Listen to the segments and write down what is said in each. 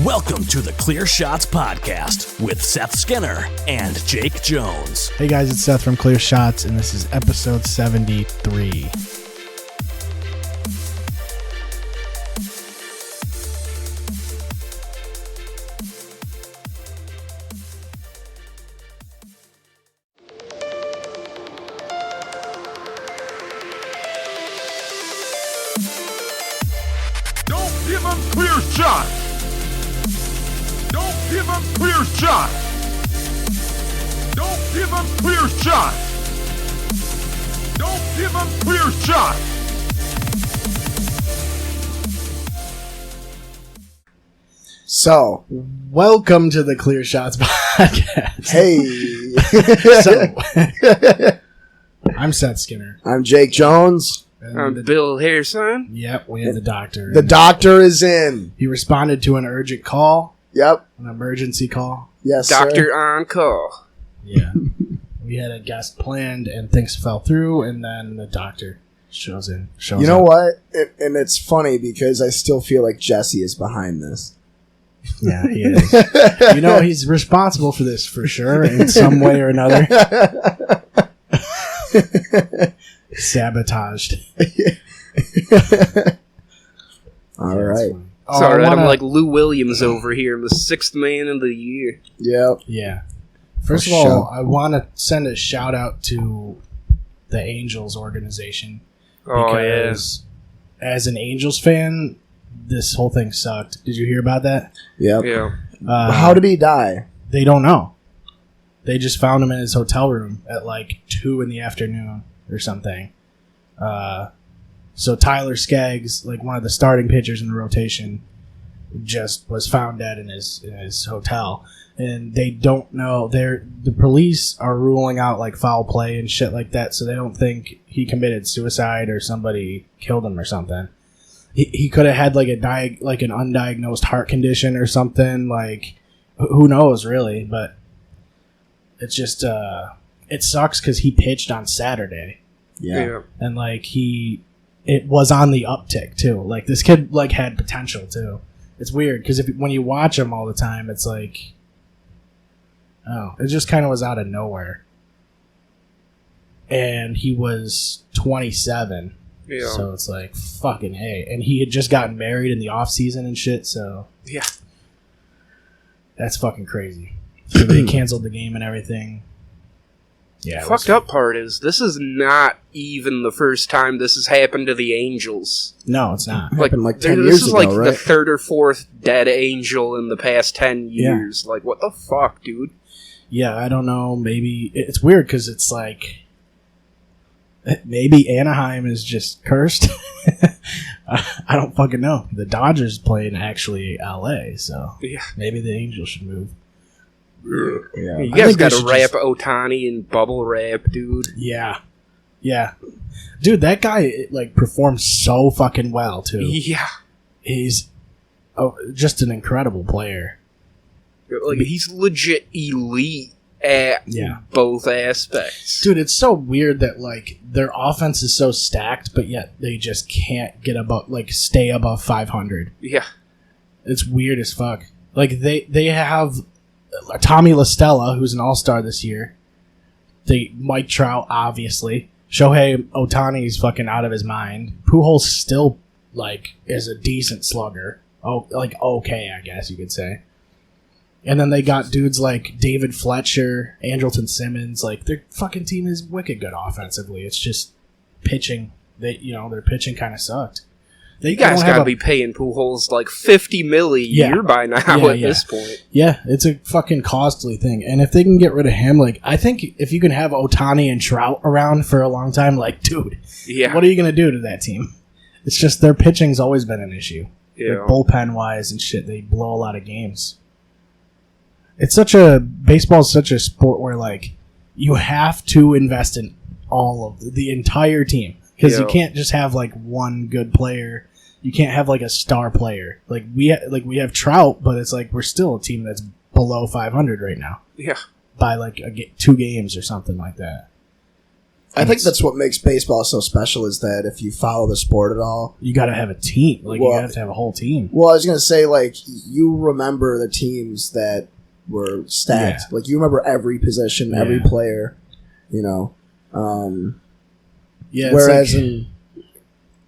Welcome to the Clear Shots Podcast with Seth Skinner and Jake Jones. Hey guys, it's Seth from Clear Shots, and this is episode 73. Don't give them clear shot. Don't give them clear shot. Don't give them clear shot. Don't give them clear shot. So, welcome to the Clear Shots Podcast. Hey. I'm Seth Skinner. I'm Jake Jones. And I'm Bill Harrison. Yep, we have the doctor. The doctor is in. He responded to an urgent call, Yep. an emergency call. Yes, Doctor sir. on call. Yeah. We had a guest planned, and things fell through, and then the doctor shows You know up. what? And it's funny because I still feel like Jesse is behind this. Yeah, he is. You know, he's responsible for this for sure in some way or another. Sabotaged. All right. It's alright, I'm like Lou Williams over here. I'm the sixth man of the year. Yep. Yeah. First of For all, sure. I want to send a shout out to the Angels organization. Oh, yeah. Because as an Angels fan, this whole thing sucked. Did you hear about that? Yep. Yeah. How did he die? They don't know. They just found him in his hotel room at like 2 in the afternoon or something. So Tyler Skaggs, like one of the starting pitchers in the rotation, just was found dead in his hotel, and they don't know. The police are ruling out like foul play and shit like that, so they don't think he committed suicide or somebody killed him or something. He could have had like an undiagnosed heart condition or something. Like who knows really, but it's just it sucks because he pitched on Saturday. Yeah. And like it was on the uptick too. Like this kid like had potential too. It's weird because when you watch him all the time, it's like, oh, it just kind of was out of nowhere. And he was 27, Yeah. so it's like fucking hey. And he had just gotten married in the off season and shit. So Yeah. that's fucking crazy. So they canceled the game and everything. Yeah, it was- Fucked up part is, this is not even the first time this has happened to the Angels. No, it's not. Happened like 10 this years is ago, like right? the third or fourth dead Angel in the past 10 years. Like, what the fuck, dude? Yeah, I don't know. Maybe it's weird because it's like maybe Anaheim is just cursed. I don't fucking know. The Dodgers play in actually LA, so Yeah. maybe the Angels should move. Yeah. You I guys think they gotta should wrap just- Ohtani in bubble wrap, dude. Yeah, dude, that guy like performs so fucking well too. Yeah. He's just an incredible player. Like, he's legit elite at Yeah. both aspects. Dude, it's so weird that like their offense is so stacked, but yet they just can't get above stay above 500. Yeah. It's weird as fuck. Like they have Tommy LaStella, who's an all-star this year. Mike Trout, obviously. Shohei Ohtani's fucking out of his mind. Pujols still like is a decent slugger. Oh, like okay, I guess you could say. And then they got dudes like David Fletcher, Andrelton Simmons. Like their fucking team is wicked good offensively. It's just pitching. Their pitching kind of sucked. You guys gotta be paying Pujols like $50 million a year by now at this point. Yeah, it's a fucking costly thing. And if they can get rid of him, like I think if you can have Ohtani and Trout around for a long time, like dude, Yeah. what are you gonna do to that team? It's just their pitching's always been an issue. Yeah. Like bullpen wise and shit, they blow a lot of games. Baseball's such a sport where like you have to invest in all of the entire team because you can't just have like one good player. You can't have like a star player. Like we have Trout, but it's like we're still a team that's below 500 right now Yeah. by like 2 games or something like that. I think that's what makes baseball so special is that if you follow the sport at all, you got to have a team. Like you have to have a whole team. Well, I was gonna say like you remember the teams that were stacked. Yeah. Like you remember every position, every player. You know. Whereas in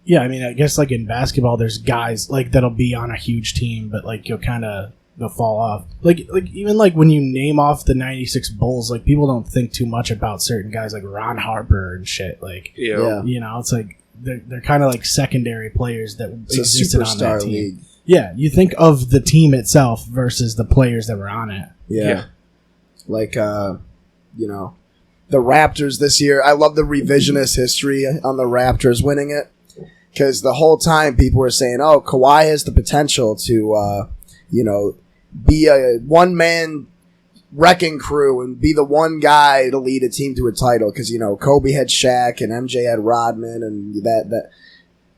yeah, I mean, I guess like in basketball, there's guys like that'll be on a huge team, but like they'll fall off. Like even like when you name off the '96 Bulls, like people don't think too much about certain guys like Ron Harper and shit. Like, you know, it's like they're kind of like secondary players that existed on that team. League. Yeah, you think of the team itself versus the players that were on it. Yeah. Like you know, the Raptors this year. I love the revisionist history on the Raptors winning it. Because the whole time people were saying, oh, Kawhi has the potential to, you know, be a one-man wrecking crew and be the one guy to lead a team to a title. Because, you know, Kobe had Shaq and MJ had Rodman and that.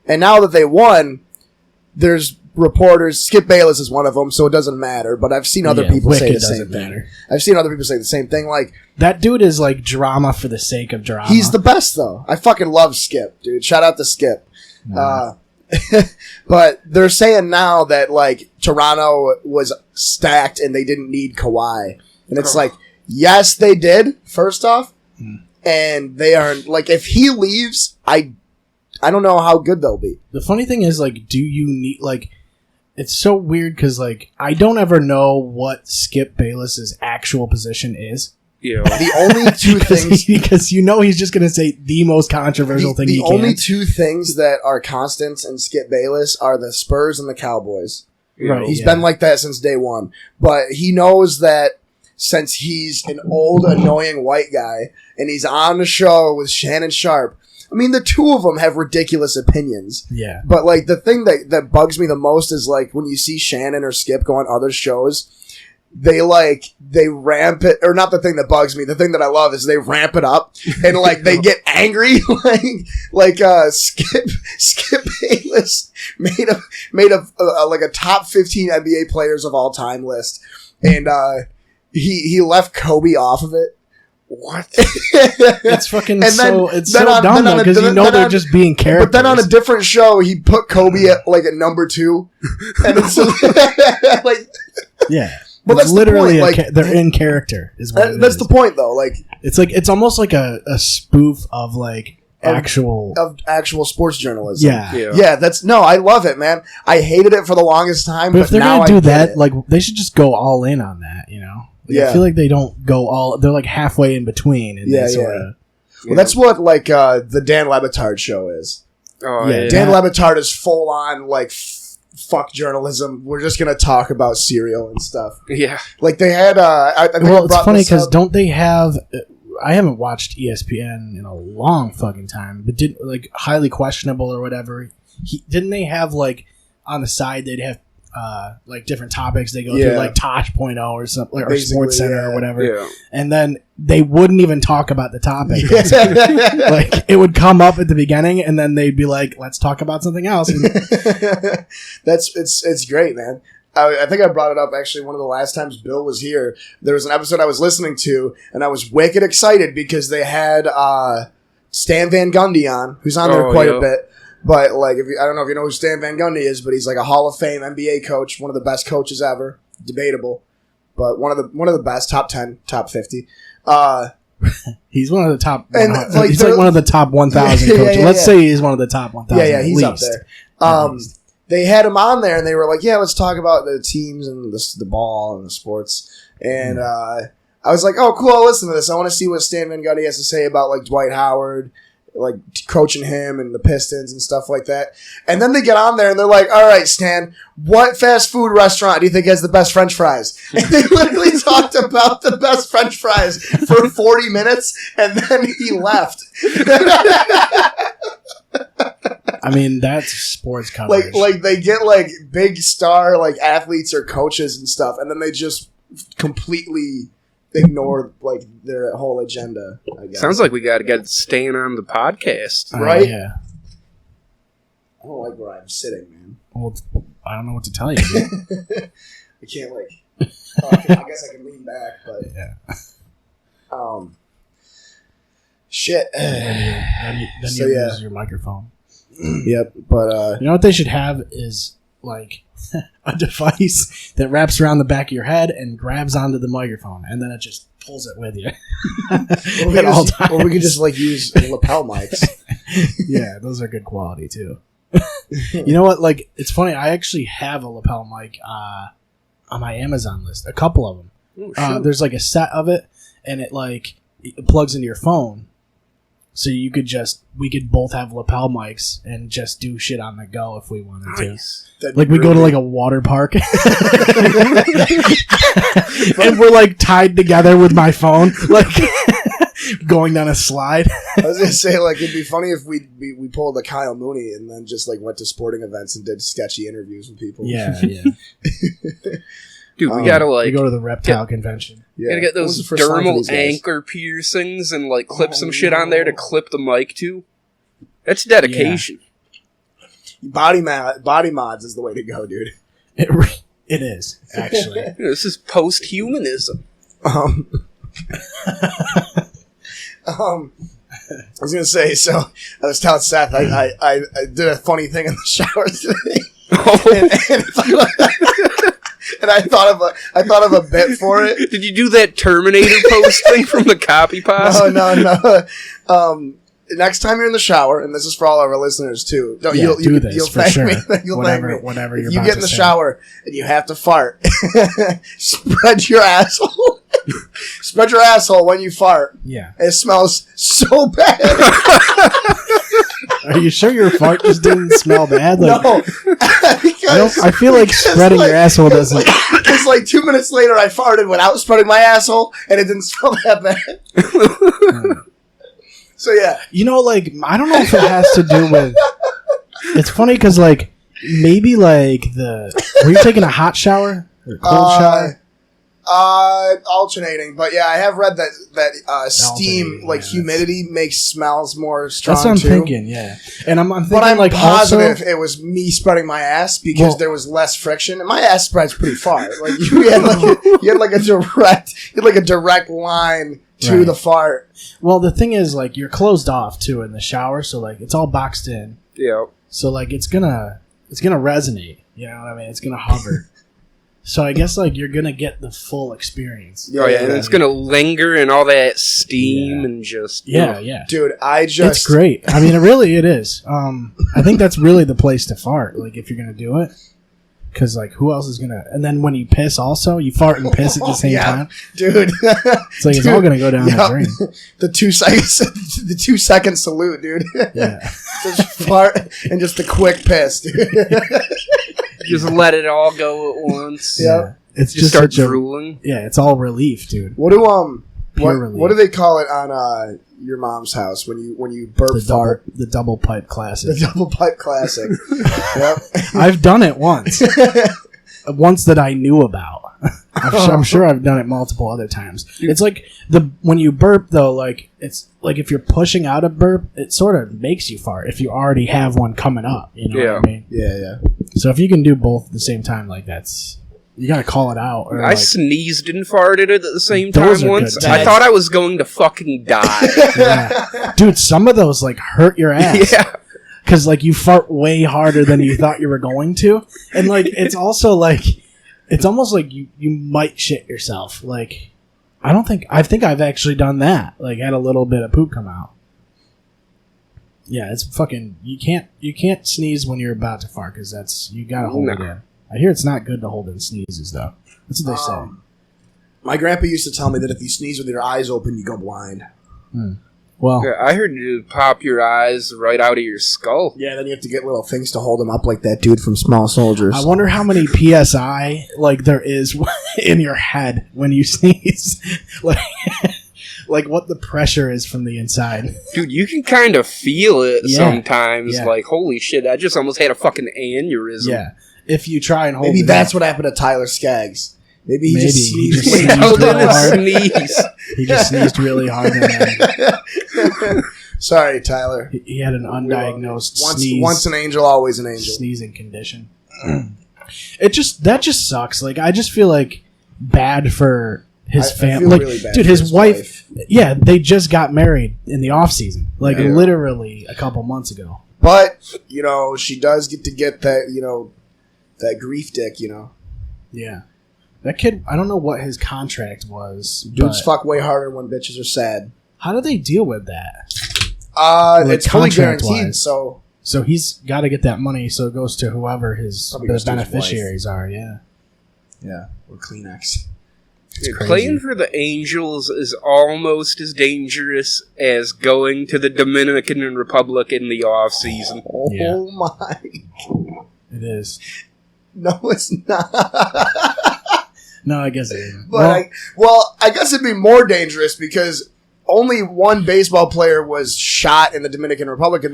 And now that they won, there's reporters. Skip Bayless is one of them, so it doesn't matter. But I've seen other people say the same thing. I've seen other people say the same thing. Like that dude is like drama for the sake of drama. He's the best, though. I fucking love Skip, dude. Shout out to Skip. But they're saying now that like Toronto was stacked and they didn't need Kawhi, and it's like, yes, they did. First off, and they are like, if he leaves, I don't know how good they'll be. The funny thing is, like, do you need like? It's so weird because like I don't ever know what Skip Bayless's actual position is. Yeah. The only two things... Because you know he's just going to say the most controversial thing he can. The only two things that are constants in Skip Bayless are the Spurs and the Cowboys. Right. He's been like that since day one. But he knows that since he's an old, annoying white guy, and he's on the show with Shannon Sharpe, I mean, the two of them have ridiculous opinions. Yeah. But, like, the thing that bugs me the most is, like, when you see Shannon or Skip go on other shows... They ramp it, or not the thing that bugs me. The thing that I love is they ramp it up and like they get angry, like Skip Bayless made a like a top 15 NBA players of all time list, and he left Kobe off of it. What? It's fucking it's so dumb though because you know they're just being characters. But then on a different show, he put Kobe at like at number 2, and it's like yeah. Well, that's literally the point. They're in character. That's the point, though. Like it's almost like a spoof of like actual sports journalism. Yeah. That's I love it, man. I hated it for the longest time, but if they're now gonna do that, like they should just go all in on that. You know, I feel like they don't go all. They're like halfway in between, and they sort of. Well, that's what like the Dan Le Batard show is. Oh yeah, Dan Le Batard is full on like. Fuck journalism. We're just gonna talk about cereal and stuff. Yeah, like they had. I think well, it's funny because don't they have? I haven't watched ESPN in a long fucking time, but did like highly questionable or whatever. Didn't they have like on the side they'd have like different topics they go through like Tosh.0 or something or Sports Center or whatever, and then they wouldn't even talk about the topic. Like it would come up at the beginning, and then they'd be like, "Let's talk about something else." It's great, man. I think I brought it up actually one of the last times Bill was here. There was an episode I was listening to, and I was wicked excited because they had Stan Van Gundy on, who's on there quite a bit. But like, I don't know if you know who Stan Van Gundy is, but he's like a Hall of Fame NBA coach, one of the best coaches ever. Debatable, but one of the best, top 10, top 50. He's one of the top. And like, he's like one of the top 1,000 coaches. Let's say he's one of the top 1,000. Yeah, he's up there. They had him on there, and they were like, "Yeah, let's talk about the teams and the ball and the sports." And I was like, "Oh, cool! I'll listen to this. I want to see what Stan Van Gundy has to say about like Dwight Howard." Like coaching him and the Pistons and stuff like that. And then they get on there and they're like, all right, Stan, what fast food restaurant do you think has the best French fries? And they literally talked about the best French fries for 40 minutes and then he left. I mean, that's sports coverage. Like they get like big star like athletes or coaches and stuff, and then they just completely ignore like their whole agenda. I guess. Sounds like we got to get Stan on the podcast, right? Yeah. I don't like where I'm sitting, man. Well, I don't know what to tell you. I can't like. I guess I can lean back, but yeah. Shit. Then you lose your microphone. Yep, but you know what they should have is like a device that wraps around the back of your head and grabs onto the microphone, and then it just pulls it with you at all times. Or we could just like use lapel mics. Yeah, those are good quality too. You know what? Like, it's funny. I actually have a lapel mic on my Amazon list. A couple of them. Ooh, there's like a set of it, and it plugs into your phone. So we could both have lapel mics and just do shit on the go if we wanted to. Like we go to like a water park and we're like tied together with my phone, like going down a slide. I was gonna say, like, it'd be funny if we pulled a Kyle Mooney and then just like went to sporting events and did sketchy interviews with people. Yeah. Dude, we gotta we go to the reptile convention. Yeah. Gotta get those dermal anchor piercings and like clip some shit on there to clip the mic to. That's dedication. Yeah. Body mods is the way to go, dude. It is, actually. This is post-humanism. I was gonna say, so I was telling Seth I did a funny thing in the shower today. And I thought of a bit for it. Did you do that Terminator post thing from the copy pasta? No. Next time you're in the shower, and this is for all of our listeners too. You'll thank me. You'll thank me. Whatever if you get in the shower and you have to fart, spread your asshole. Spread your asshole when you fart. Yeah. It smells so bad. Are you sure your fart just didn't smell bad? Like, no. I feel like spreading your asshole doesn't. Because like 2 minutes later, I farted without spreading my asshole, and it didn't smell that bad. So yeah. You know, like, I don't know if it has to do with... It's funny because, like, maybe, like, were you taking a hot shower? Or cold shower? Alternating. But yeah, I have read that steam, like, humidity makes smells more strong, that's what I'm too. thinking, yeah. And I'm thinking, but I'm like, positive also, it was me spreading my ass because there was less friction. And my ass spreads pretty far. Like, you had a direct line to the fart. Well, the thing is, like, you're closed off too in the shower, so like it's all boxed in. Yeah. So like it's gonna resonate. You know what I mean? It's gonna hover. So I guess like you're gonna get the full experience. Oh yeah, and it's gonna linger and all that steam and just yeah. Dude, it's great. I mean, it is. I think that's really the place to fart. Like if you're gonna do it. Because, like, who else is going to... And then when you piss also, you fart and piss at the same time. Dude. It's like, it's all going to go down the drain. The 2 second salute, dude. Yeah. Just fart and just a quick piss, dude. Just let it all go at once. Yeah. It's just start drooling. Yeah, it's all relief, dude. What do they call it on your mom's house when you burp fart? The double pipe classic. The double pipe classic. Yep. I've done it once. Once that I knew about. I'm sure I've done it multiple other times. It's like when you burp though, like it's like if you're pushing out a burp, it sort of makes you fart if you already have one coming up. You know what I mean? Yeah. So if you can do both at the same time, like you gotta call it out. I sneezed and farted at the same time once. I thought I was going to fucking die. Yeah. Dude, some of those like hurt your ass. Yeah. Because like you fart way harder than you thought you were going to, and like it's also like it's almost like you might shit yourself. Like I think I've actually done that. Like had a little bit of poop come out. Yeah, it's fucking. You can't sneeze when you're about to fart because you gotta hold it in. I hear it's not good to hold in sneezes, though. That's what they say. My grandpa used to tell me that if you sneeze with your eyes open, you go blind. Well, yeah, I heard you pop your eyes right out of your skull. Yeah, then you have to get little things to hold them up like that dude from Small Soldiers. I wonder how many PSI like there is in your head when you sneeze. Like what the pressure is from the inside. Dude, you can kind of feel it sometimes. Yeah. Like, holy shit, I just almost had a fucking aneurysm. Yeah. If you try and hold Maybe that's what happened to Tyler Skaggs. Maybe he just sneezed really hard. He just sneezed really hard. Sorry, Tyler. He had an undiagnosed sneeze. Once an angel, always an angel. Sneezing condition. That just sucks. Like I just feel like bad for his I family. feel Like, really bad dude, for his wife. Yeah, they just got married in the off season, like Yeah. literally a couple months ago. But she does get that that grief dick. Yeah, that kid. I don't know what his contract was. Dudes but fuck way harder when bitches are sad. how do they deal with that? It's fully contract-wise. guaranteed. So he's got to get that money, so it goes to whoever his Probably goes to his beneficiaries are. Yeah, yeah, or Kleenex. Dude, crazy. playing for the Angels is almost as dangerous as going to the Dominican Republic in the off season. Oh Yeah. my! it is. No, it's not. No, I guess it isn't. But I guess it'd be more dangerous because only one baseball player was shot in the Dominican Republic.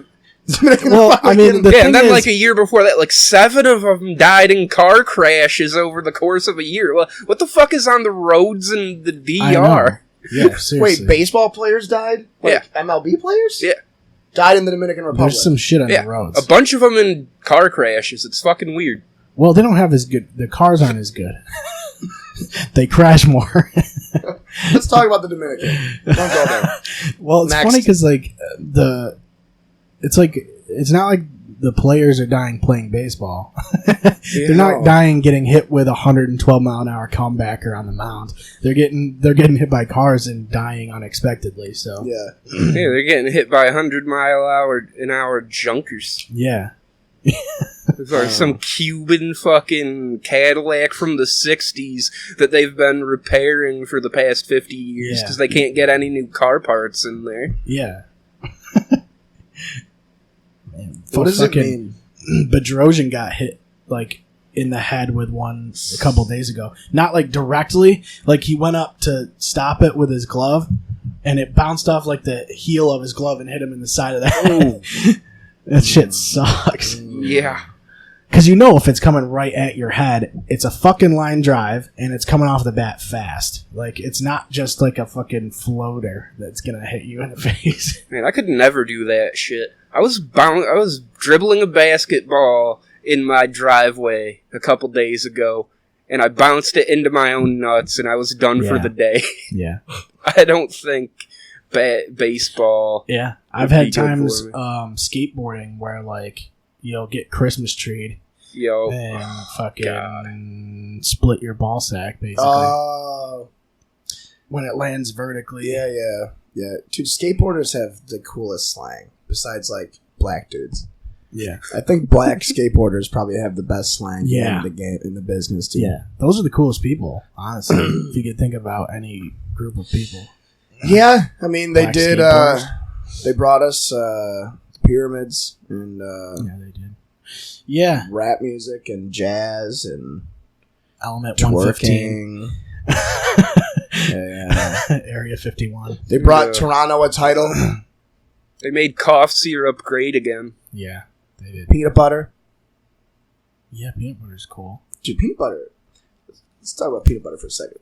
Well, I mean, the Yeah, thing and then is, like a year before that, like 7 of them died in car crashes over the course of a year. Well, what the fuck is on the roads in the I know. DR? Yeah, seriously. Wait, baseball players died? Like MLB players? Yeah. Died in the Dominican Republic. There's some shit on Yeah, the roads. a bunch of them in car crashes. It's fucking weird. Well, they don't have as good. The cars aren't as good. They crash more. Let's talk about the Dominican. Don't go there. Well, it's Next. funny because it's not like the players are dying playing baseball. They're not No. dying getting hit with a 112 mile an hour comebacker on the mound. They're getting hit by cars and dying unexpectedly. So Yeah. Yeah, they're getting hit by 100-mile-an-hour junkers. yeah. Or some Cuban fucking Cadillac from the 60s that they've been repairing for the past 50 years Yeah. because they can't get any new car parts in there. Yeah. Man, What does it fucking mean? Bedrosian got hit like in the head with one a couple days ago. Not like directly, like he went up to stop it with his glove, and it bounced off like the heel of his glove and hit him in the side of the head. That shit sucks. Yeah. Because if it's coming right at your head, it's a fucking line drive, and it's coming off the bat fast. Like, it's not just like a fucking floater that's gonna hit you in the face. Man, I could never do that shit. I was dribbling a basketball in my driveway a couple days ago, and I bounced it into my own nuts, and I was done for Yeah. the day. Yeah. I don't think baseball. Yeah, I've Would be had good times for me. skateboarding where like you'll get Christmas treed Yo, and fucking God. split your ball sack basically Oh. when it lands vertically. Yeah. Dude, skateboarders have the coolest slang besides like black dudes. Yeah, I think black skateboarders probably have the best slang Yeah. in the business too. yeah. Those are the coolest people, honestly. If you could think about any group of people. Yeah, I mean they Black did. skateboarders. They brought us pyramids and Yeah, they did. Yeah, rap music and jazz and Element 115, twerking. Yeah. Area 51. They brought Yeah. Toronto a title. they made cough syrup great again. Yeah, they did. Peanut butter. Yeah, peanut butter's cool. Dude, peanut butter. Let's talk about peanut butter for a second.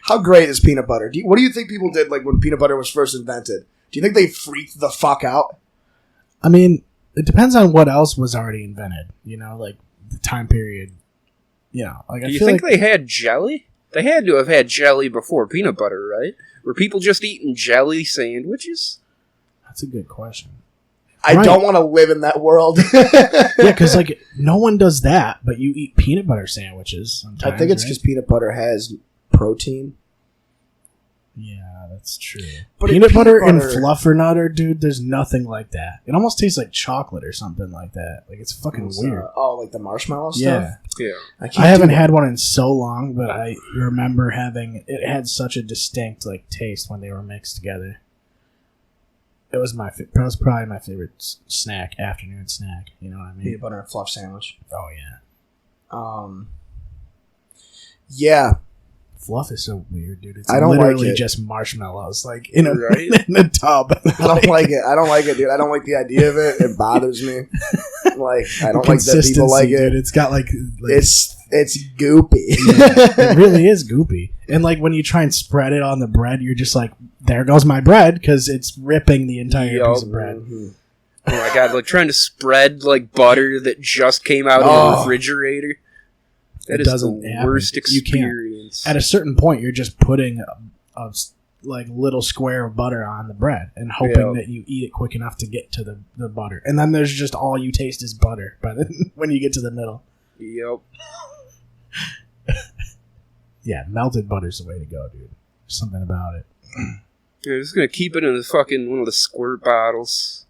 How great is peanut butter? What do you think people did like when peanut butter was first invented? Do you think they freaked the fuck out? I mean, it depends on what else was already invented. Like the time period. Like I Do you feel think like they had jelly? They had to have had jelly before peanut butter, right? Were people just eating jelly sandwiches? that's a good question. I Right. don't want to live in that world. Yeah, because like no one does that, but you eat peanut butter sandwiches. Sometimes, I think it's right? because peanut butter has protein. Yeah, that's true. But Peanut butter and butter- Fluffernutter, dude. There's nothing like that. It almost tastes like chocolate or something like that. Like it's fucking weird. Like the marshmallow stuff. Yeah, Yeah. I haven't had one in so long, but I remember having it had such a distinct like taste when they were mixed together. It was that was probably my favorite snack, afternoon snack. You know what I mean? Peanut butter and fluff sandwich. Oh yeah, Yeah. fluff is so weird, dude. It's I don't like literally it. just marshmallows, like in a Right? in a tub. I don't like it. I don't like it, dude. I don't like the idea of it. It bothers me. Like I don't like that people like it. Dude. It's got like It's goopy. it really is goopy. And like when you try and spread it on the bread, you're just like, there goes my bread, because it's ripping the entire Yup. piece of bread. Mhm. Oh my god, like trying to spread like butter that just came out of Oh. the refrigerator. That It is doesn't the happen. worst You can't. experience. At a certain point, you're just putting a like little square of butter on the bread and hoping that you eat it quick enough to get to the butter. And then there's just all you taste is butter by the, when you get to the middle. Yep. Yeah, melted butter's the way to go, dude. There's something about it. You're just gonna keep it in the fucking one of the squirt bottles.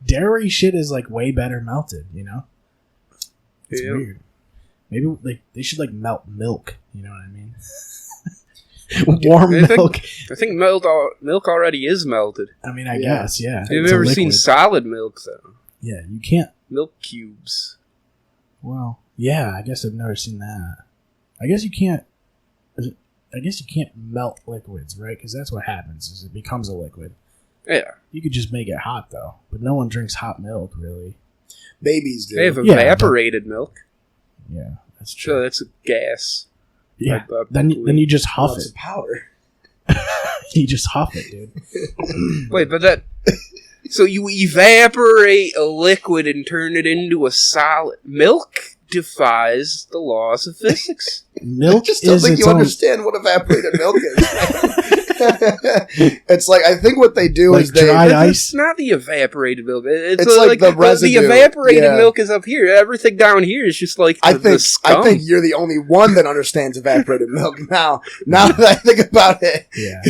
Dairy shit is like way better melted, you know? It's Yeah. weird. Maybe like they should like melt milk, you know what I mean? Warm I think- milk. I think milk already is melted. I mean, I Yeah. guess, yeah. Have you It's a ever seen liquid. solid milk though? Yeah, you can't. Milk cubes. Well, yeah, I guess I've never seen that. I guess you can't. I guess you can't melt liquids, right? Because that's what happens. Is it becomes a liquid. Yeah. You could just make it hot though, but no one drinks hot milk, really. Babies do. They have Yeah, evaporated milk, Yeah, that's so true. that's a gas. Yeah. Like, Then you just huff Lots it. of powder. You just huff it, dude. Wait, but that. So you evaporate a liquid and turn it into a solid. Milk defies the laws of physics. Milk I just don't is think its you own. understand what evaporated milk is. It's like, I think what they do Like is they dry ice. It's not the evaporated milk. It's like the residue. The evaporated Yeah. milk is up here. Everything down here is just like the scum. I think you're the only one that understands evaporated milk now. Now that I think about it, Yeah.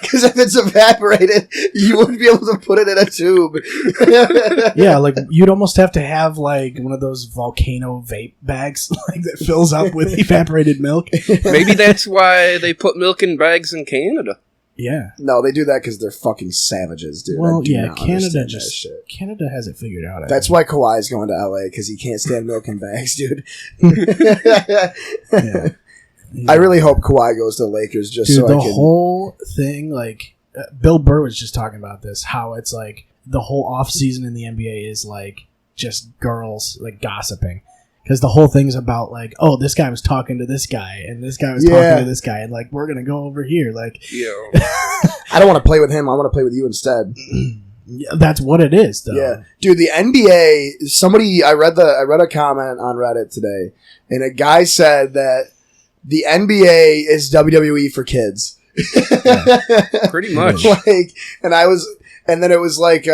because if it's evaporated, you wouldn't be able to put it in a tube. Yeah, like you'd almost have to have like one of those volcano vape bags like that fills up with evaporated milk. Maybe that's why they put milk in bags in Canada. Yeah. No, they do that because they're fucking savages, dude. Well, I do yeah, not Canada understand that just shit. Canada has it figured out. I That's think. why Kawhi's going to LA because he can't stand milk in bags, dude. Yeah. I really hope Kawhi goes to the Lakers just Dude, so the I can. whole thing, like Bill Burr was just talking about this, how it's like the whole off season in the NBA is like just girls like gossiping. Because the whole thing's about like, oh, this guy was talking to this guy, and this guy was Yeah. talking to this guy, and like we're gonna go over here. Like, Yo. I don't want to play with him. I want to play with you instead. yeah, that's what it is, though. Yeah, dude. The NBA. Somebody. I read a comment on Reddit today, and a guy said that the NBA is WWE for kids. Pretty much. Like, and then it was like,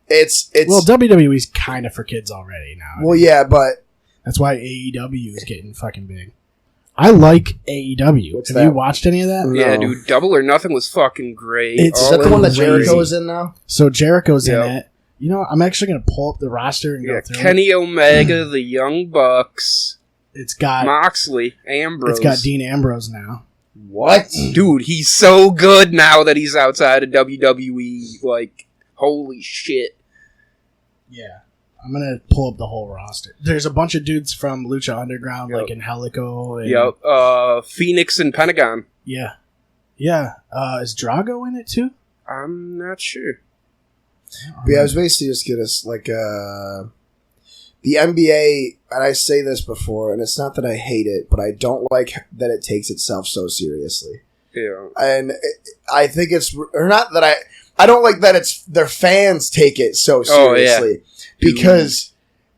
it's Well, WWE's kind of for kids already now. well, yeah, but That's why AEW is getting fucking big. I like AEW. What's Have you that? watched any of that? Yeah, No. dude. Double or Nothing was fucking great. It's- is All that the one that crazy. Jericho is in now? So Jericho's Yep. in it. You know, I'm actually going to pull up the roster and Yeah, go through it. Kenny Omega, the Young Bucks, It's got Moxley, Ambrose. it's got Dean Ambrose now. What? Dude, he's so good now that he's outside of WWE. Like, holy shit. Yeah. I'm going to pull up the whole roster. There's a bunch of dudes from Lucha Underground, Yep. like in Helico. And, Yep. Phoenix and Pentagon. Yeah. Yeah. Is Drago in it too? I'm not sure. But yeah, I was basically just gonna like the NBA, and I say this before, and it's not that I hate it, but I don't like that it takes itself so seriously. Yeah. And I think it's, or not that I don't like that it's their fans take it so Oh, yeah. seriously because,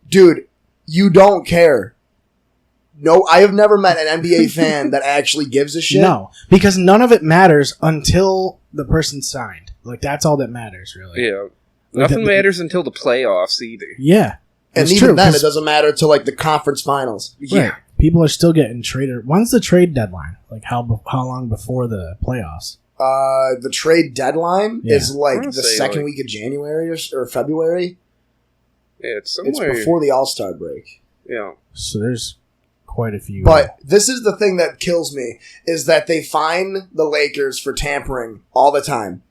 dude, you don't care. No, I have never met an NBA fan that actually gives a shit. No, because none of it matters until the person's signed. Like, that's all that matters, really. Yeah. Nothing the- matters until the playoffs either. Yeah. And It's even true, then, 'cause- it doesn't matter till like the conference finals. Yeah. Right. People are still getting traded. When's the trade deadline? Like, how long before the playoffs? The trade deadline Yeah. is like I wanna the say, second like- week of January or February. Yeah, it's It's somewhere. before the All-Star break. Yeah. So there's quite a few. But this is the thing that kills me is that they fine the Lakers for tampering all the time.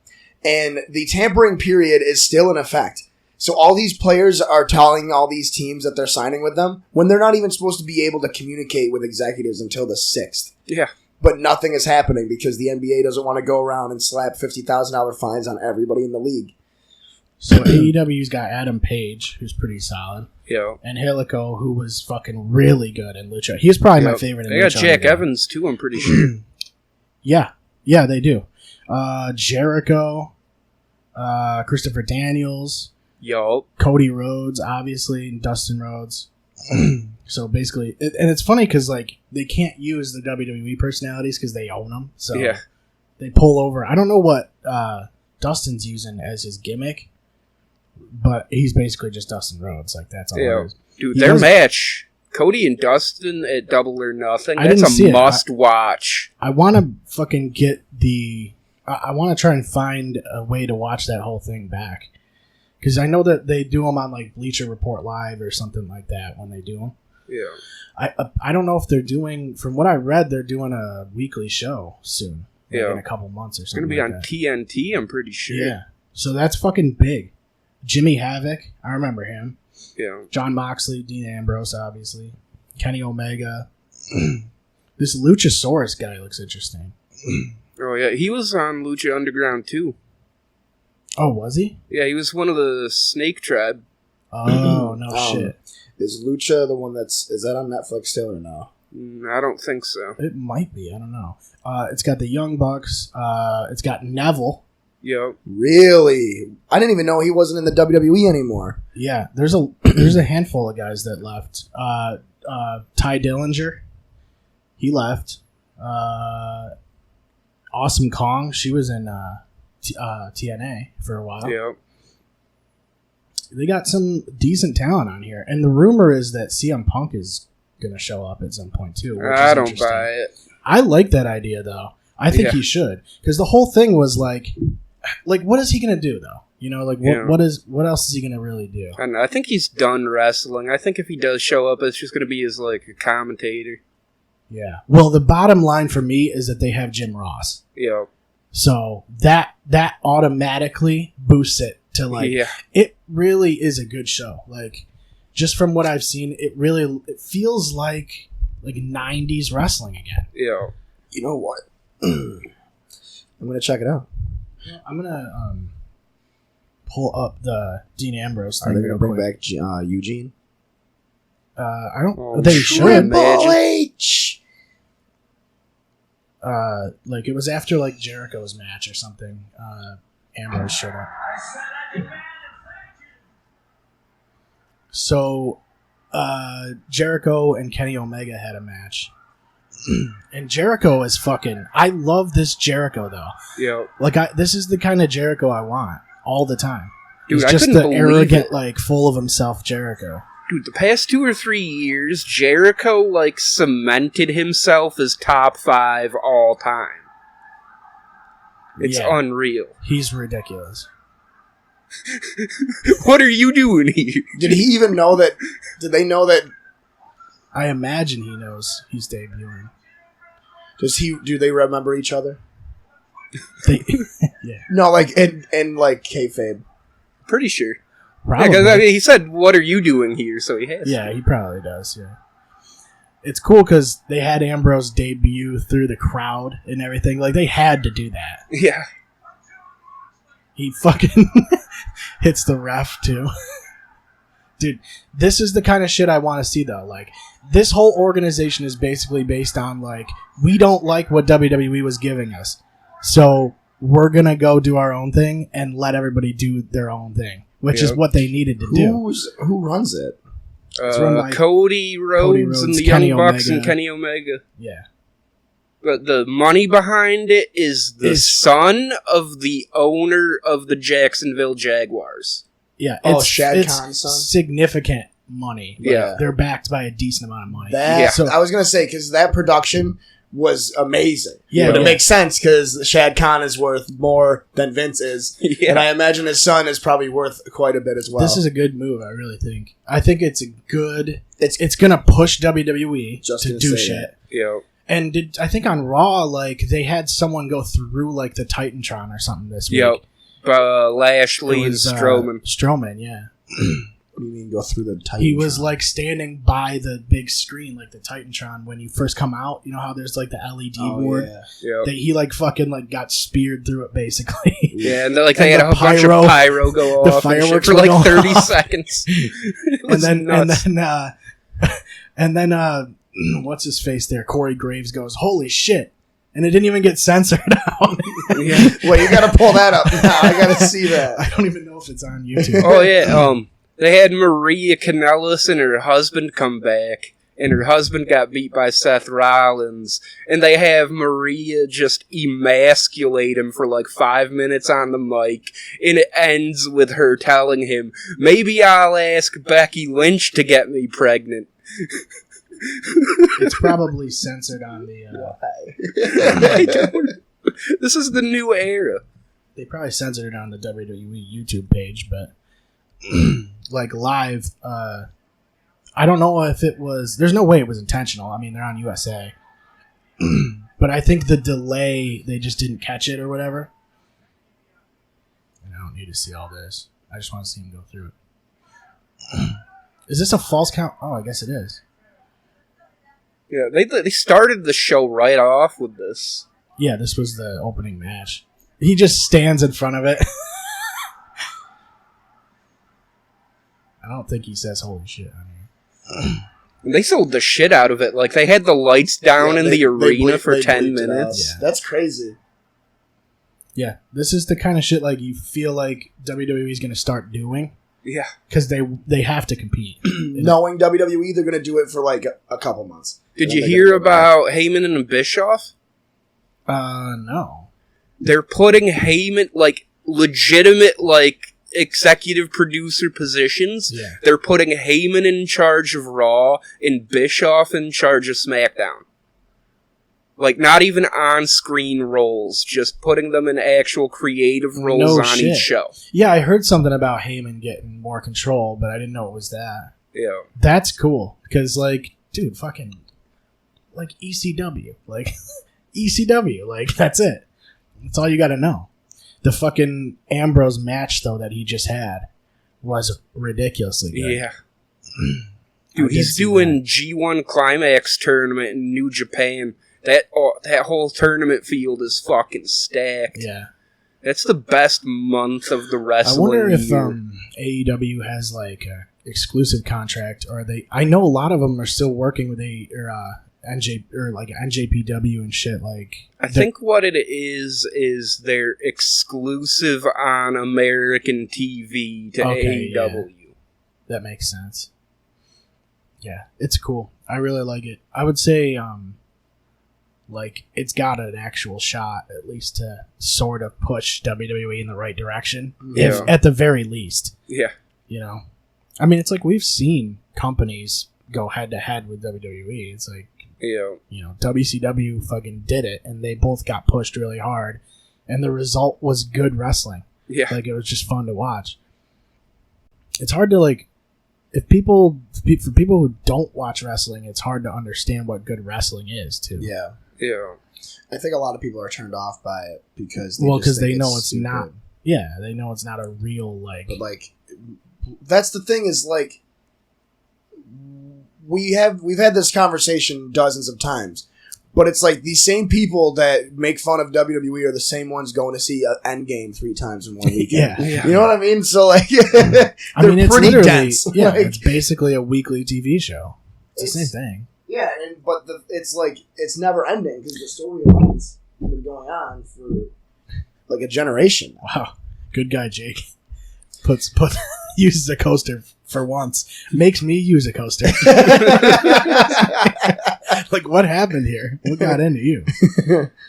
And the tampering period is still in effect. So all these players are telling all these teams that they're signing with them when they're not even supposed to be able to communicate with executives until the 6th. Yeah. But nothing is happening because the NBA doesn't want to go around and slap $50,000 fines on everybody in the league. So AEW's got Adam Page, who's pretty solid, Yeah. and Helico, who was fucking really good in Lucha. He was probably my Yep. favorite in They got Lucha Jack Underground. Evans, too, I'm pretty sure. Yeah, they do. Jericho, Christopher Daniels, Yup. Cody Rhodes, obviously, and Dustin Rhodes. So basically, and it's funny because like they can't use the WWE personalities because they own them. So Yeah. they pull over. I don't know what Dustin's using as his gimmick, but he's basically just Dustin Rhodes. Like that's all Yeah. it is. Dude, He their does- match, Cody and Dustin at Double or Nothing, I that's didn't see a it. must watch. I want to fucking get the. I want to try and find a way to watch that whole thing back because I know that they do them on like Bleacher Report Live or something like that when they do them. Yeah. I don't know if they're doing. From what I read, they're doing a weekly show soon. Like Yeah. in a couple months or It's something. going to be like on that. TNT, I'm pretty sure. Yeah. So that's fucking big. Jimmy Havoc, I remember him. Yeah. John Moxley, Dean Ambrose, obviously. Kenny Omega. This Luchasaurus guy looks interesting. Oh, yeah. He was on Lucha Underground, too. Oh, was he? Yeah, he was one of the Snake Tribe. Oh, no shit. Is Lucha the one is that on Netflix still or no? I don't think so. It might be. I don't know. It's got the Young Bucks. It's got Neville. Yep. Really? I didn't even know he wasn't in the WWE anymore. Yeah, there's a handful of guys that left. Ty Dillinger, he left. Awesome Kong, she was in TNA for a while. Yep. They got some decent talent on here, and the rumor is that CM Punk is going to show up at some point too. Which I is don't interesting. buy it. I like that idea though. I think Yeah. he should because the whole thing was like, what is he going to do though? You know, like Yeah. what else is he going to really do? And I think he's done wrestling. I think if he does show up, it's just going to be as like a commentator. Yeah. Well, the bottom line for me is that they have Jim Ross. Yep. So that automatically boosts it to like Yeah. it really is a good show. Like just from what I've seen, it feels like 90s wrestling again. Yep. You know what? I'm gonna check it out. I'm gonna pull up the Dean Ambrose thing. Are they gonna real bring quick. back Eugene? I don't. Oh, they sure. should. Imagine. H. Like it was after like Jericho's match or something. Ambrose showed up. So, Jericho and Kenny Omega had a match, and Jericho is fucking. I love this Jericho though. Yep. Like this is the kind of Jericho I want all the time. Dude, He's I just couldn't the believe arrogant, it. like full of himself Jericho. Dude, the past 2 or 3 years, Jericho like cemented himself as top 5 all time. It's Yeah. unreal. He's ridiculous. What are you doing here? Did he even know that? Did they know that? I imagine he knows he's debuting. Do they remember each other? They, No, like and like kayfabe. Pretty sure. probably. Because I mean, he said, "What are you doing here?" So he has. Yeah, he probably does. Yeah, it's cool because they had Ambrose debut through the crowd and everything. Like they had to do that. Yeah. He fucking hits the ref too. Dude, this is the kind of shit I want to see though. Like this whole organization is basically based on like we don't like what WWE was giving us, so we're gonna go do our own thing and let everybody do their own thing, which is Yep. what they needed to do. Who runs it? It's run by Cody Rhodes and Rhodes, the Kenny Young Bucks and Omega. Kenny Omega. Yeah. But the money behind it is the Is- son of the owner of the Jacksonville Jaguars. Yeah, Oh, it's, Shad it's Khan's son? significant money. Yeah. They're backed by a decent amount of money. That Yeah. So- I was gonna say because that production was amazing. Yeah, but it yeah. makes sense because Shad Khan is worth more than Vince is, Yeah. and I imagine his son is probably worth quite a bit as well. This is a good move, I really think. I think it's a good. It's- It's gonna push WWE Just to gonna do say shit. that. Yeah. And I think on Raw, like they had someone go through like the Titantron or something this week. Yep. Lashley It and was, Strowman. Strowman, yeah. What do you mean go through the Titan? He was like standing by the big screen, like the Titantron, when you first come out. You know how there's like the LED board. Yeah. Yep. That he like fucking like got speared through it basically. Yeah, and they And had the a bunch pyro- of pyro go the off and shit fireworks for were like going 30 off. seconds. It and was then nuts. and then what's his face there? Corey Graves goes, "Holy shit!" And it didn't even get censored out. Yeah. Wait, you gotta pull that up now. I gotta see that. I don't even know if it's on YouTube. Oh yeah, They had Maria Kanellis and her husband come back, and her husband got beat by Seth Rollins, and they have Maria just emasculate him for like 5 minutes on the mic, and it ends with her telling him, maybe I'll ask Becky Lynch to get me pregnant. It's probably censored on the. This is the new era. They probably censored it on the WWE YouTube page, but like live, I don't know if it was. There's no way it was intentional. I mean, they're on USA, but I think the delay, they just didn't catch it or whatever. And I don't need to see all this. I just want to see him go through it. Is this a false count? Oh, I guess it is. Yeah, they started the show right off with this. Yeah, this was the opening match. He just stands in front of it. I don't think he says holy shit. They sold the shit out of it. Like, they had the lights down in the arena for 10 minutes. Yeah. That's crazy. Yeah, this is the kind of shit like you feel like WWE's going to start doing. Yeah. Because they have to compete. Knowing WWE, they're going to do it for like a couple months. Did you hear about Heyman and Bischoff? No. They're putting Heyman, like, legitimate, like, executive producer positions. Yeah. They're putting Heyman in charge of Raw and Bischoff in charge of SmackDown. Like, not even on-screen roles, just putting them in actual creative roles on each show. Yeah, I heard something about Heyman getting more control, but I didn't know it was that. Yeah. That's cool, because, like, dude, fucking, like, ECW. Like, ECW, like, that's it. That's all you gotta know. The fucking Ambrose match, though, that he just had was ridiculously good. Yeah. Dude, he's doing G1 Climax tournament in New Japan. That whole tournament field is fucking stacked. Yeah. That's the best month of the I wrestling wonder if year. AEW has, like, a exclusive contract, or they... I know a lot of them are still working with NJPW and shit, like... I think what it is they're exclusive on American TV to AEW. Yeah. That makes sense. Yeah, it's cool. I really like it. I would say, like, it's got an actual shot, at least to sort of push WWE in the right direction. Yeah. If, at the very least. Yeah. You know? I mean, it's like we've seen companies go head-to-head with WWE. It's like, Yeah. you know, WCW fucking did it, and they both got pushed really hard, and the result was good wrestling. Yeah. Like, it was just fun to watch. It's hard to, like, for people who don't watch wrestling, it's hard to understand what good wrestling is, too. Yeah. Yeah. I think a lot of people are turned off by it because they know it's not. Yeah, they know it's not a real, like... But, like, that's the thing is, like, we've had this conversation dozens of times, but it's like these same people that make fun of WWE are the same ones going to see Endgame 3 times in one weekend. Yeah. You know what I mean? So, like, I mean, it's pretty literally... dense. Yeah, Like, it's basically a weekly TV show. It's the same thing. yeah, but it's like, it's never ending because the storylines have been going on for, like, a generation. Wow. Good guy, Jake. Uses a coaster for once. Makes me use a coaster. Like, what happened here? What got into you?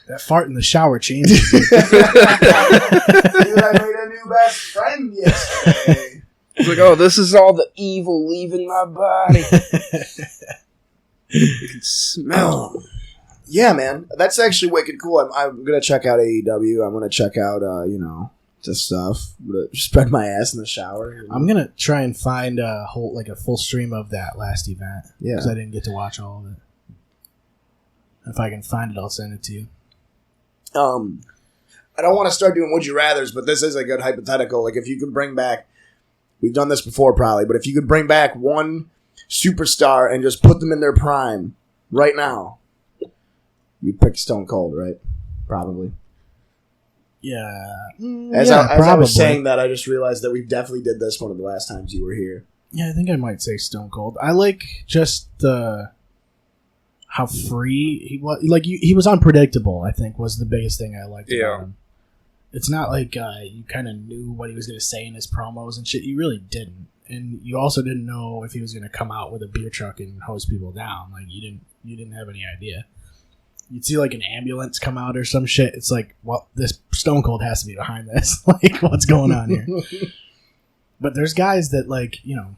That fart in the shower changed me. Dude, I made a new best friend yesterday. It's like, oh, this is all the evil leaving my body. You can smell. Yeah, man. That's actually wicked cool. I'm going to check out AEW. I'm going to check out, this stuff. I'm going to spread my ass in the shower. You know? I'm gonna try and find a full stream of that last event. Yeah. Because I didn't get to watch all of it. If I can find it, I'll send it to you. I don't want to start doing would you rathers, but this is a good hypothetical. Like, if you could bring back, we've done this before probably, but if you could bring back one superstar and just put them in their prime right now, you'd pick Stone Cold, right? Probably. Yeah. As I probably. was saying that, I just realized that we definitely did this one of the last times you were here. Yeah, I think I might say Stone Cold. I like just how free he was. Like, he was unpredictable, I think, was the biggest thing I liked about him. It's not like you kind of knew what he was going to say in his promos and shit. You really didn't. and you also didn't know if he was going to come out with a beer truck and hose people down. Like you didn't have any idea. You'd see like an ambulance come out or some shit. It's like, well, this Stone Cold has to be behind this. Like, what's going on here? But there's guys that, like, you know,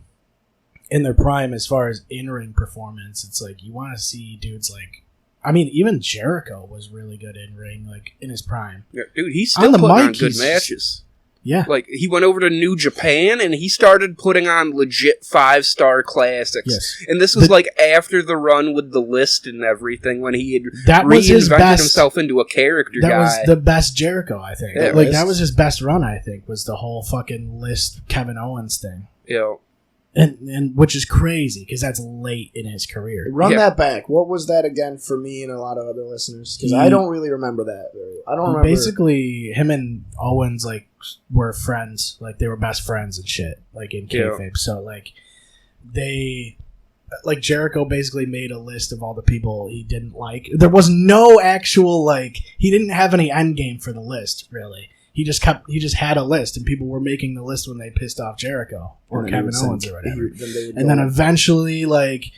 in their prime as far as in-ring performance, it's like you want to see dudes like, I mean, even Jericho was really good in-ring, like in his prime. Yeah, dude, he's still putting on good matches. Yeah. Like, he went over to New Japan, and he started putting on legit 5-star classics. Yes. And this was, like, after the run with the list and everything, when he had That was his reinvented best- himself into a character That guy. was the best Jericho, I think. Yeah, like, that was his best run, I think, was the whole fucking list Kevin Owens thing. Yeah. And which is crazy, because that's late in his career. Run Yeah. that back. What was that again for me and a lot of other listeners? Because I don't really remember that. I don't remember. Basically, him and Owens, like, were friends. Like, they were best friends and shit, like, in kayfabe. Yeah. So, like, like, Jericho basically made a list of all the people he didn't like. There was no actual, like, he didn't have any end game for the list, really. He just had a list, and people were making the list when they pissed off Jericho or Kevin Owens or whatever. And then eventually, like,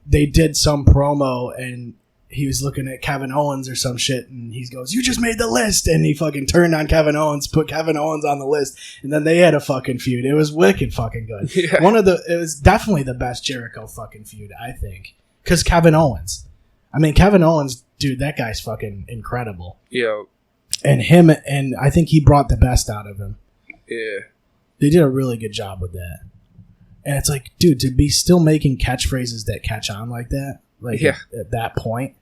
they did some promo, and he was looking at Kevin Owens or some shit, and he goes, "You just made the list!" And he fucking turned on Kevin Owens, put Kevin Owens on the list, and then they had a fucking feud. It was wicked fucking good. Yeah. It was definitely the best Jericho fucking feud, I think, because Kevin Owens. I mean, Kevin Owens, dude, that guy's fucking incredible. Yeah. And I think he brought the best out of him. Yeah. They did a really good job with that. And it's like, dude, to be still making catchphrases that catch on like that, like Yeah. at that point,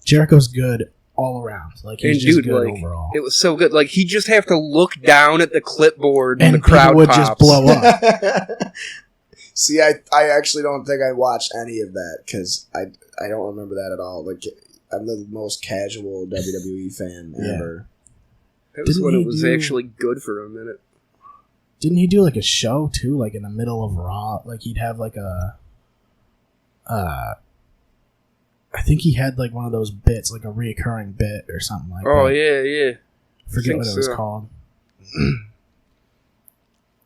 Jericho's good all around. Like, he's And just dude, good like, overall. it was so good. Like, he'd just have to look down at the clipboard And and the crowd people would pops. just blow up. See, I actually don't think I watched any of that because I don't remember that at all. Like, I'm the most casual WWE fan ever. That was Didn't when he it was do- actually good for a minute. Didn't he do like a show too, like in the middle of Raw? Like, he'd have like I think he had like one of those bits, like a reoccurring bit or something like that. Oh, yeah, yeah. Forget think what it was so. called.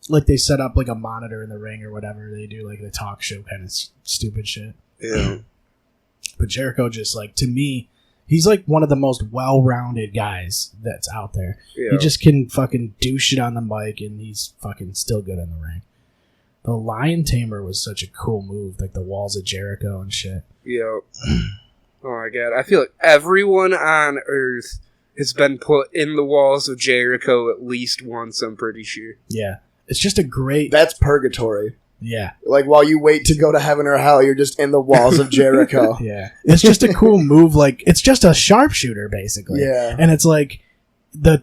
Like, they set up like a monitor in the ring or whatever. They do like the talk show kind of stupid shit. Yeah. But Jericho, just like, to me, he's like one of the most well-rounded guys that's out there. Yeah. He just can fucking do shit on the mic, and he's fucking still good in the ring. The Lion Tamer was such a cool move, like the Walls of Jericho and shit. Yeah. Oh my god. I feel like everyone on Earth has been put in the walls of Jericho at least once, I'm pretty sure. Yeah. It's just a great... That's purgatory. Yeah. Like, while you wait to go to heaven or hell, you're just in the walls of Jericho. Yeah. It's just a cool move. Like, it's just a sharpshooter, basically. Yeah. And it's like the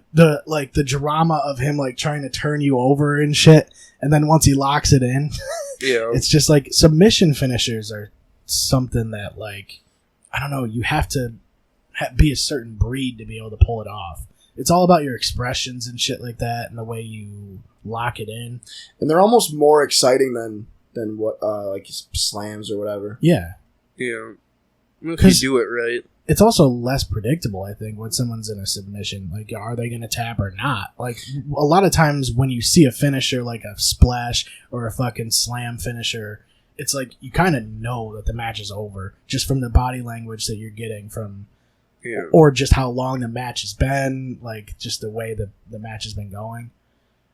drama of him like trying to turn you over and shit, and then once he locks it in, Yeah. it's just like submission finishers are something that, like, I don't know, you have to be a certain breed to be able to pull it off. It's all about your expressions and shit like that, and the way you lock it in. And they're almost more exciting than what like slams or whatever. Yeah. Yeah. If you 'Cause- do it right. It's also less predictable, I think, when someone's in a submission. Like, are they going to tap or not? Like, a lot of times when you see a finisher, like a splash or a fucking slam finisher, it's like you kind of know that the match is over just from the body language that you're getting from, Yeah. or just how long the match has been, like, just the way the match has been going.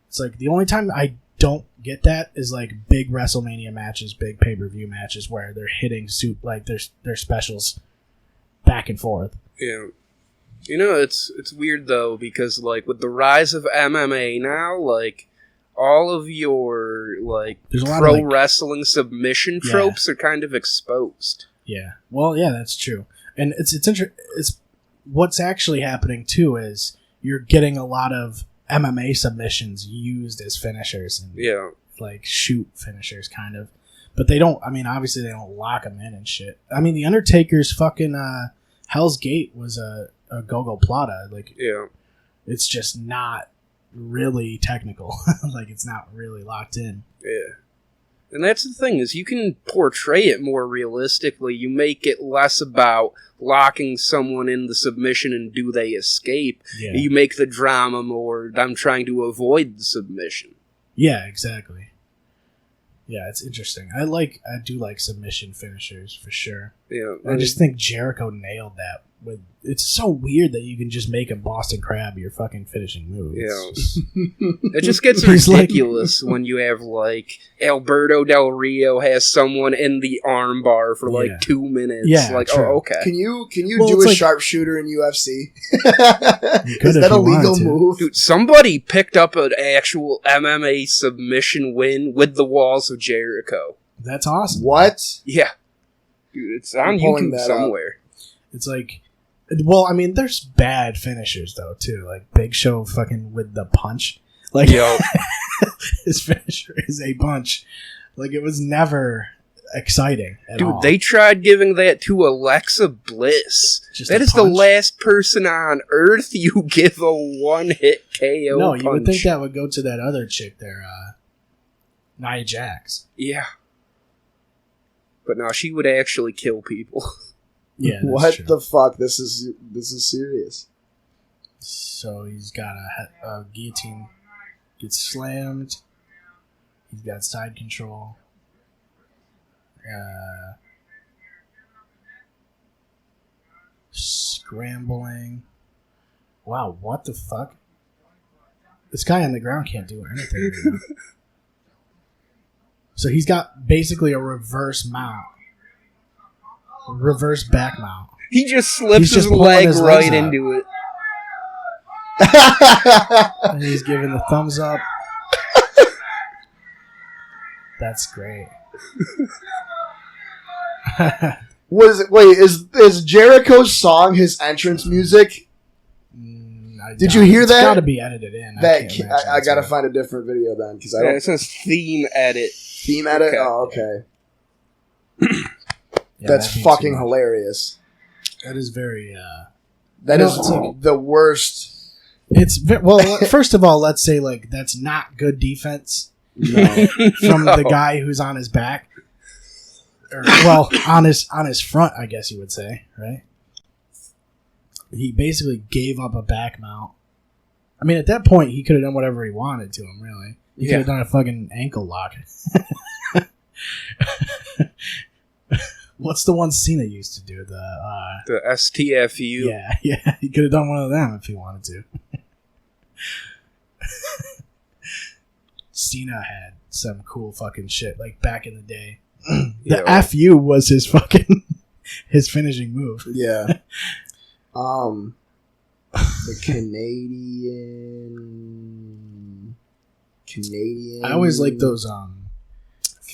It's like the only time I don't get that is like big WrestleMania matches, big pay-per-view matches where they're hitting like their specials back and forth. Yeah. You know, it's weird though, because like with the rise of MMA now, like all of your like There's a lot of, pro like- wrestling submission Yeah. tropes are kind of exposed. Yeah. Well, yeah, that's true. And it's what's actually happening too is you're getting a lot of MMA submissions used as finishers and Yeah. like shoot finishers kind of. But they don't, I mean, obviously they don't lock them in and shit. I mean, the Undertaker's fucking Hell's Gate was a Gogo Plata. Like, Yeah. it's just not really technical. Like, it's not really locked in. Yeah. And that's the thing, is you can portray it more realistically. You make it less about locking someone in the submission and do they escape. Yeah. You make the drama more, I'm trying to avoid the submission. Yeah, exactly. Yeah, it's interesting. I do like submission finishers for sure. Yeah, I just think Jericho nailed that. It's so weird that you can just make a Boston Crab your fucking finishing move. It just gets He's ridiculous when you have like Alberto Del Rio has someone in the armbar for like 2 minutes. Yeah, like true. oh okay. Can you Well, do it's a like- sharpshooter in UFC? could Is if that a you wanted legal to. move? Dude, somebody picked up an actual MMA submission win with the walls of Jericho. That's awesome. What? Yeah, dude, it's on I'm pulling YouTube that up. somewhere. It's like, well, I mean, there's bad finishers though too. Like Big Show fucking with the punch. Like Yo, his finisher is a punch. Like it was never exciting at dude, all. they tried giving that to Alexa Bliss. Just That a is the punch? last person on earth you give a one-hit KO No, punch. you would think that would go to that other chick there, Nia Jax. Yeah. But no, she would actually kill people. Yeah, that's What true. the fuck? This is serious. So he's got a guillotine, gets slammed. He's got side control. Scrambling. Wow, what the fuck? This guy on the ground can't do anything right now. So he's got basically a reverse mount. Reverse back mount. He just slips He's just his pulling leg his right legs out. into it. And he's giving the thumbs up. That's great. Is Jericho's song his entrance music? Did you hear that? It's got to be edited in. I gotta find a different video then because I Yeah, don't it says theme edit. theme edit. Okay. Oh, okay. Yeah, That's that means fucking too much. hilarious. That is very. That No, is it's like- the worst. Well. First of all, let's say like that's not good defense No. from No. the guy who's on his back, or well, on his front, I guess you would say, right? He basically gave up a back mount. I mean, at that point, he could have done whatever he wanted to him. Really, he could have done a fucking ankle lock. What's the one Cena used to do? The STFU. Yeah, he could have done one of them if he wanted to. Cena had some cool fucking shit, like back in the day. The Yeah. FU was his fucking his finishing move. Yeah. The Canadian. I always like those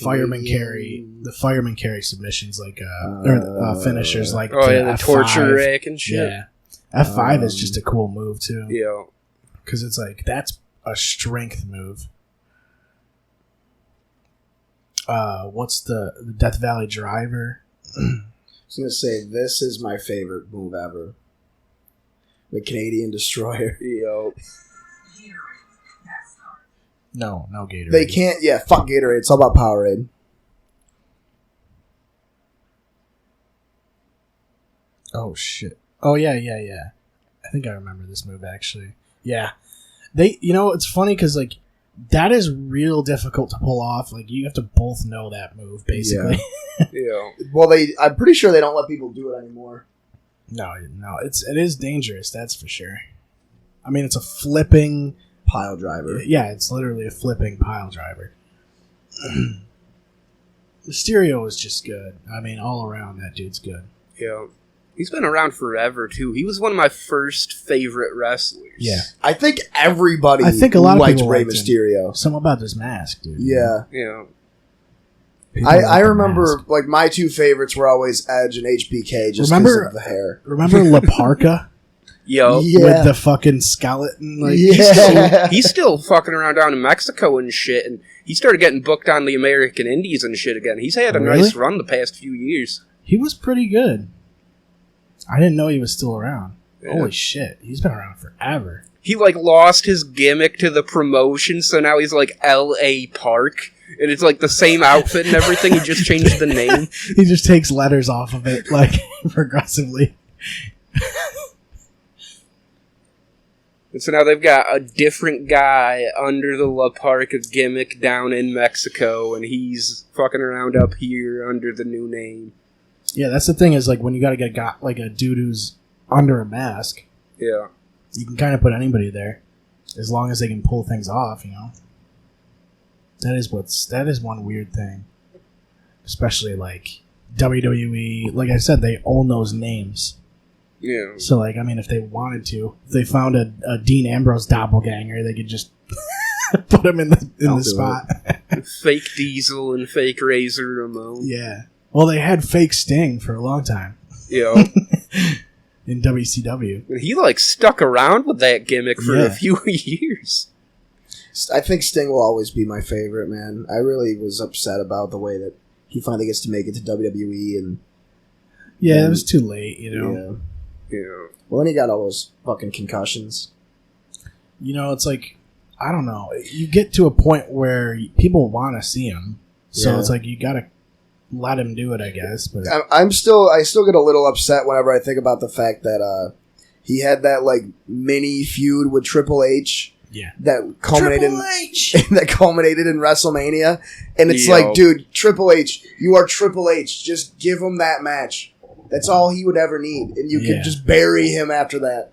fireman Canadian- carry, the fireman carry submissions, like or finishers, like Oh yeah, the F5. torture rack and shit. Yeah, F5 is just a cool move too, Yeah. because it's like that's a strength move. What's the Death Valley Driver? I was gonna say this is my favorite move ever. The Canadian Destroyer. Yo. No Gatorade. They can't. Yeah, fuck Gatorade. It's all about Powerade. Oh shit. Oh yeah. I think I remember this move actually. Yeah. It's funny because like that is real difficult to pull off. Like you have to both know that move basically. Yeah. Well, I'm pretty sure they don't let people do it anymore. No, it is dangerous. That's for sure. I mean, it's a flipping. Pile driver. Yeah, it's literally a flipping pile driver. Mysterio is just good. I mean, all around that dude's good. Yeah. He's been around forever too. He was one of my first favorite wrestlers. Yeah. I think everybody. I think a lot of liked people Rey liked him. Mysterio. Something about this mask, dude. Yeah. Yeah. People I like the remember mask. like my two favorites were always Edge and HBK just because Remember- of the hair. Remember La Parka Yo. Yeah. with the fucking skeleton? Like, Yeah. He's still fucking around down in Mexico and shit, and he started getting booked on the American Indies and shit again. He's had a Really? nice run the past few years. he was pretty good. I didn't know he was still around. Yeah. Holy shit, he's been around forever. He like lost his gimmick to the promotion, so now he's like L.A. Park, and it's like the same outfit and everything. He just changed the name. He just takes letters off of it, like, progressively. And so now they've got a different guy under the La Parka gimmick down in Mexico, and he's fucking around up here under the new name. Yeah, that's the thing is, like, when you gotta get like a dude who's under a mask, Yeah. you can kind of put anybody there, as long as they can pull things off, you know? That is one weird thing. Especially, like, WWE, like I said, they own those names. Yeah. So, like, I mean, if they wanted to, if they found a Dean Ambrose doppelganger, they could just put him in the spot. Fake Diesel and fake Razor Ramon. Yeah. Well, they had fake Sting for a long time Yeah. in WCW. And he, like, stuck around with that gimmick for Yeah. a few years. I think Sting will always be my favorite, man. I really was upset about the way that he finally gets to make it to WWE, and Yeah, it was too late, you know? yeah. Yeah. Well, then he got all those fucking concussions. You know, it's like, I don't know. You get to a point where people want to see him. So Yeah. it's like, you got to let him do it, I guess. But I still get a little upset whenever I think about the fact that he had that like mini feud with Triple H. yeah. That culminated Triple H! that culminated in WrestleMania, and it's Yo. like, dude, Triple H, you are Triple H. Just give him that match. That's all he would ever need, and you Yeah. can just bury him after that.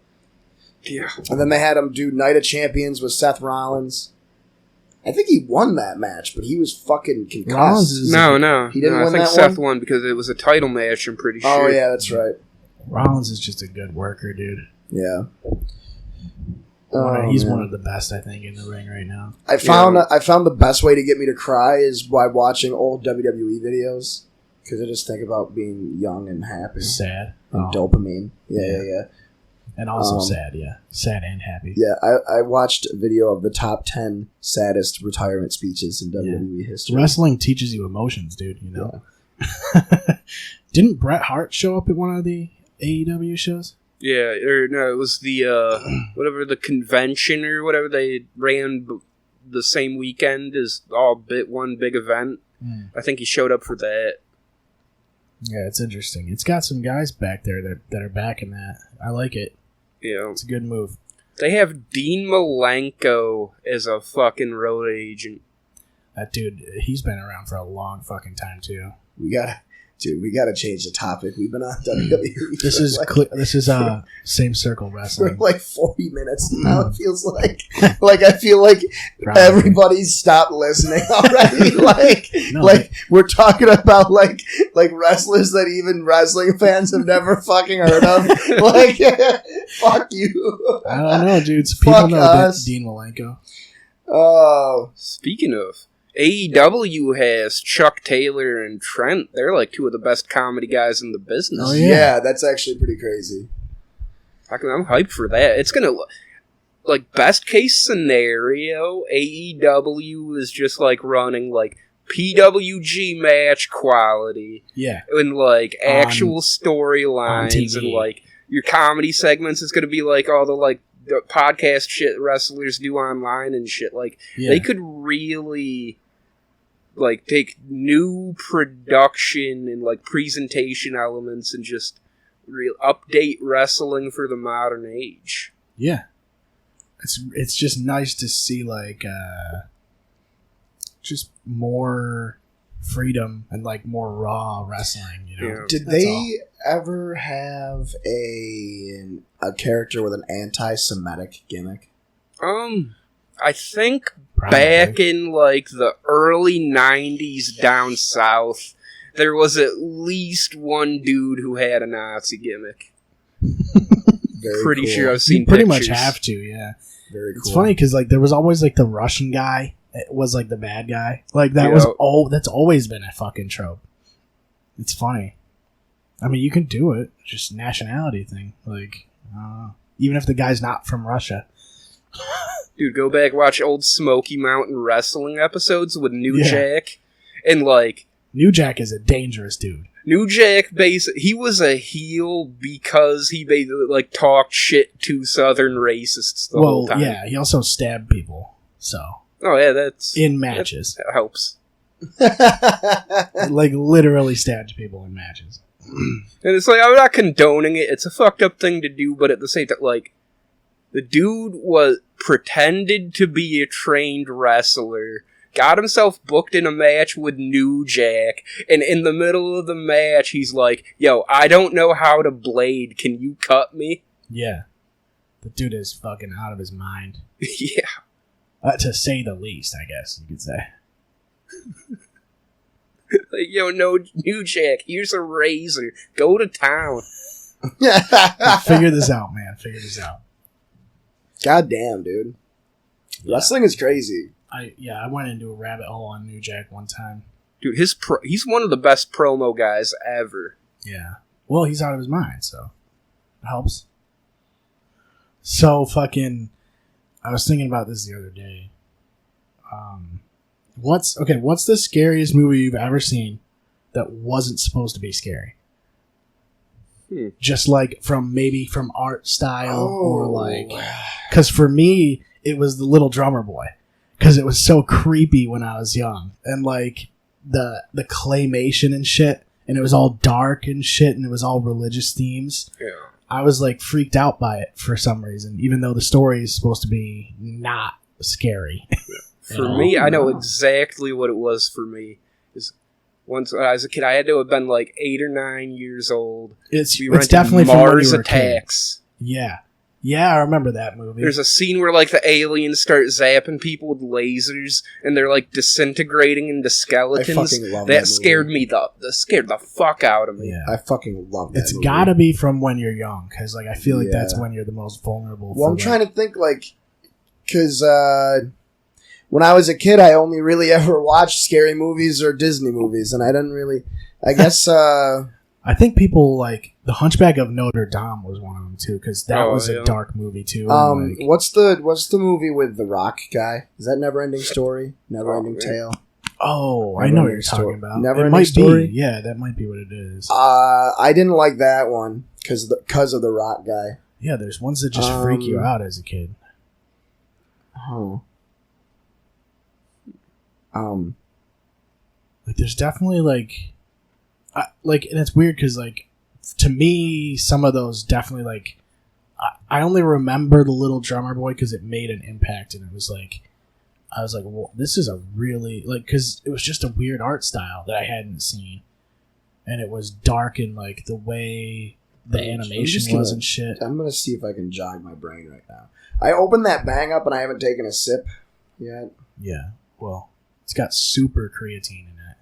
Yeah. And then they had him do Night of Champions with Seth Rollins. I think he won that match, but he was fucking concussed. Rollins is No. He didn't No, I win think that Seth one? won because it was a title match, I'm pretty sure. Oh yeah, that's right. Rollins is just a good worker, dude. Yeah. He's man. one of the best, I think, in the ring right now. I found the best way to get me to cry is by watching old WWE videos, because I just think about being young and happy Sad. and Oh. dopamine. Yeah. And also Um, sad, yeah. Sad and happy. Yeah, I watched a video of the top 10 saddest retirement speeches in WWE history. Wrestling teaches you emotions, dude, you know? Didn't Bret Hart show up at one of the AEW shows? Yeah, or no, it was the, whatever, the convention or whatever they ran the same weekend as one big event. I think he showed up for that. Yeah, it's interesting. It's got some guys back there that are backing that. I like it. Yeah. It's a good move. They have Dean Malenko as a fucking road agent. That dude, he's been around for a long fucking time, too. We gotta change the topic. We've been on WWE. This is Same Circle for Wrestling. like 40 minutes now. It feels like I feel like Probably. everybody's stopped listening already. No, like we're talking about like wrestlers that even wrestling fans have never fucking heard of. Like, fuck you. I don't know, dude. People Fuck know us. Dean Malenko. Oh, Speaking of, AEW has Chuck Taylor and Trent. They're like two of the best comedy guys in the business. Oh, yeah. yeah. That's actually pretty crazy. I'm hyped for that. It's gonna, like, best case scenario, AEW is just like running like PWG match quality Yeah. and like actual on storylines TV. and like your comedy segments is gonna be like all the like the podcast shit wrestlers do online and shit. Like Yeah. they could really like take new production and like presentation elements and just update wrestling for the modern age. Yeah. It's just nice to see like just more freedom and like more raw wrestling, you know. Yeah. Did That's they ever have a character with an anti-Semitic gimmick? I think Probably. back in like the early 90s down south, there was at least one dude who had a Nazi gimmick. Very Pretty cool. sure I've seen You pretty pictures. much have to, yeah. Very cool. It's funny because like there was always like the Russian guy. It was like the bad guy. Like that Yeah. that's always been a fucking trope. It's funny. I mean, you can do it. Just nationality thing. Like, even if the guy's not from Russia. Dude, go back, watch old Smoky Mountain Wrestling episodes with New Yeah. Jack. And like, New Jack is a dangerous dude. New Jack he was a heel because he basically like talked shit to Southern racists the whole time. yeah, he also stabbed people. So Oh yeah, that's in matches, that helps. like literally stabbed people in matches. And it's like, I'm not condoning it. It's a fucked up thing to do, but at the same time, like, The dude was pretended to be a trained wrestler, got himself booked in a match with New Jack, and in the middle of the match, he's like, "Yo, I don't know how to blade. Can you cut me?" Yeah. The dude is fucking out of his mind. Yeah. To say the least, I guess you could say. Like, yo, no, New Jack, here's a razor. Go to town. Figure this out, man. Figure this out. God damn, dude. Yeah. Wrestling is crazy. I went into a rabbit hole on New Jack one time. Dude, he's one of the best promo guys ever. Yeah. Well, he's out of his mind, so it helps. So fucking, I was thinking about this the other day. What's the scariest movie you've ever seen that wasn't supposed to be scary? Just like from art style or like, because for me it was The Little Drummer Boy, because it was so creepy when I was young, and like the claymation and shit, and it was all dark and shit, and it was all religious themes. Yeah. I was like freaked out by it for some reason, even though the story is supposed to be not scary. For me, I know exactly what it was for me. Is once when I was a kid, I had to have been like 8 or 9 years old. It's rented definitely from when Mars you were a kid. Attacks. Yeah, I remember that movie. There's a scene where like the aliens start zapping people with lasers, and they're like disintegrating into skeletons. I fucking love that that scared me. That scared the fuck out of me. Yeah. I fucking love that. It's movie. gotta be from when you're young, because like I feel like Yeah. that's when you're the most vulnerable. Well, I'm trying to think, like, because when I was a kid, I only really ever watched scary movies or Disney movies, and I didn't really. I guess. I think people like The Hunchback of Notre Dame was one of them too, because that was a dark movie too. and, like, what's the movie with the Rock guy? Is that Neverending Story? Neverending Tale? oh, I know what you're Neverending Story. talking about. Neverending It might Story? be. Yeah, that might be what it is. I didn't like that one because of the Rock guy. Yeah, there's ones that just freak you out as a kid. Oh. Like, there's definitely like, and it's weird because like, to me, some of those definitely like, I only remember The Little Drummer Boy because it made an impact, and it was like, I was like, well, this is a really like, because it was just a weird art style that I hadn't seen, and it was dark and like the way the animation was and shit. I'm gonna see if I can jog my brain right now. I opened that bang up and I haven't taken a sip yet. Yeah, well, it's got super creatine in it.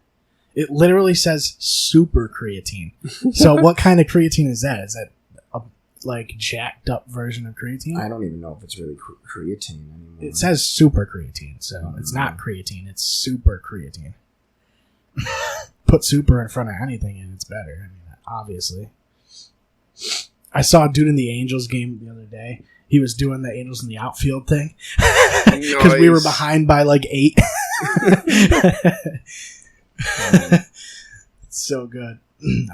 It literally says super creatine. So what kind of creatine is that? Is that a like jacked up version of creatine? I don't even know if it's really creatine anymore. It says super creatine, so it's not creatine. It's super creatine. Put super in front of anything and it's better. I mean, obviously. I saw a dude in the Angels game the other day. He was doing the Angels in the outfield thing because we were behind by like 8. So good.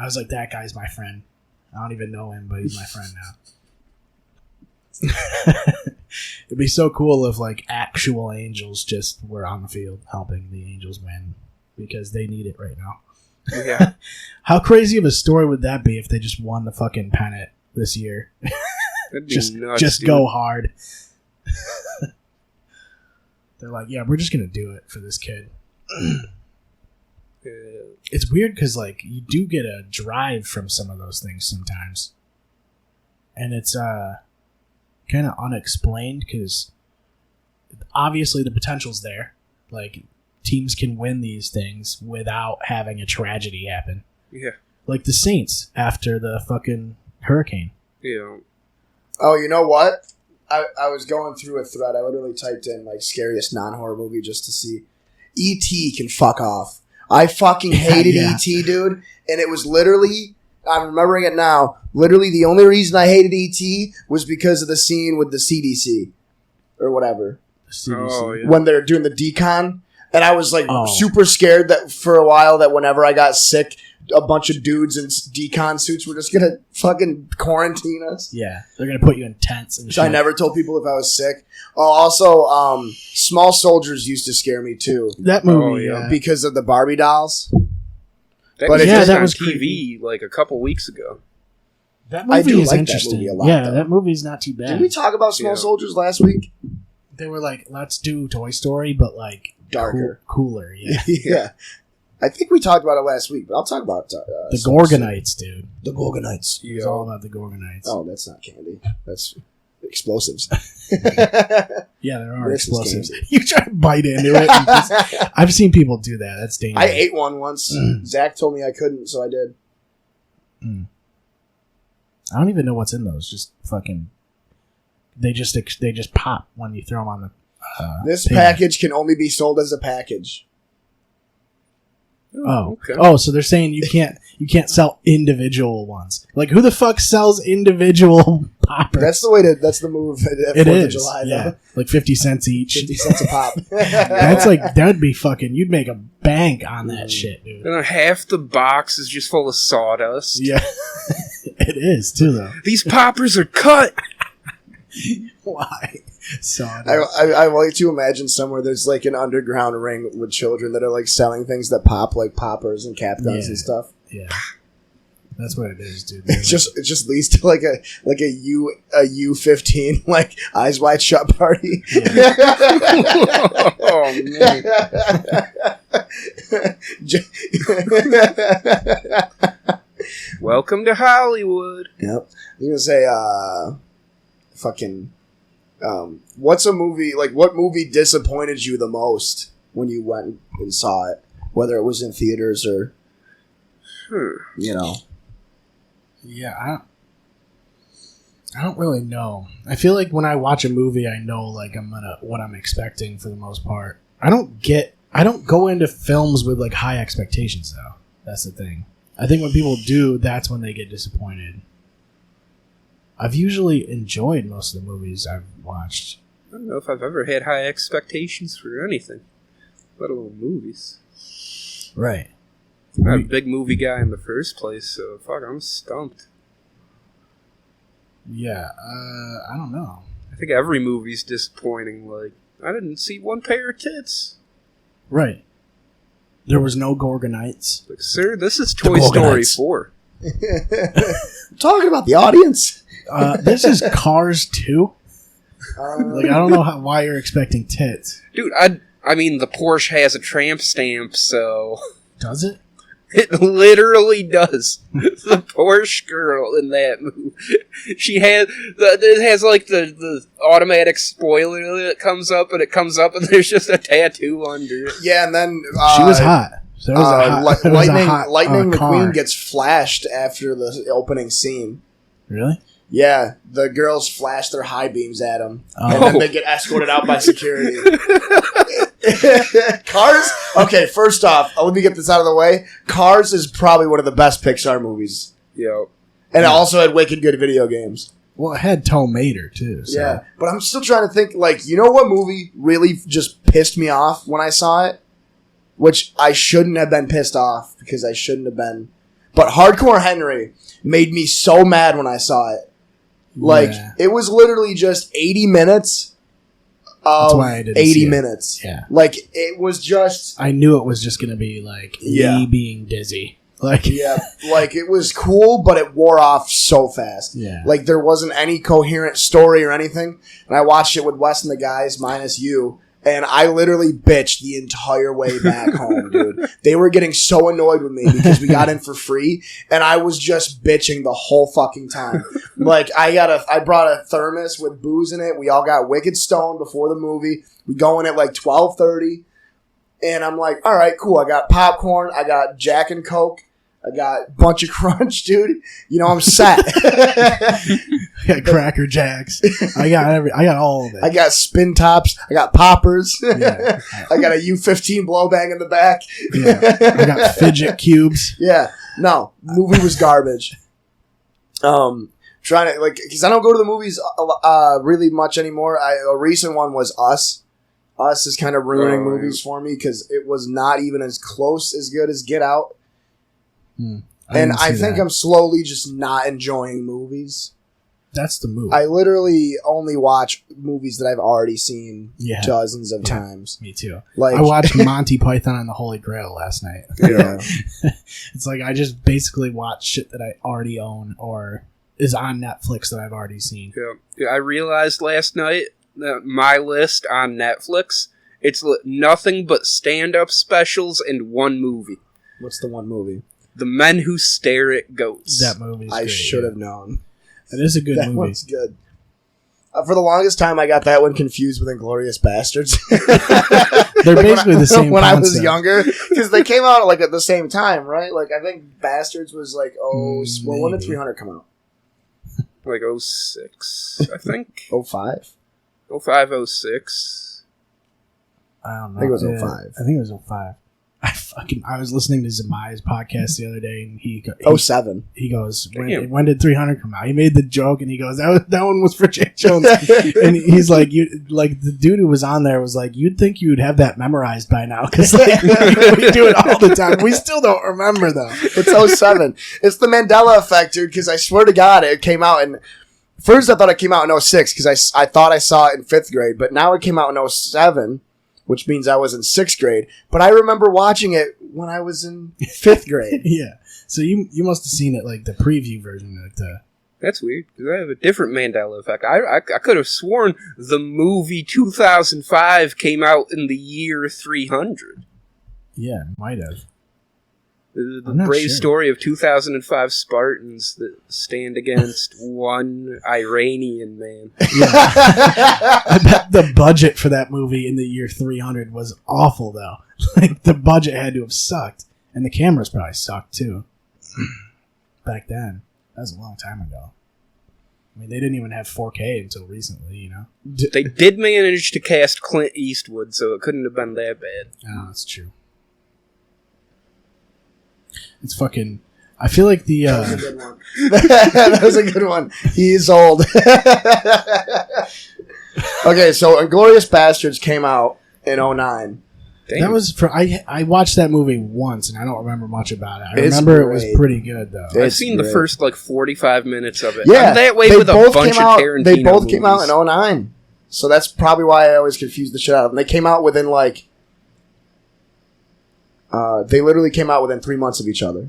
I was like, that guy's my friend. I don't even know him, but he's my friend now. It'd be so cool if like actual Angels just were on the field helping the Angels win because they need it right now. Yeah. How crazy of a story would that be if they just won the fucking pennant this year? That'd be just nuts, dude. go hard. They're like, yeah, we're just gonna do it for this kid. It's weird because like you do get a drive from some of those things sometimes, and it's kind of unexplained because obviously the potential's there. Like teams can win these things without having a tragedy happen. Yeah. Like the Saints after the fucking hurricane. Yeah. Oh, you know what? I was going through a thread. I literally typed in like scariest non-horror movie just to see. E.T. can fuck off. I fucking hated Yeah. E.T., dude. And it was literally, I'm remembering it now, literally the only reason I hated E.T. was because of the scene with the CDC. Or whatever. The CDC. Oh, yeah. When they're doing the decon. And I was like Oh. super scared that for a while that whenever I got sick, a bunch of dudes in decon suits were just gonna fucking quarantine us. Yeah, they're gonna put you in tents and Which shit. I never told people if I was sick. Oh, also, Small Soldiers used to scare me too That movie, Oh, yeah. because of the Barbie dolls. That But was it- just that on was TV like a couple weeks ago. That I movie do is like that interesting. movie a lot, yeah, though. that movie's not too bad. Did we talk about Small Yeah. Soldiers last week? They were like, let's do Toy Story, but like Darker. cooler. Yeah. Yeah. I think we talked about it last week, but I'll talk about The Gorgonites, dude. The Gorgonites. It was all about the Gorgonites. Oh, that's not candy. That's explosives. Yeah, there are This is explosives. candy. You try to bite into it. And just, I've seen people do that. That's dangerous. I ate one once. Zach told me I couldn't, so I did. I don't even know what's in those. Just fucking. They just pop when you throw them on the. This pan. package can only be sold as a package. Oh, Okay. oh, so they're saying you can't sell individual ones. Like, who the fuck sells individual poppers? That's the move at It 4th of is, July, yeah, though. like 50 cents each. 50 cents a pop. That's like that'd be fucking. You'd make a bank on that shit, dude. And half the box is just full of sawdust. Yeah, it is too, though. These poppers are cut. Why? So I like to imagine somewhere there's like an underground ring with children that are like selling things that pop, like poppers and cap guns and stuff. yeah, that's what it is, dude. It just leads to like a U-15 like eyes wide shut party. Oh man. Welcome to Hollywood. Yep. I'm gonna say, what's a movie, like, what movie disappointed you the most when you went and saw it? Whether it was in theaters or, you know. Yeah, I don't really know. I feel like when I watch a movie, I know like what I'm expecting for the most part. I don't go into films with like high expectations though. That's the thing. I think when people do, that's when they get disappointed. I've usually enjoyed most of the movies I've watched. I don't know if I've ever had high expectations for anything, let alone movies. Right. I'm not a big movie guy in the first place, so fuck, I'm stumped. Yeah, I don't know. I think every movie's disappointing. Like, I didn't see one pair of tits. Right. There was no Gorgonites. Like, sir, this is Toy Story 4. I'm talking about the audience. This is Cars 2. Like, I don't know why you're expecting tits. Dude, I mean, the Porsche has a tramp stamp, so... Does it? It literally does. The Porsche girl in that movie. She has... It has, like, the automatic spoiler that comes up, and there's just a tattoo under it. Yeah, and then She was hot. So it was a hot, it was a hot, Lightning car. McQueen gets flashed after the opening scene. Really? Yeah, the girls flash their high beams at him, Oh. and then they get escorted out by security. Cars? Okay, first off, let me get this out of the way. Cars is probably one of the best Pixar movies. Yo. And it also had wicked good video games. Well, it had Tom Mater, too. So. Yeah, but I'm still trying to think, like, you know what movie really just pissed me off when I saw it? Which I shouldn't have been pissed off, because I shouldn't have been. But Hardcore Henry made me so mad when I saw it. Like, Yeah. it was literally just 80 minutes That's of why I didn't 80 see it. minutes. Yeah. Like, it was just... I knew it was just going to be, like, Yeah. me being dizzy. Like, Yeah, like, it was cool, but it wore off so fast. Yeah. Like, there wasn't any coherent story or anything. And I watched it with Wes and the guys, minus you, and I literally bitched the entire way back home, dude. They were getting so annoyed with me because we got in for free, and I was just bitching the whole fucking time. Like, I brought a thermos with booze in it. We all got wicked stoned before the movie. We go in at like 12:30, and I'm like, all right, cool. I got popcorn. I got Jack and Coke. I got a bunch of Crunch, dude. You know, I'm set. I got Cracker Jacks. I got all of it. I got spin tops. I got poppers. Yeah. I got a U-15 blowbang in the back. Yeah. I got fidget cubes. Yeah. No, movie was garbage. Trying to, like, because I don't go to the movies really much anymore. A recent one was Us. Us is kind of ruining movies for me because it was not even as close as good as Get Out. And I think I'm slowly just not enjoying movies. That's the move. I literally only watch movies that I've already seen Yeah. dozens of times. Me too. Like, I watched Monty Python and the Holy Grail last night. Yeah. It's like I just basically watch shit that I already own or is on Netflix that I've already seen. Yeah. I realized last night that my list on Netflix, it's nothing but stand-up specials and one movie. What's the one movie? The Men Who Stare at Goats. That movie's I great, should have known. It is a good That movie. one's good. For the longest time, I got that one confused with Inglourious Bastards. They're basically the same when I was concept. younger, because they came out like at the same time, right? Like I think Bastards was like when did 300 come out? Like 06, I think. 05? 05, 06. I don't know. I think it was Yeah, 05. I think it was 05. I was listening to Zemai's podcast the other day, and he 07. he goes, Damn. when did 300 come out? He made the joke, and he goes, that one was for Jake Jones. And he's like, the dude who was on there was like, you'd think you'd have that memorized by now, because like, we do it all the time. We still don't remember, though. It's 07. It's the Mandela effect, dude, because I swear to God, it came out in... First, I thought it came out in 06, because I thought I saw it in 5th grade, but now it came out in 07, which means I was in 6th grade. But I remember watching it when I was in 5th grade. Yeah. So you must have seen it, like, the preview version. Like the That's weird, because I have a different Mandela effect. I could have sworn the movie 2005 came out in the year 300. Yeah, might have. The I'm not brave sure. story of 2005 Spartans that stand against one Iranian man. I bet the budget for that movie in the year 300 was awful, though. Like, the budget had to have sucked. And the cameras probably sucked, too. Back then. That was a long time ago. I mean, they didn't even have 4K until recently, you know? They did manage to cast Clint Eastwood, so it couldn't have been that bad. Oh, that's true. It's fucking... I feel like the... That was a good one. That was a good one. He's old. Okay, so Inglourious Bastards came out in 09. Damn. That was for I watched that movie once and I don't remember much about it. I It's remember it was great. pretty good though. It's I've seen the great. first, 45 minutes of it. Yeah, I'm that way they with a both bunch came of out, Tarantino They both came out movies. in 09. So that's probably why I always confused the shit out of them. They came out within, they literally came out within 3 months of each other.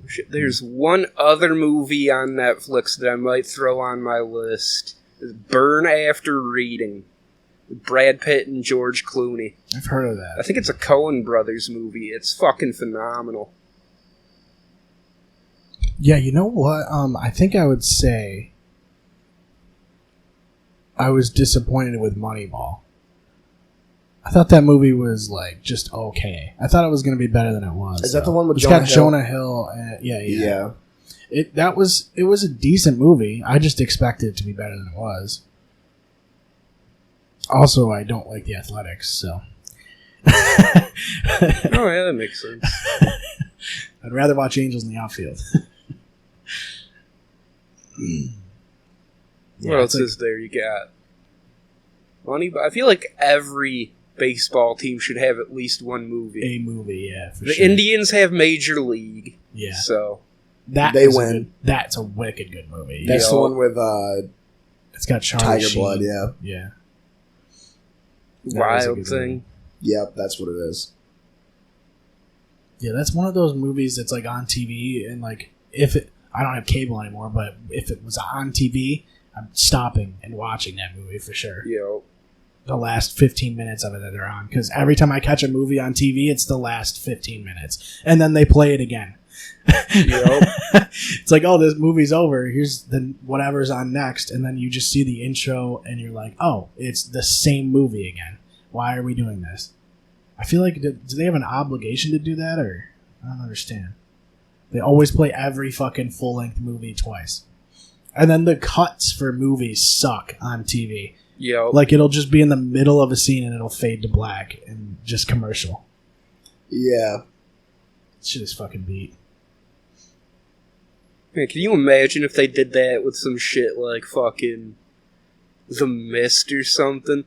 Shit, there's one other movie on Netflix that I might throw on my list. It's Burn After Reading. With Brad Pitt and George Clooney. I've heard of I that. think it's a Coen Brothers movie. It's fucking phenomenal. Yeah, you know what? I think I would say I was disappointed with Moneyball. I thought that movie was just okay. I thought it was going to be better than it was. Is that though. the one with It's Jonah got Hill? Jonah Hill. Yeah. It was a decent movie. I just expected it to be better than it was. Also, I don't like the Athletics, so Oh, yeah, that makes sense. I'd rather watch Angels in the Outfield. What else is there? You got Moneyball. I feel like every baseball team should have at least one movie. A movie, yeah, for The sure. Indians have Major League. Yeah. So, They is win. That's a wicked good movie. That's Yeah. the one with It's got Charlie Tiger Sheen. Blood, yeah. Yeah. That was a Wild good Thing. movie. Yep, that's what it is. Yeah, that's one of those movies that's on TV and I don't have cable anymore, but if it was on TV, I'm stopping and watching that movie for sure. Yo. The last 15 minutes of it that they're on, because every time I catch a movie on TV, it's the last 15 minutes, and then they play it again. Yo. It's like, oh, this movie's over. Here's the whatever's on next, and then you just see the intro, and you're like, oh, it's the same movie again. Why are we doing this? I feel like do they have an obligation to do that, or I don't understand. They always play every fucking full length movie twice, and then the cuts for movies suck on TV. Yo. It'll just be in the middle of a scene and it'll fade to black and just commercial. Yeah. Shit is fucking beat. Man, can you imagine if they did that with some shit like fucking The Mist or something?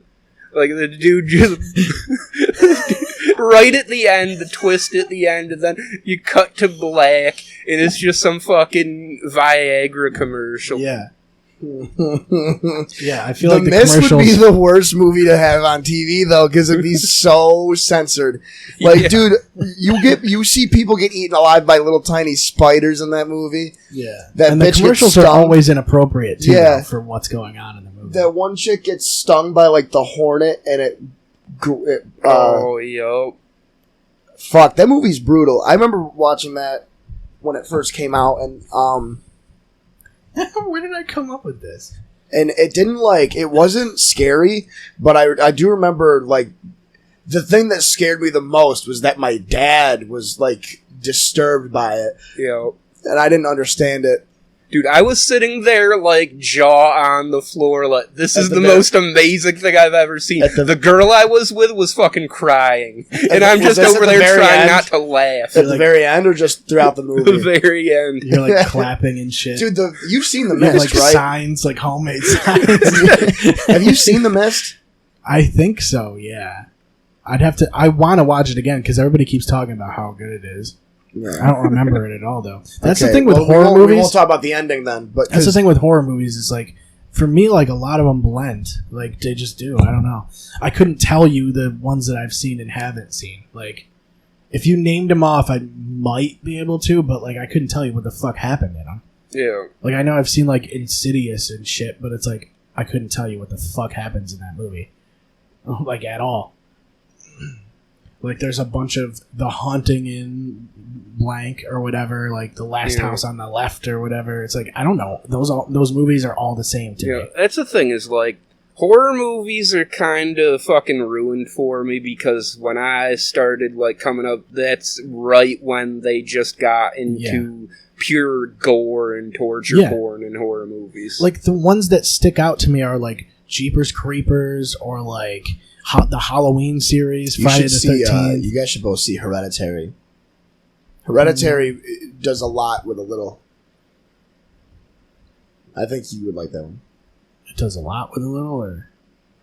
Like the dude just right at the end, the twist at the end, and then you cut to black, and it's just some fucking Viagra commercial. Yeah. Yeah, I feel The like the Mist would commercials. be the worst movie to have on TV though, because it'd be so censored. Like, Yeah. dude, you see people get eaten alive by little tiny spiders in that movie. Yeah, That and the bitch commercials gets are stung. always inappropriate too, Yeah. though, for what's going on in the movie. That one chick gets stung by like the hornet, and it Oh, yo. fuck, that movie's brutal. I remember watching that when it first came out, and Where did I come up with this? and it didn't it wasn't scary, but I do remember like the thing that scared me the most was that my dad was like disturbed by it, Yo. and I didn't understand it. Dude, I was sitting there, like, jaw on the floor, like, this is At the the very- most amazing thing I've ever seen. At the- The girl I was with was fucking crying. And I'm Was just this at over the there very trying end? not to laugh. At the very end, or just throughout the The movie, very end. You're like clapping and shit. dude. You've seen the You have, Mist, like right? signs, like homemade signs. Have you seen the Mist? I think so. Yeah, I'd have to. I want to watch it again because everybody keeps talking about how good it is. I don't remember it at all, though. That's the Okay, thing with well, horror we movies. won't talk about the ending then, but That's the thing with horror movies is like, for me, like a lot of them blend. Like they just do. I don't know. I couldn't tell you the ones that I've seen and haven't seen. Like, if you named them off, I might be able to, but like I couldn't tell you what the fuck happened in them. Yeah. Like I know I've seen like Insidious and shit, but it's like I couldn't tell you what the fuck happens in that movie, like at all. Like there's a bunch of The Haunting in blank or whatever, like The Last Yeah. House on the Left or whatever. It's like I don't know. Those movies are all the same to Yeah. me. That's the thing, is, like, horror movies are kind of fucking ruined for me because when I started, like, coming up, that's right when they just got into pure gore and torture Yeah. porn in horror movies. Like the ones that stick out to me are like Jeepers Creepers or like the Halloween series, you Friday should the see. 13th. You guys should both see Hereditary. Hereditary does a lot with a little. I think you would like that one. It does a lot with a little. Or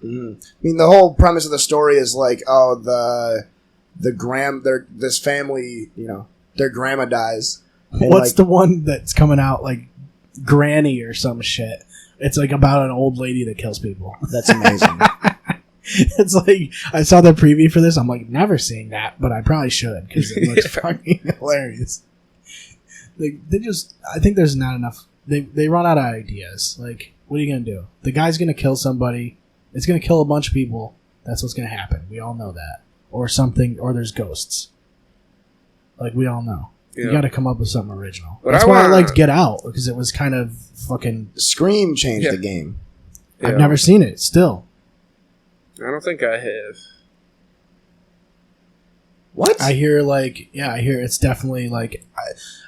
I mean, the whole premise of the story is like, oh, this family, their grandma dies. And, what's like, the one that's coming out like Granny or some shit? It's like about an old lady that kills people. That's amazing. It's like I saw the preview for this. I'm like, never seeing that, but I probably should because it looks fucking hilarious. I think there's not enough. They run out of ideas. Like, what are you gonna do? The guy's gonna kill somebody. It's gonna kill a bunch of people. That's what's gonna happen. We all know that. Or something. Or there's ghosts. Like we all know. You Yeah. got to come up with something original. But That's I why I wanna- liked Get Out because it was kind of fucking. Scream changed Yeah. the game. I've Yeah. never seen it. Still, I don't think I have. What? I hear I hear it's definitely like,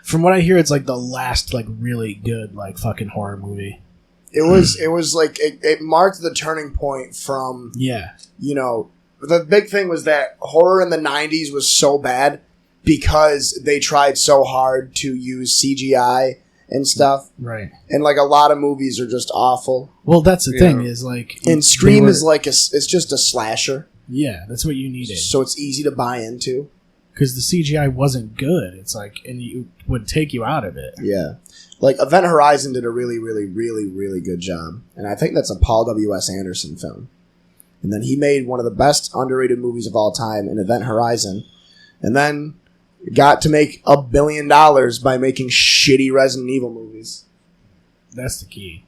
from what I hear, it's like the last like really good like fucking horror movie. It was like it marked the turning point from Yeah, the big thing was that horror in the 90s was so bad because they tried so hard to use CGI and stuff, right. and like a lot of movies are just awful. Well, that's the Yeah. thing is like, And Scream they were- is like it's just a slasher, yeah, that's what you needed so it's easy to buy into. because the CGI wasn't good. It's like, and you would take you out of it. Yeah, like Event Horizon did a really, really, really, really good job, and I think that's a Paul W.S. Anderson film. And then he made one of the best underrated movies of all time in Event Horizon, and then got to make $1 billion by making shitty Resident Evil movies. That's the key.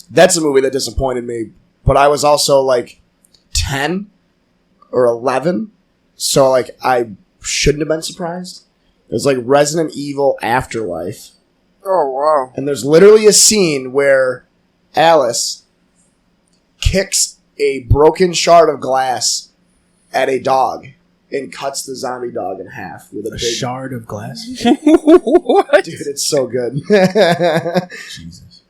That's a movie that disappointed me, but I was also like 10 or 11, so like I shouldn't have been surprised. It was like Resident Evil Afterlife. Oh, wow. And there's literally a scene where Alice kicks a broken shard of glass at a dog and cuts the zombie dog in half with a A big shard of glass. What? Dude, it's so good. Jesus.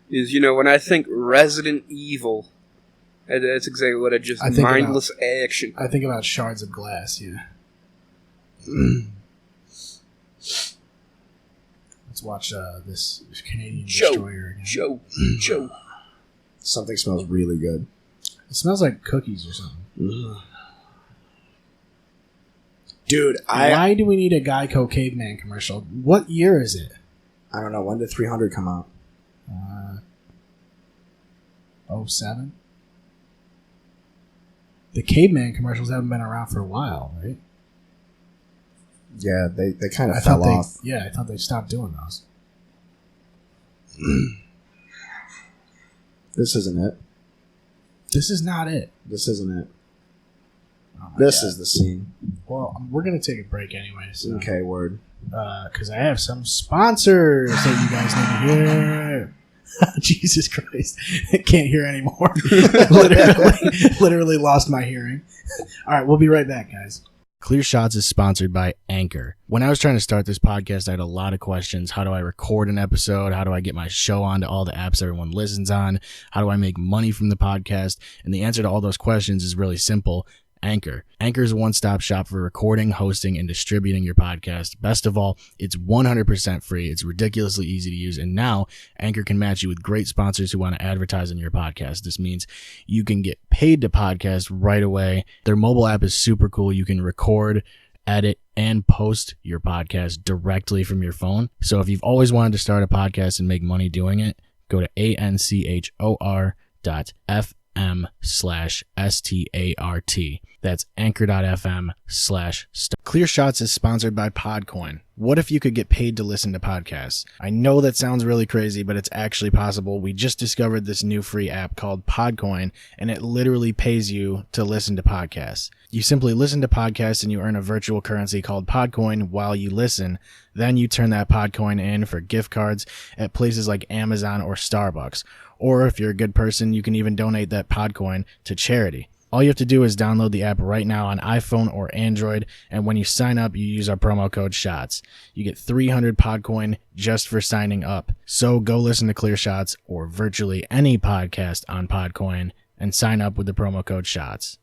Is, when I think Resident Evil, that's exactly what I just... I think mindless action. I think about shards of glass. Yeah. Let's watch this Canadian Destroyer again. Joe. Something smells really good. It smells like cookies or something. Dude, Why do we need a Geico caveman commercial? What year is it? I don't know, when did 300 come out? 07? The Caveman commercials haven't been around for a while, right? Yeah, they kind of fell off. Yeah, I thought they stopped doing those. This isn't it. This is not it. This isn't it. Oh my This God. is the scene. Well, we're going to take a break anyway. So, Okay, word. because I have some sponsors that you guys need to hear. Jesus Christ. I can't hear anymore. literally lost my hearing. All right, we'll be right back, guys. Clear Shots is sponsored by Anchor. When I was trying to start this podcast, I had a lot of questions. How do I record an episode? How do I get my show onto all the apps everyone listens on? How do I make money from the podcast? And the answer to all those questions is really simple. Anchor. Anchor is a one-stop shop for recording, hosting, and distributing your podcast. Best of all, it's 100% free. It's ridiculously easy to use. And now Anchor can match you with great sponsors who want to advertise on your podcast. This means you can get paid to podcast right away. Their mobile app is super cool. You can record, edit, and post your podcast directly from your phone. So if you've always wanted to start a podcast and make money doing it, go to anchor.fm/START. That's anchor.fm/start. Clear Shots is sponsored by Podcoin. What if you could get paid to listen to podcasts? I know that sounds really crazy, but it's actually possible. We just discovered this new free app called Podcoin, and it literally pays you to listen to podcasts. You simply listen to podcasts and you earn a virtual currency called Podcoin while you listen. Then you turn that Podcoin in for gift cards at places like Amazon or Starbucks. Or if you're a good person, you can even donate that Podcoin to charity. All you have to do is download the app right now on iPhone or Android, and when you sign up, you use our promo code SHOTS. You get 300 Podcoin just for signing up. So go listen to Clear Shots or virtually any podcast on Podcoin and sign up with the promo code SHOTS.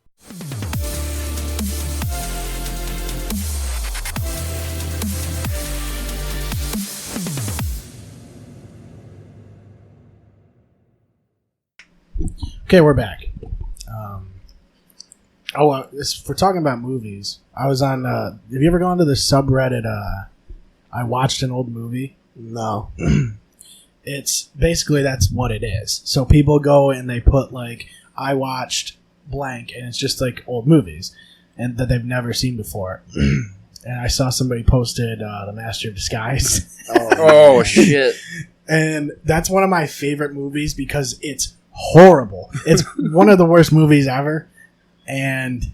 Okay, we're back. If we're talking about movies, I was on. Have you ever gone to the subreddit? I watched an old movie. No. It's basically that's what it is. So people go and they put like I watched blank, and it's just like old movies and that they've never seen before. And I saw somebody posted The Master of Disguise. Oh shit! And that's one of my favorite movies because it's horrible. It's one of the worst movies ever. And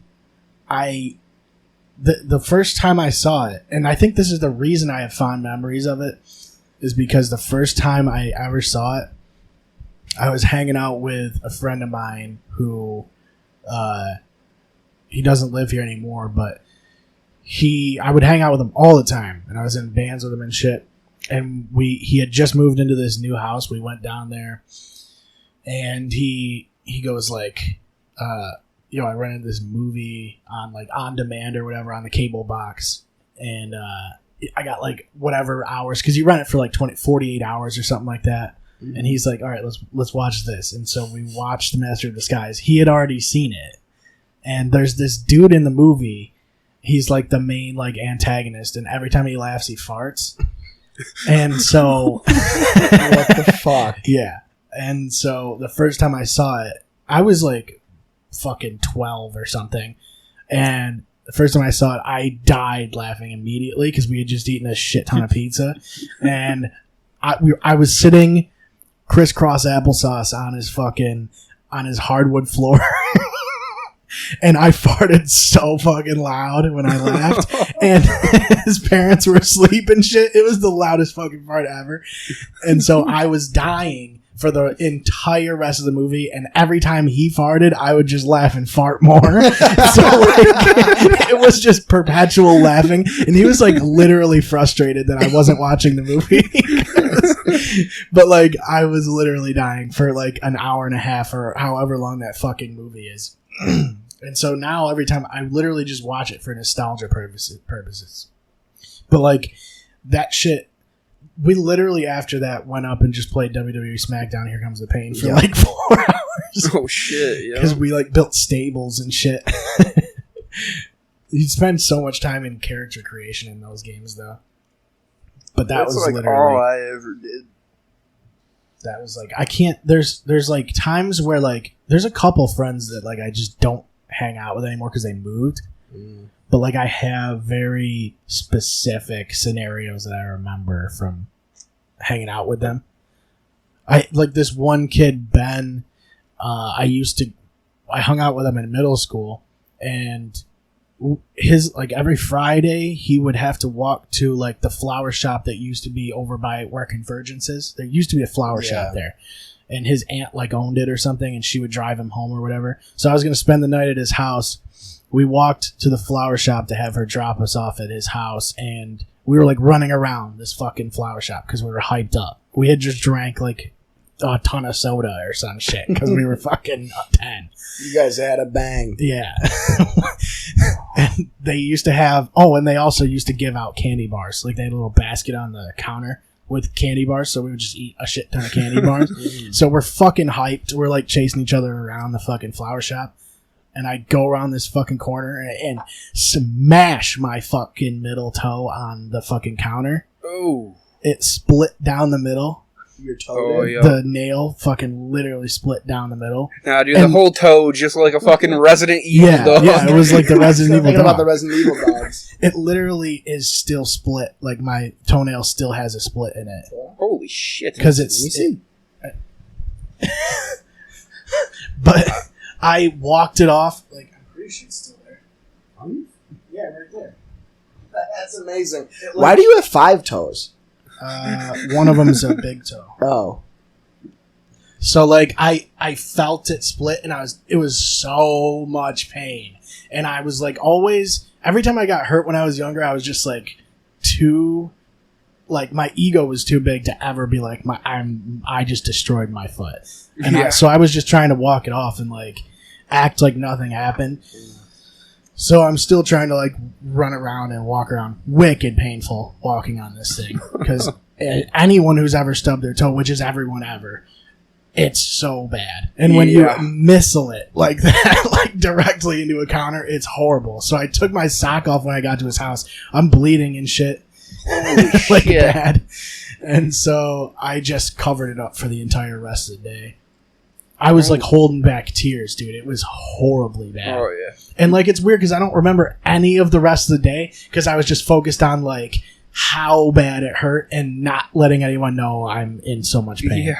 the first time I saw it, and I think this is the reason I have fond memories of it, is because the first time I ever saw it, I was hanging out with a friend of mine who, he doesn't live here anymore, but I would hang out with him all the time, and I was in bands with him and shit. And he had just moved into this new house. We went down there, and he goes like, I rented this movie on like on demand or whatever on the cable box, and I got like whatever hours because you rent it for like 48 hours or something like that. Mm-hmm. And he's like, all right, let's watch this. And so we watched The Master of Disguise. He had already seen it, and there's this dude in the movie. He's like the main like antagonist, and every time he laughs, he farts. And so, What the fuck? yeah. And so the first time I saw it, I was like fucking 12 or something, and the first time I saw it I died laughing immediately because we had just eaten a shit ton of pizza, and I was sitting crisscross applesauce on his hardwood floor and I farted so fucking loud when I laughed, and his parents were asleep and shit. It was the loudest fucking fart ever, and so I was dying for the entire rest of the movie, and every time he farted, I would just laugh and fart more. So like, it was just perpetual laughing, and he was like literally frustrated that I wasn't watching the movie. But like, I was literally dying for like an hour and a half or however long that fucking movie is. And so now every time I literally just watch it for nostalgia purposes. But like that shit, we literally after that went up and just played WWE SmackDown Here Comes the Pain for like 4 hours. Oh shit, yeah. Because we like built stables and shit. You spend so much time in character creation in those games though. But that That's was like literally all I ever did. that was like I can't. There's like times where like there's a couple friends that like I just don't hang out with anymore because they moved. But like I have very specific scenarios that I remember from hanging out with them. I like this one kid, Ben. I hung out with him in middle school, and his like every Friday he would have to walk to like the flower shop that used to be over by where Convergence is. There used to be a flower shop there, and his aunt like owned it or something, and she would drive him home or whatever. So I was gonna spend the night at his house. We walked to the flower shop to have her drop us off at his house, and we were like running around this fucking flower shop because we were hyped up. We had just drank like a ton of soda or some shit because we were fucking 10. You guys had a bang. Yeah. And they used to have, and they also used to give out candy bars. Like they had a little basket on the counter with candy bars, so we would just eat a shit ton of candy bars. So we're fucking hyped. We're like chasing each other around the fucking flower shop. And I go around this fucking corner and smash my fucking middle toe on the fucking counter. Oh. It split down the middle. Your toe did? Yeah. The nail fucking literally split down the middle. Nah, dude, the whole toe just like a fucking Resident Evil dog. Yeah, it was like the Resident Evil Thinking dog. about the Resident Evil dogs. It literally is still split. Like my toenail still has a split in it. Holy shit. Because Let me see. But I walked it off. Like I'm pretty sure it's still there. Yeah, right there. That's amazing. Why do you have 5 toes? One of them is a big toe. Oh. So like I felt it split, and it was so much pain, and I was like always every time I got hurt when I was younger, I was just like my ego was too big to ever be like I just destroyed my foot, and so I was just trying to walk it off and like act like nothing happened. So I'm still trying to like run around and walk around. Wicked painful walking on this thing because anyone who's ever stubbed their toe, which is everyone ever, it's so bad. And when you missile it like that, like directly into a counter, it's horrible. So I took my sock off when I got to his house. I'm bleeding and shit. Like bad. And so I just covered it up for the entire rest of the day. I was like holding back tears, dude. It was horribly bad. Oh, yeah. And like it's weird because I don't remember any of the rest of the day because I was just focused on like how bad it hurt and not letting anyone know I'm in so much pain. Yeah.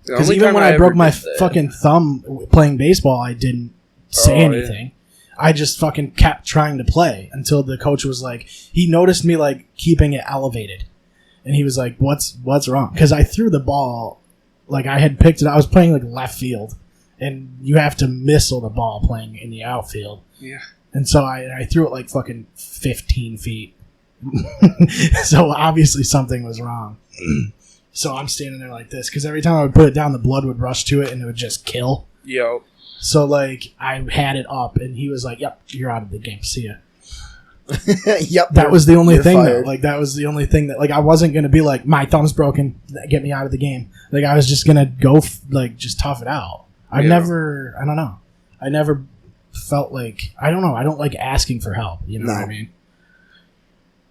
Because even when I broke my fucking thumb playing baseball, I didn't say anything. Yeah. I just fucking kept trying to play until the coach was like, he noticed me like keeping it elevated, and he was like, "What's wrong?" Because I threw the ball. Like, I had picked it. I was playing, like, left field. And you have to missile the ball playing in the outfield. Yeah. And so I threw it, like, fucking 15 feet. So, obviously, something was wrong. So, I'm standing there like this. Because every time I would put it down, the blood would rush to it, and it would just kill. Yo. So, like, I had it up, and he was like, "Yep, you're out of the game. See ya." Yep. That was the only thing, fired. though. Like, that was the only thing that, like, I wasn't going to be like, my thumb's broken, get me out of the game. Like, I was just going to go, just tough it out. I don't know. I never felt like, I don't know. I don't like asking for help. You know what I mean?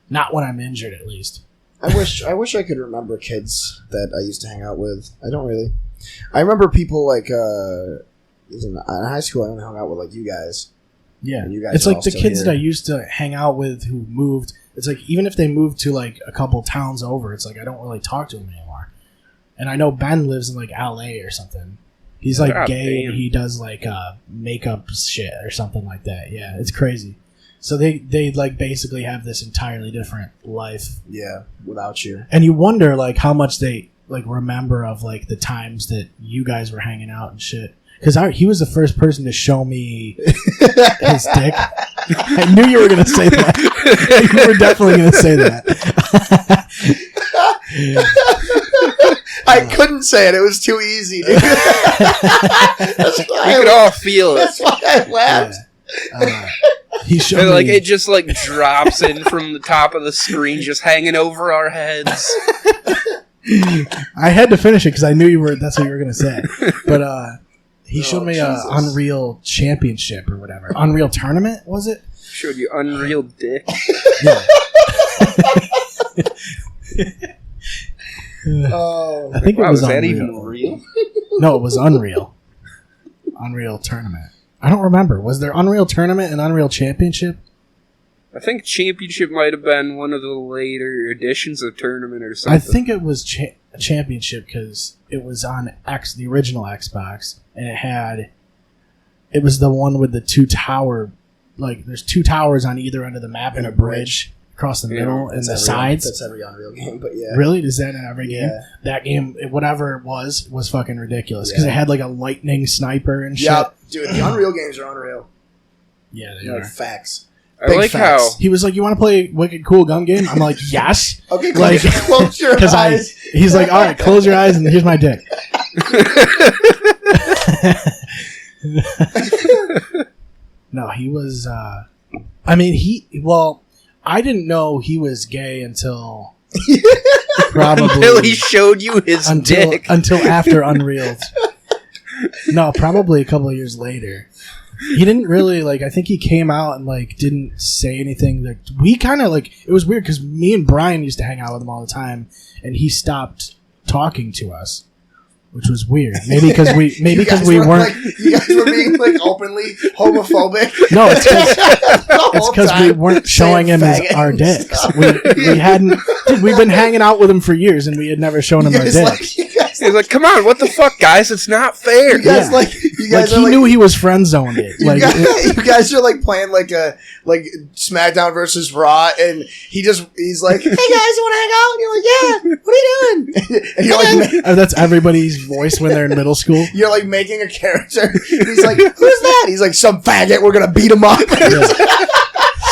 Not when I'm injured, at least. I wish I could remember kids that I used to hang out with. I don't really. I remember people like, in high school, I only hung out with, like, you guys. Yeah, you guys it's like the kids here. that I used to hang out with who moved. It's like even if they moved to like a couple towns over, it's like I don't really talk to them anymore. And I know Ben lives in like LA or something. He's like gay and he does like makeup shit or something like that. Yeah, it's crazy. So they like basically have this entirely different life. Yeah, without you. And you wonder like how much they like remember of like the times that you guys were hanging out and shit. Because he was the first person to show me his dick. I knew you were going to say that. You were definitely going to say that. I couldn't say it. It was too easy. Dude. We could all feel it. That's why I laughed. Yeah. He showed And, like, me. it just, like, drops in from the top of the screen, just hanging over our heads. I had to finish it because I knew that's what you were going to say. But, he showed me Jesus. Unreal Championship or whatever. Unreal Tournament, was it? Showed you Unreal Dick. Yeah. Oh, I think it Wow, was was that Unreal. even real? No, it was Unreal. Unreal Tournament. I don't remember. Was there Unreal Tournament and Unreal Championship? I think Championship might have been one of the later editions of Tournament or something. I think it was Championship because it was on the original Xbox, and it was the one with the two tower, like there's two towers on either end of the map and a bridge across the middle and the sides. That's every Unreal game, but yeah. Really? Is that in every game? Yeah. That game, whatever it was fucking ridiculous because it had like a lightning sniper and shit. Yep, dude, the Unreal games are unreal. Yeah, they Like are. facts. I Big like facts. He was like, "You want to play a wicked cool gun game?" I'm like, "Yes." Okay, Like- close your Because eyes. he's like, "All right, close your eyes and here's my dick." No, he was. I mean, I didn't know he was gay until probably Until he showed you his dick. until after Unreal. No, probably a couple of years later. He didn't really I think he came out and didn't say anything. That we kind of it was weird because me and Brian used to hang out with him all the time, and he stopped talking to us, which was weird. Maybe because we You guys we were, weren't. you guys were being openly homophobic. No, it's It's because we weren't showing him our dicks. We hadn't. Dude, we've been hanging out with him for years, and we had never shown him our dicks. He's like, come on, what the fuck, guys? It's not fair. You guys He knew he was friend zoned it. you guys are playing SmackDown versus Raw, and he's like, "Hey guys, you want to hang out?" And you're like, "Yeah, what are you doing?" And you're that's everybody's voice when they're in middle school. you're making a character. And he's like, "Who's that?" He's like, "Some faggot. We're gonna beat him up."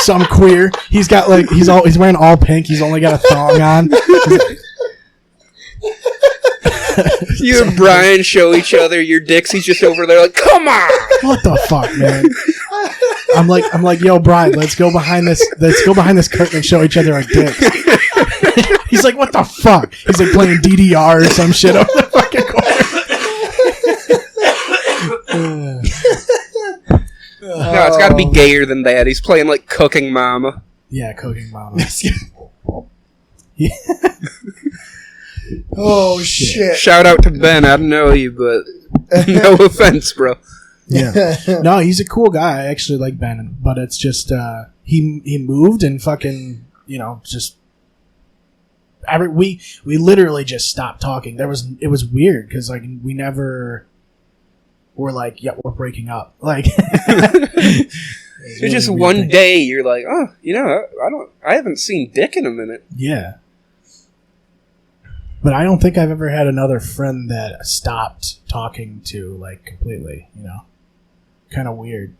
Some queer. He's got he's wearing all pink. He's only got a thong on. You and Brian show each other your dicks. He's just over there like, come on. What the fuck, man? I'm like, yo, Brian, let's go behind this curtain and show each other our dicks. He's like, what the fuck? He's like playing DDR or some shit over the fucking corner. No, it's got to be gayer than that. He's playing like Cooking Mama. Yeah, Cooking Mama. Yeah. Oh shit! Shout out to Ben. I don't know you, but no offense, bro. Yeah. No, he's a cool guy. I actually like Ben, but it's just he moved and fucking just we literally just stopped talking. It was weird because we never were like, yeah, we're breaking up. It's just one day you're like, oh, I haven't seen dick in a minute. Yeah. But I don't think I've ever had another friend that stopped talking to completely, kind of weird.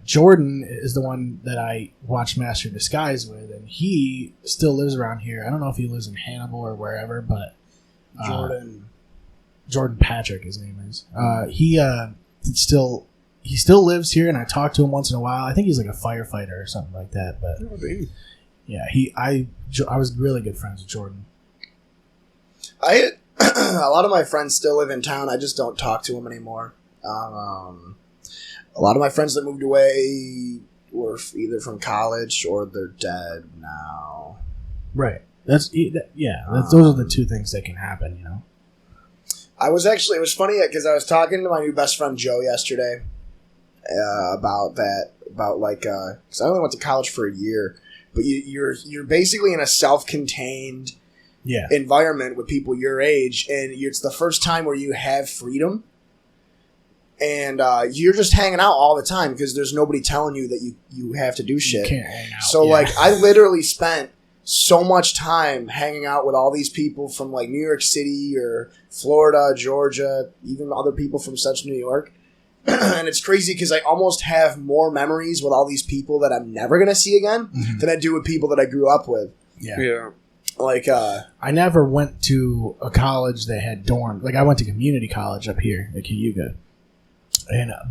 Jordan is the one that I watched Master of Disguise with, and he still lives around here. I don't know if he lives in Hannibal or wherever, but Jordan Patrick, his name is. He still lives here, and I talk to him once in a while. I think he's like a firefighter or something like that. But yeah, I was really good friends with Jordan. A lot of my friends still live in town. I just don't talk to them anymore. A lot of my friends that moved away were either from college or they're dead now. Right. Those are the two things that can happen, it was funny because I was talking to my new best friend Joe yesterday about that, because I only went to college for a year, but you're basically in a self-contained environment with people your age, and it's the first time where you have freedom, and you're just hanging out all the time because there's nobody telling you that you have to do shit. You can't hang out. So I literally spent so much time hanging out with all these people from New York City or Florida, Georgia, even other people from Central New York. And it's crazy because I almost have more memories with all these people that I'm never going to see again than I do with people that I grew up with. Yeah. I never went to a college that had dorms. I went to community college up here at Cayuga.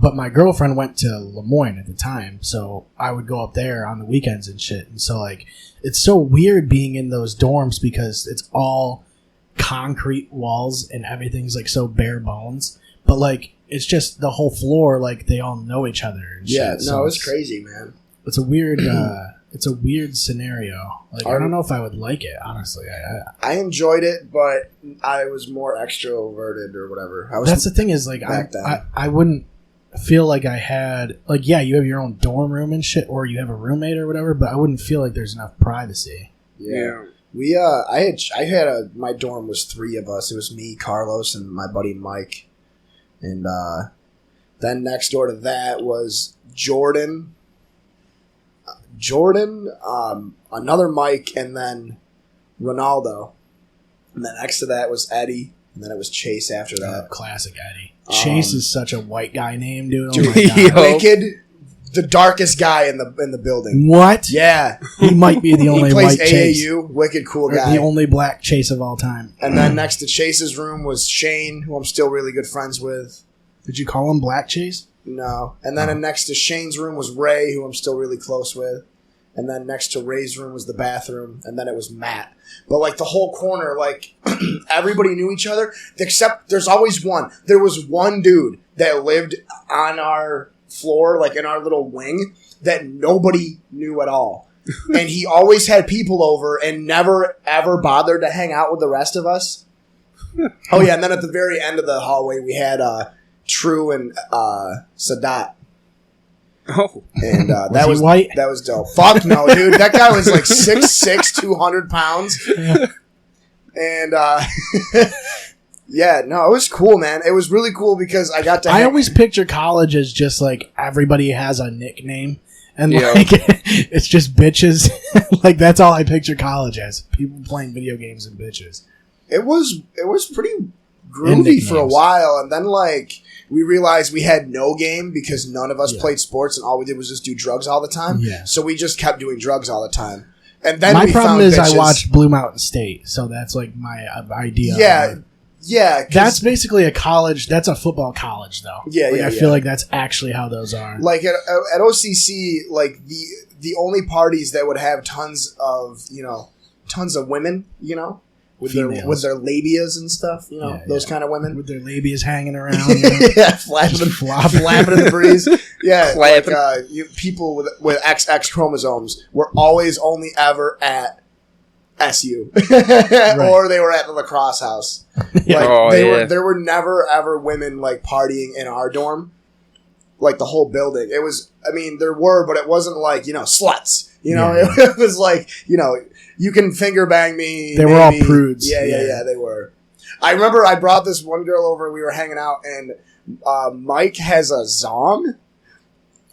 But my girlfriend went to Lemoyne at the time, so I would go up there on the weekends and shit. And so it's so weird being in those dorms because it's all concrete walls and everything's so bare bones. But it's just the whole floor, they all know each other. And shit. Yeah, no, it's crazy, man. It's a weird. It's a weird scenario. Like, I don't know if I would like it, honestly. I enjoyed it, but I was more extroverted or whatever. That's the thing is, like, I wouldn't feel like I had, like, yeah, you have your own dorm room and shit, or you have a roommate or whatever, but I wouldn't feel like there's enough privacy. Yeah. My dorm was 3 of us. It was me, Carlos, and my buddy Mike. And then next door to that was Jordan, another Mike, and then Ronaldo. And then next to that was Eddie, and then it was Chase after that. Classic Eddie. Chase is such a white guy name, dude. Oh my God. Wicked, the darkest guy in the building. What? Yeah. He might be the only he plays white Chase. AAU, wicked cool Or guy. the only black Chase of all time. And then next to Chase's room was Shane, who I'm still really good friends with. Did you call him Black Chase? No. And then next to Shane's room was Ray, who I'm still really close with. And then next to Ray's room was the bathroom. And then it was Matt. But, like, the whole corner, like, everybody knew each other. Except there's always one. There was one dude that lived on our floor, like, in our little wing, that nobody knew at all. And he always had people over and never, ever bothered to hang out with the rest of us. Oh, yeah. And then at the very end of the hallway, we had True and Sadat. Oh. And Was he white? That was dope. Fuck no, dude. That guy was like 6'6", 200 pounds. And yeah, no, it was cool, man. It was really cool because I got to I always picture college as just like everybody has a nickname. And like it's just bitches. Like that's all I picture college as. People playing video games and bitches. It was pretty groovy for a while, and then like we realized we had no game because none of us played sports, and all we did was just do drugs all the time. Yeah. So we just kept doing drugs all the time. And then my problem is I watched Blue Mountain State, so that's like my idea. Yeah. Yeah, that's basically a college. That's a football college, though. Yeah, like, I feel like that's actually how those are. Like at OCC, like the only parties that would have tons of women, with their labias and stuff, those kind of women with their labias hanging around, yeah, flapping in the breeze, yeah, like people with XX chromosomes were always only ever at SU, or they were at the lacrosse house. Like, there were never ever women like partying in our dorm, like the whole building. It was, I mean, there were, but it wasn't like sluts. It was like you can finger bang me. They were all prudes. Yeah, they were. I remember I brought this one girl over. We were hanging out, and Mike has a zong.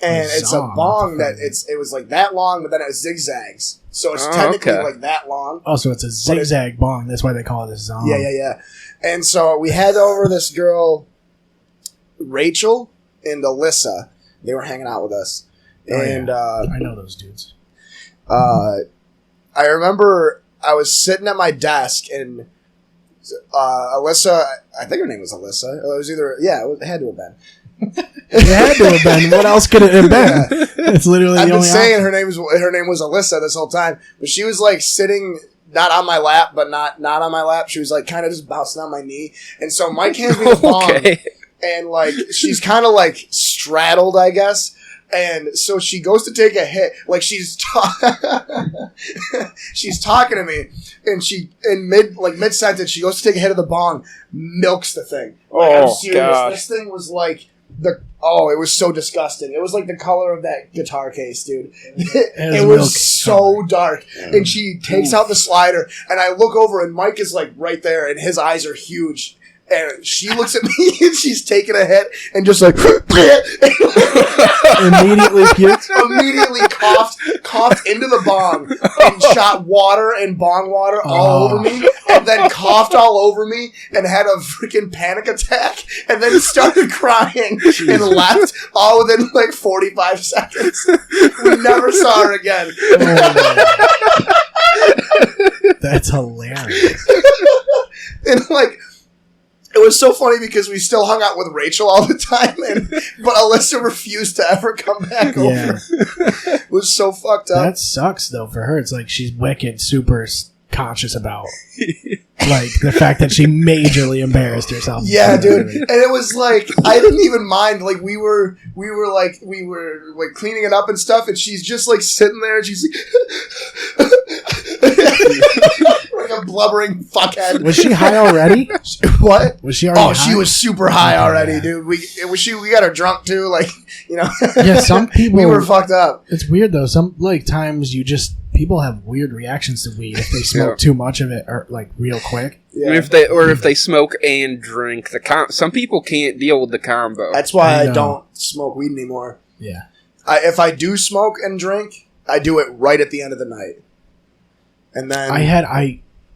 And it's a bong that it was like that long, but then it zigzags. So it's technically like that long. Oh, so it's a zigzag bong. That's why they call it a zong. Yeah. And so we had over this girl, Rachel and Alyssa. They were hanging out with us. And I know those dudes. I remember I was sitting at my desk and Alyssa, I think her name was Alyssa. It was it had to have been. It had to have been. What else could it have been? It's literally I've the been only saying her name was Alyssa this whole time, but she was like sitting not on my lap, but not on my lap. She was like kind of just bouncing on my knee, and so Mike hands me the bong, and like she's kind of like straddled, I guess. And so she goes to take a hit, like she's talking to me, and she in mid sentence she goes to take a hit of the bong, milks the thing. Like, I'm serious. God. This thing was like it was so disgusting. It was like the color of that guitar case, dude. It was so dark. And she takes out the slider, and I look over, and Mike is like right there, and his eyes are huge. And she looks at me, and she's taking a hit, and just like immediately puked. Immediately coughed into the bong, and shot water and bong water all over me, and then coughed all over me, and had a freaking panic attack, and then started crying and left all within like 45 seconds. We never saw her again. That's hilarious. And like. It was so funny because we still hung out with Rachel all the time, but Alyssa refused to ever come back over. It was so fucked up. That sucks, though, for her. It's like she's wicked, super conscious about. Like the fact that she majorly embarrassed herself. Yeah, dude. And it was like I didn't even mind. Like we were cleaning it up and stuff, and she's just like sitting there, and she's like, like a blubbering fuckhead. Was she high already? What? Was she already? Oh, she was super high already, yeah. dude. We got her drunk too. Like, you know. Yeah, some people. We were fucked up. It's weird though. Some like times people have weird reactions to weed if they smoke too much of it or like real quick. Yeah. If they smoke and drink, some people can't deal with the combo. That's why I I know. don't smoke weed anymore. Yeah. If I do smoke and drink, I do it right at the end of the night. And then I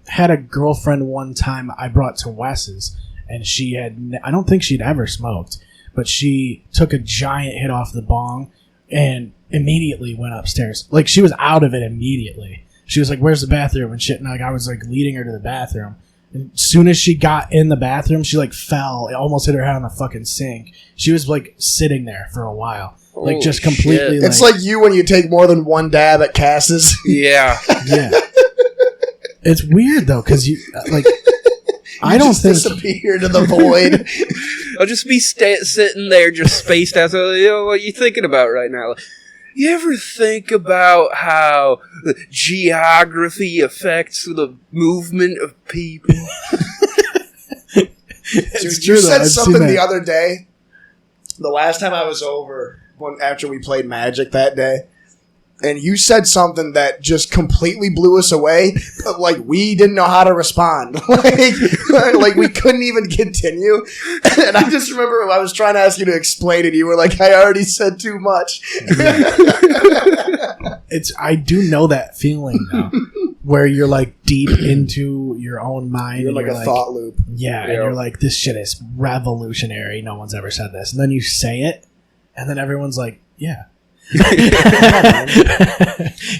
had a girlfriend one time I brought to Wes's, and she had I don't think she'd ever smoked, but she took a giant hit off the bong and immediately went upstairs. Like she was out of it immediately. She was like, "Where's the bathroom?" and shit. And like I was like leading her to the bathroom. And as soon as she got in the bathroom, she like fell. It almost hit her head on the fucking sink. She was like sitting there for a while, like just Holy completely. shit. it's like you when you take more than one dab at Cass's. Yeah. yeah. It's weird though, because you like. I You don't just think disappear to the void. I'll just be sitting there, just spaced out. So, what are you thinking about right now? Like, you ever think about how the geography affects the movement of people? Dude, It's you true, though. said I've seen something that. the other day. The last time I was over, after we played Magic that day, and you said something that just completely blew us away. But like we didn't know how to respond. like we couldn't even continue. And I just remember I was trying to ask you to explain it. You were like, "I already said too much." I do know that feeling though, where you're like deep into your own mind. You're and like you're a thought loop. Yeah, and Yeah. you're like, this shit is revolutionary. No one's ever said this. And then you say it, and then everyone's like, yeah.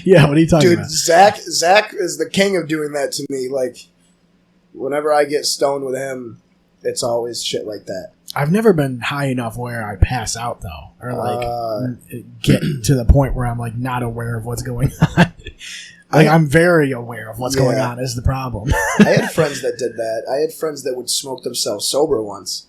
Yeah, what are you talking Dude, about? Zach is the king of doing that to me. Like, whenever I get stoned with him, it's always shit like that. I've never been high enough where I pass out though, or like Uh, get to the point where I'm like not aware of what's going on. Like I'm very aware of what's going Yeah. on is the problem. I had friends that did that. I had friends that would smoke themselves sober once.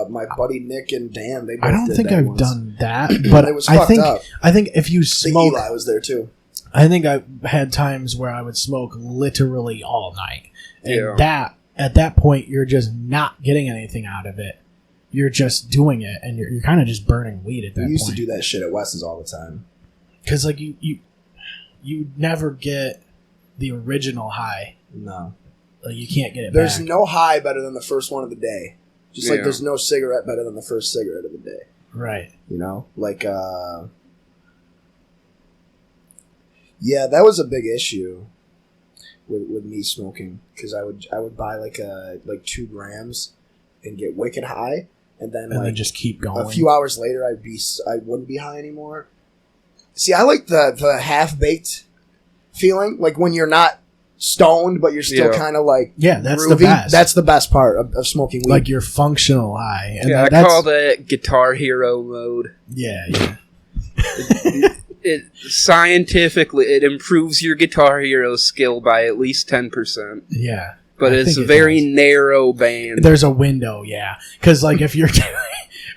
My buddy Nick and Dan, they both I don't did think that I've once. done that, but It was I fucked think up. if you I think smoke, Eli was there too. I think I had times where I would smoke literally all night, and Yeah. that at that point you're just not getting anything out of it. You're just doing it, and you're kind of just burning weed at that We used point. to do that shit at Wes's all the time. Because like you never get the original high. No. Like you can't get it There's back. no high better than the first one of the day. Just like Yeah. there's no cigarette better than the first cigarette of the day. Right. You know? Like, yeah, that was a big issue with me smoking. Because I would buy like 2 grams and get wicked high. And then And then just keep going. a few hours later, I wouldn't be high anymore. See, I like the half-baked feeling. Like when you're not stoned, but you're still Yeah. kind of like Yeah, that's groovy. the best. That's the best part of smoking weed. like your functional high. And Yeah, I that's, call that Guitar Hero mode. Yeah. It scientifically it improves your Guitar Hero skill by at least 10%, Yeah. but I it's a think it very does. narrow band. There's a window, yeah. Because like if you're,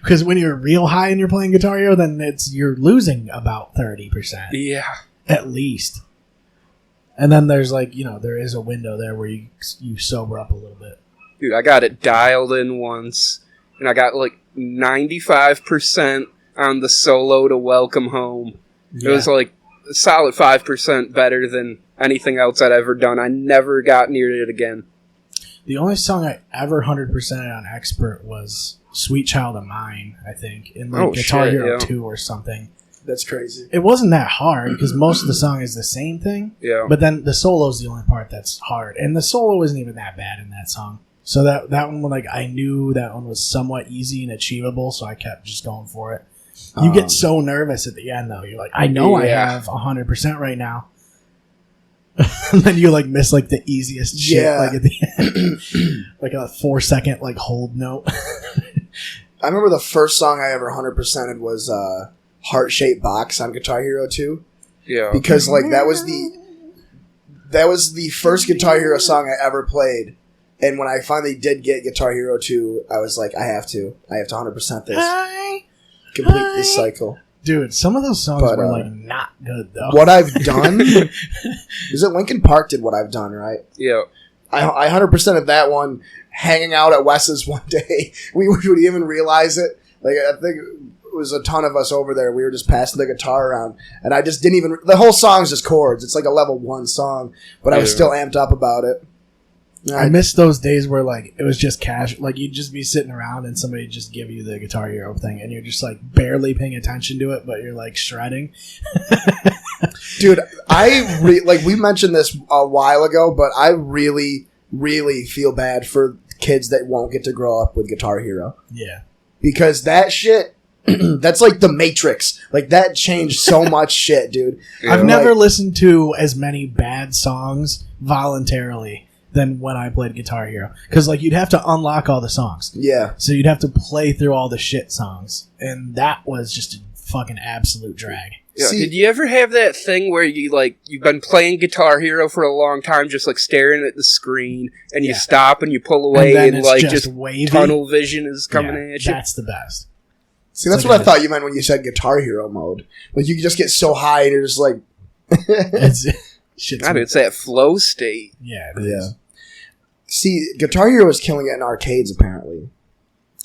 because when you're real high and you're playing Guitar Hero, then you're losing about 30% Yeah, at least. And then there's like there is a window there where you sober up a little bit. dude, I got it dialed in once, and I got like 95% on the solo to Welcome Home. It was like a solid 5% better than anything else I'd ever done. I never got near it again. The only song I ever 100% on Expert was "Sweet Child of Mine." I think in like Oh, Guitar shit, Hero yeah. 2 or something. That's crazy. It wasn't that hard because most of the song is the same thing. Yeah. But then the solo is the only part that's hard, and the solo isn't even that bad in that song. So that one, like I knew that one was somewhat easy and achievable, so I kept just going for it. You get so nervous at the end, though. You're like, I know I Yeah. have 100% right now, and then you like miss like the easiest shit, Yeah. like at the end, like a 4-second like hold note. I remember the first song I ever 100%ed was Heart Shaped Box on Guitar Hero 2. Yeah. Because like that That was the first Guitar Hero song I ever played. And when I finally did get Guitar Hero 2, I was like, I have to 100% this. Complete this cycle. Dude, some of those songs were like not good though. What I've done is it Linkin Park did What I've Done, right? Yeah. I 100% of that one. Hanging out at Wes's one day, we would even realize it. Like I think it was a ton of us over there. We were just passing the guitar around, and I just didn't even. The whole song's just chords. It's like a level 1 song, but I was still amped up about it. I miss those days where like it was just casual. Like you'd just be sitting around and somebody just give you the Guitar Hero thing, and you're just like barely paying attention to it, but you're like shredding. Dude, like we mentioned this a while ago, but I really, really feel bad for kids that won't get to grow up with Guitar Hero. Yeah, because that shit. That's like the Matrix. Like that changed so much shit, dude. Yeah. I've never listened to as many bad songs voluntarily than when I played Guitar Hero. Because like you'd have to unlock all the songs. Yeah. So you'd have to play through all the shit songs. And that was just a fucking absolute drag. Yeah. See, did you ever have that thing where you've been playing Guitar Hero for a long time, just like staring at the screen, and you stop and you pull away, and and it's like just wavy. tunnel vision is coming at you? That's the best. See, that's what I thought you meant when you said Guitar Hero mode. Like you just get so high and you're just like, Shit's God, it's that flow state. Yeah, it is. See, Guitar Hero is killing it in arcades. Apparently,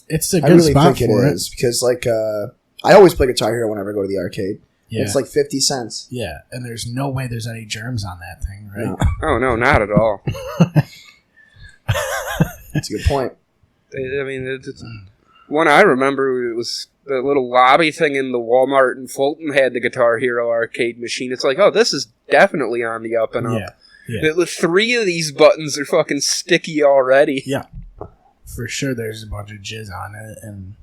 It's a I good really spot think for it is because like I always play Guitar Hero whenever I go to the arcade. Yeah. It's like 50 cents. Yeah, and there's no way there's any germs on that thing, right? No. Oh no, not at all. That's a good point. I mean, it's one I remember. It was the little lobby thing in the Walmart in Fulton had the Guitar Hero arcade machine. It's like, oh, this is definitely on the up and up. Yeah. The 3 of these buttons are fucking sticky already. Yeah. For sure there's a bunch of jizz on it and,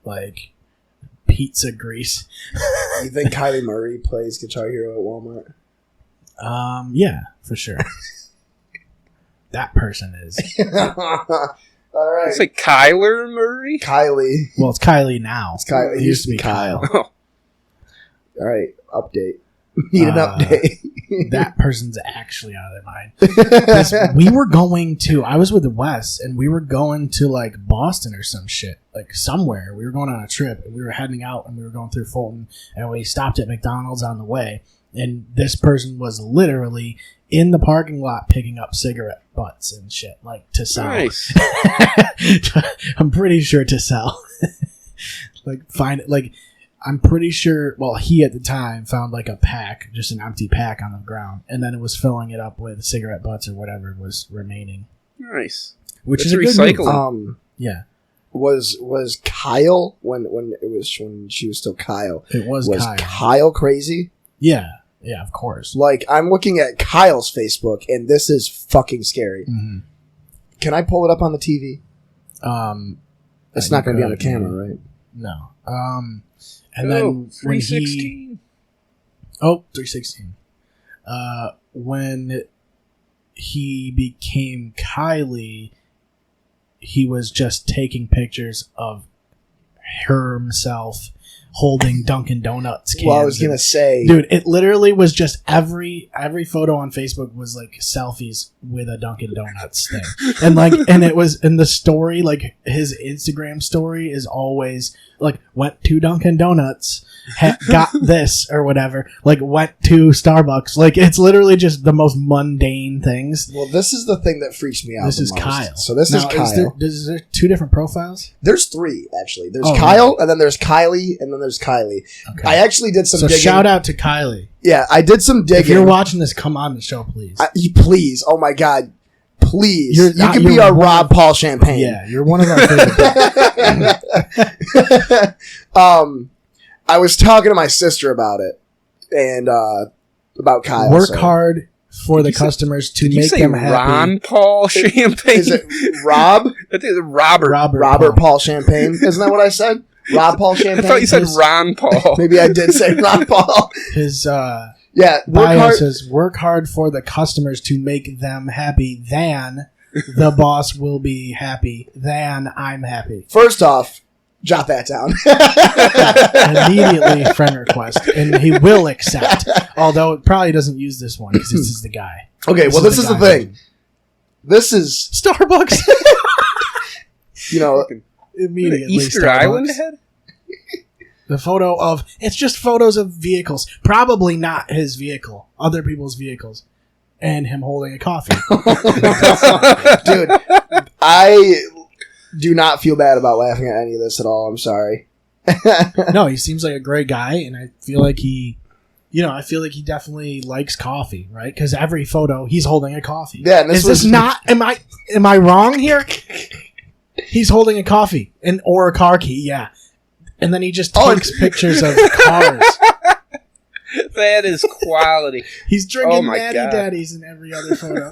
like, pizza grease. You think Kylie Murray plays Guitar Hero at Walmart? Yeah, for sure. That person is. All right. It's like Kyler Murray? Kylie. Well, it's Kylie now. It's Kylie. It used to be Kyle. Oh, All right. Update. Need an update. That person's actually out of their mind. We were going to, I was with Wes, and we were going to, like, Boston or some shit. Like, somewhere. We were going on a trip, and we were heading out, and we were going through Fulton, and we stopped at McDonald's on the way, and this person was literally in the parking lot picking up cigarette butts and shit, like, to sell. nice. I'm pretty sure to sell. I'm pretty sure, well, he at the time found like a pack, just an empty pack on the ground, and then it was filling it up with cigarette butts or whatever was remaining. Nice. Which That's is a good recycling. move. Yeah, Was Kyle when she was still Kyle? it was Kyle. Kyle crazy? Yeah, of course. Like I'm looking at Kyle's Facebook, and this is fucking scary. Mm-hmm. Can I pull it up on the TV? It's not going to be on the good, camera, right? No. And then when 316. 316. When he became Kylie, he was just taking pictures of himself holding Dunkin' Donuts cans. Well, I was going to say... Dude, it literally was just every photo on Facebook was like selfies with a Dunkin' Donuts thing. And it was in the story, like his Instagram story is always like went to Dunkin' Donuts, got this or whatever, like went to Starbucks. Like it's literally just the most mundane things. Well, this is the thing that freaks me out. This the is most. Kyle. So this is Kyle. Is there 2 different profiles? There's 3 actually. There's Oh, Kyle, really? and then there's Kylie, and then there's Kylie. Okay. I actually did some So digging. shout out to Kylie. Yeah, I did some digging. If you're watching this, come on the show, please. Please, oh my god, please. You're You not- can you're be our one Rob Paul Champagne. Yeah, you're one of our favorite. I was talking to my sister about it, and about Kyle. Work so. hard for the customers to Did you make say them happy. Ron Paul Champagne? Is it Rob? I think it's Robert. Robert Paul Champagne? Isn't that what I said? Rob Paul I Champagne? thought you said Ron Paul. Maybe I did say Ron Paul. His Yeah, work bio hard. says, work hard for the customers to make them happy, then the boss will be happy, then I'm happy. First off, Jot that down. Immediately friend request, and he will accept. Although it probably doesn't use this one because this is the guy. Okay, well, this is the thing. This is Starbucks. you know, Immediately Easter Starbucks. Island head? The photo of it's just photos of vehicles, probably not his vehicle, other people's vehicles, and him holding a coffee. dude. I do not feel bad about laughing at any of this at all. I'm sorry. No, he seems like a great guy, and I feel like he definitely likes coffee, right? Because every photo he's holding a coffee. Yeah, and this is this was- not? Am I wrong here? He's holding a coffee or a car key, yeah. And then he just takes pictures of cars. That is quality. He's drinking Oh my Natty God. Daddies in every other photo.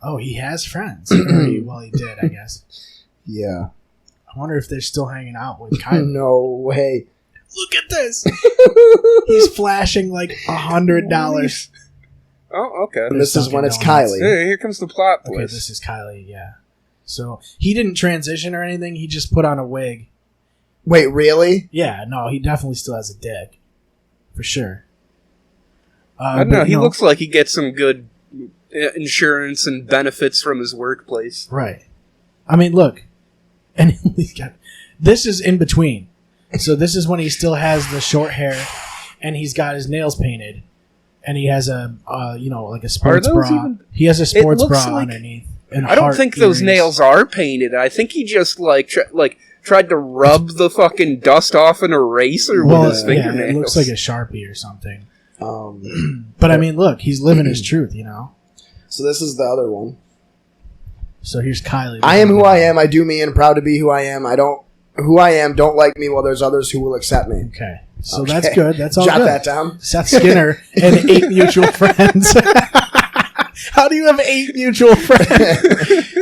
Oh, he has friends. Well, he did, I guess. Yeah. I wonder if they're still hanging out with Kylie. No way. Look at this. He's flashing like $100. Oh, okay. And this is when it's Dunkin' Donuts. Kylie. Hey, here comes the plot Okay, twist. this is Kylie, yeah. So he didn't transition or anything. He just put on a wig. Wait, really? Yeah, no, he definitely still has a dick. For sure. I don't know. He looks like he gets some good insurance and benefits from his workplace. Right. I mean, look. And he's got, this is in between. So this is when he still has the short hair and he's got his nails painted. And he has a, like a sports those bra. even- He has a sports looks bra like- underneath. And I don't heart think those earrings. nails are painted. I think he just tried to rub the fucking dust off an eraser Well, with his yeah, fingernails. it looks like a Sharpie or something. Um, But I mean, look, he's living his truth, you know? so this is the other one. So here's Kylie. I am who I am. I do me and proud to be who I am. Who I am. Don't like me while there's others who will accept me. Okay. So Okay. that's good. That's all Jot good. that down. Seth Skinner and 8 mutual friends. How do you have 8 mutual friends?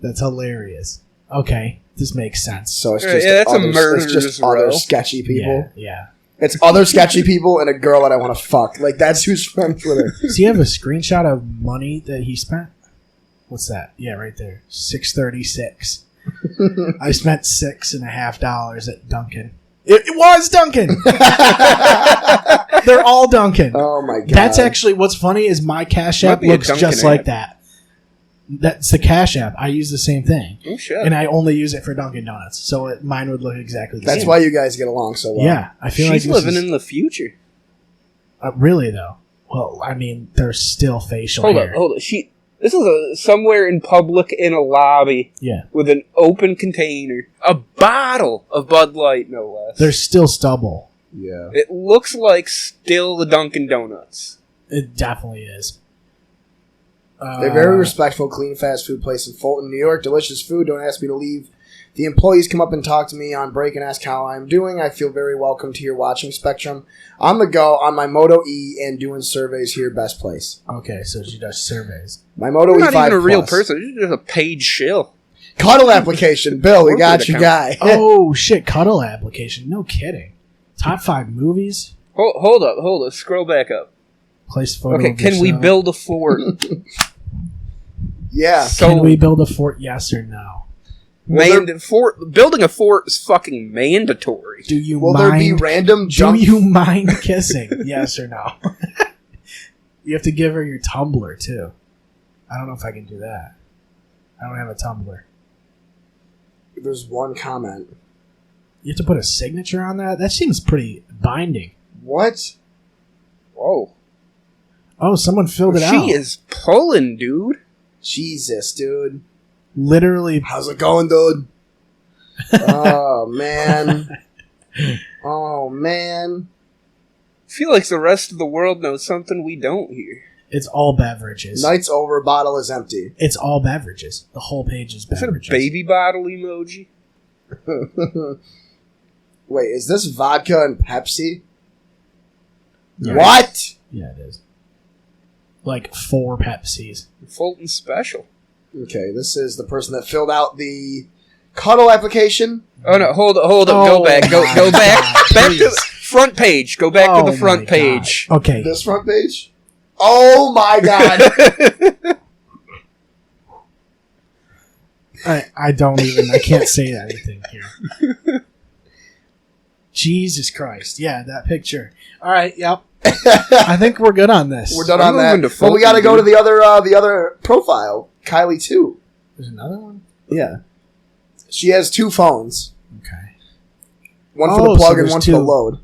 That's hilarious. Okay. This makes senes. So it's Yeah, just that's a others, murderer's it's just row. other sketchy people. Yeah. It's other sketchy people and a girl that I want to fuck. Like that's who's friends with her. Does he have a screenshot of money that he spent? What's that? Yeah, right there. $6.36. I spent $6.50 at Dunkin'. It was Dunkin'. They're all Dunkin'. Oh my god. That's actually what's funny is my Cash Might App be a looks Dunkin' just like ad. that. That's the Cash App. I use the same thing, Oh shit! and I only use it for Dunkin' Donuts, so mine would look exactly the That's same. why you guys get along so well. Yeah, I feel She's like this living is, in the future. really though. Well, I mean, there's still facial Hold hair. up, hold up. This is somewhere in public in a lobby Yeah, with an open container, a bottle of Bud Light, no less. there's still stubble. Yeah. It looks like still the Dunkin' Donuts. It definitely is. They're very respectful, clean fast food place in Fulton, New York. Delicious food. Don't ask me to leave. The employees come up and talk to me on break and ask how I'm doing. I feel very welcome to your watching spectrum. On the go, on my Moto E and doing surveys here. Best place. Okay, so she does surveys. My Moto You're E not 5 even a real Plus. person. You're just a paid shill. Cuddle application. Bill, we got Corporate you, account. guy. Oh shit, cuddle application. No kidding. Top 5 movies. Hold up. Scroll back up. Place photo. Okay, of can we yourself. build a fort? Yeah. So Can we build a fort? Yes or no? building a fort is fucking mandatory. Do you Will mind? there be random Do jump? you mind kissing? Yes or no? You have to give her your Tumblr too. I don't know if I can do that. I don't have a Tumblr. There's one comment. You have to put a signature on that? That seems pretty binding. What? Whoa. Oh, someone filled it out. She is pulling, dude. Jesus, dude. Literally. How's it going, dude? Oh, man. Oh, man. I feel like the rest of the world knows something we don't here. It's all beverages. Night's over, bottle is empty. It's all beverages. The whole page is Is it a beverages. baby bottle emoji? Wait, is this vodka and Pepsi? Yeah. What? Yeah, it is. Like 4 Pepsis. Fulton Special. Okay, this is the person that filled out the cuddle application. Oh no, hold up. Oh Go back. Go my back. God, Back to please. the front page. Go back Oh to the my front God. page. Okay. This front page? Oh my god. I don't even. I can't say anything here. Jesus Christ! Yeah, that picture. All right. Yep. I think we're good on this. We're done I'm on that. moving to But we got to go to Fulton, the other profile, Kylie too. There's another one. Yeah, she has 2 phones. Okay. One for Oh, the plug so and there's one for 2. the load.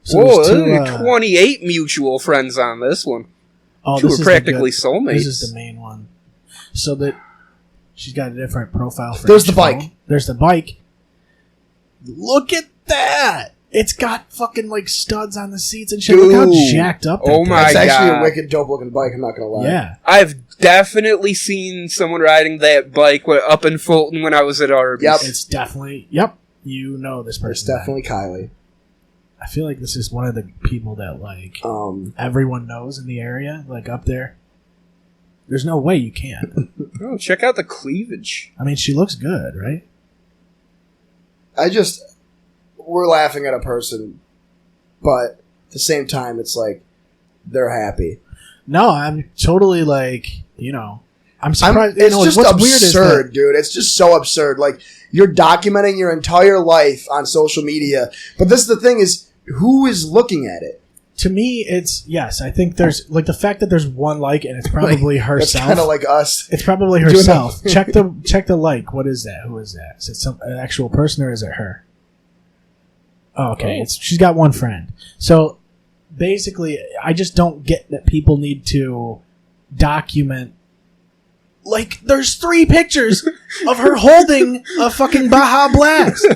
So Whoa, there's 2, there's 28 mutual friends on this one. oh, Two this are is practically This soulmates. is the main one. So that she's got a different profile for There's each the bike. phone. There's the bike. Look at that! It's got fucking like studs on the seats and shit. Look how Dude. jacked up that Oh thing my is. It's actually God. a wicked dope looking bike. I'm not gonna lie. Yeah. I've definitely seen someone riding that bike up in Fulton when I was at Arby's. Yep. It's definitely. Yep. You know this It's person. definitely Kylie. I feel like this is one of the people that like everyone knows in the area, like up there. There's no way you can't. Oh, check out the cleavage. I mean, she looks good, right? We're laughing at a person, but at the same time, it's like they're happy. No, I'm totally like, I'm surprised. It's what's just weird is absurd, that dude. It's just so absurd. Like, you're documenting your entire life on social media, but this is the thing: is who is looking at it? to me, it's yes. I think there's like the fact that there's one like, and it's probably It's herself. kind of like us. It's probably Doing herself. that. check the like. What is that? Who is that? Is it an actual person or is it her? Oh, okay. She's got one friend. So basically, I just don't get that people need to document. Like, there's 3 pictures of her holding a fucking Baja Blast.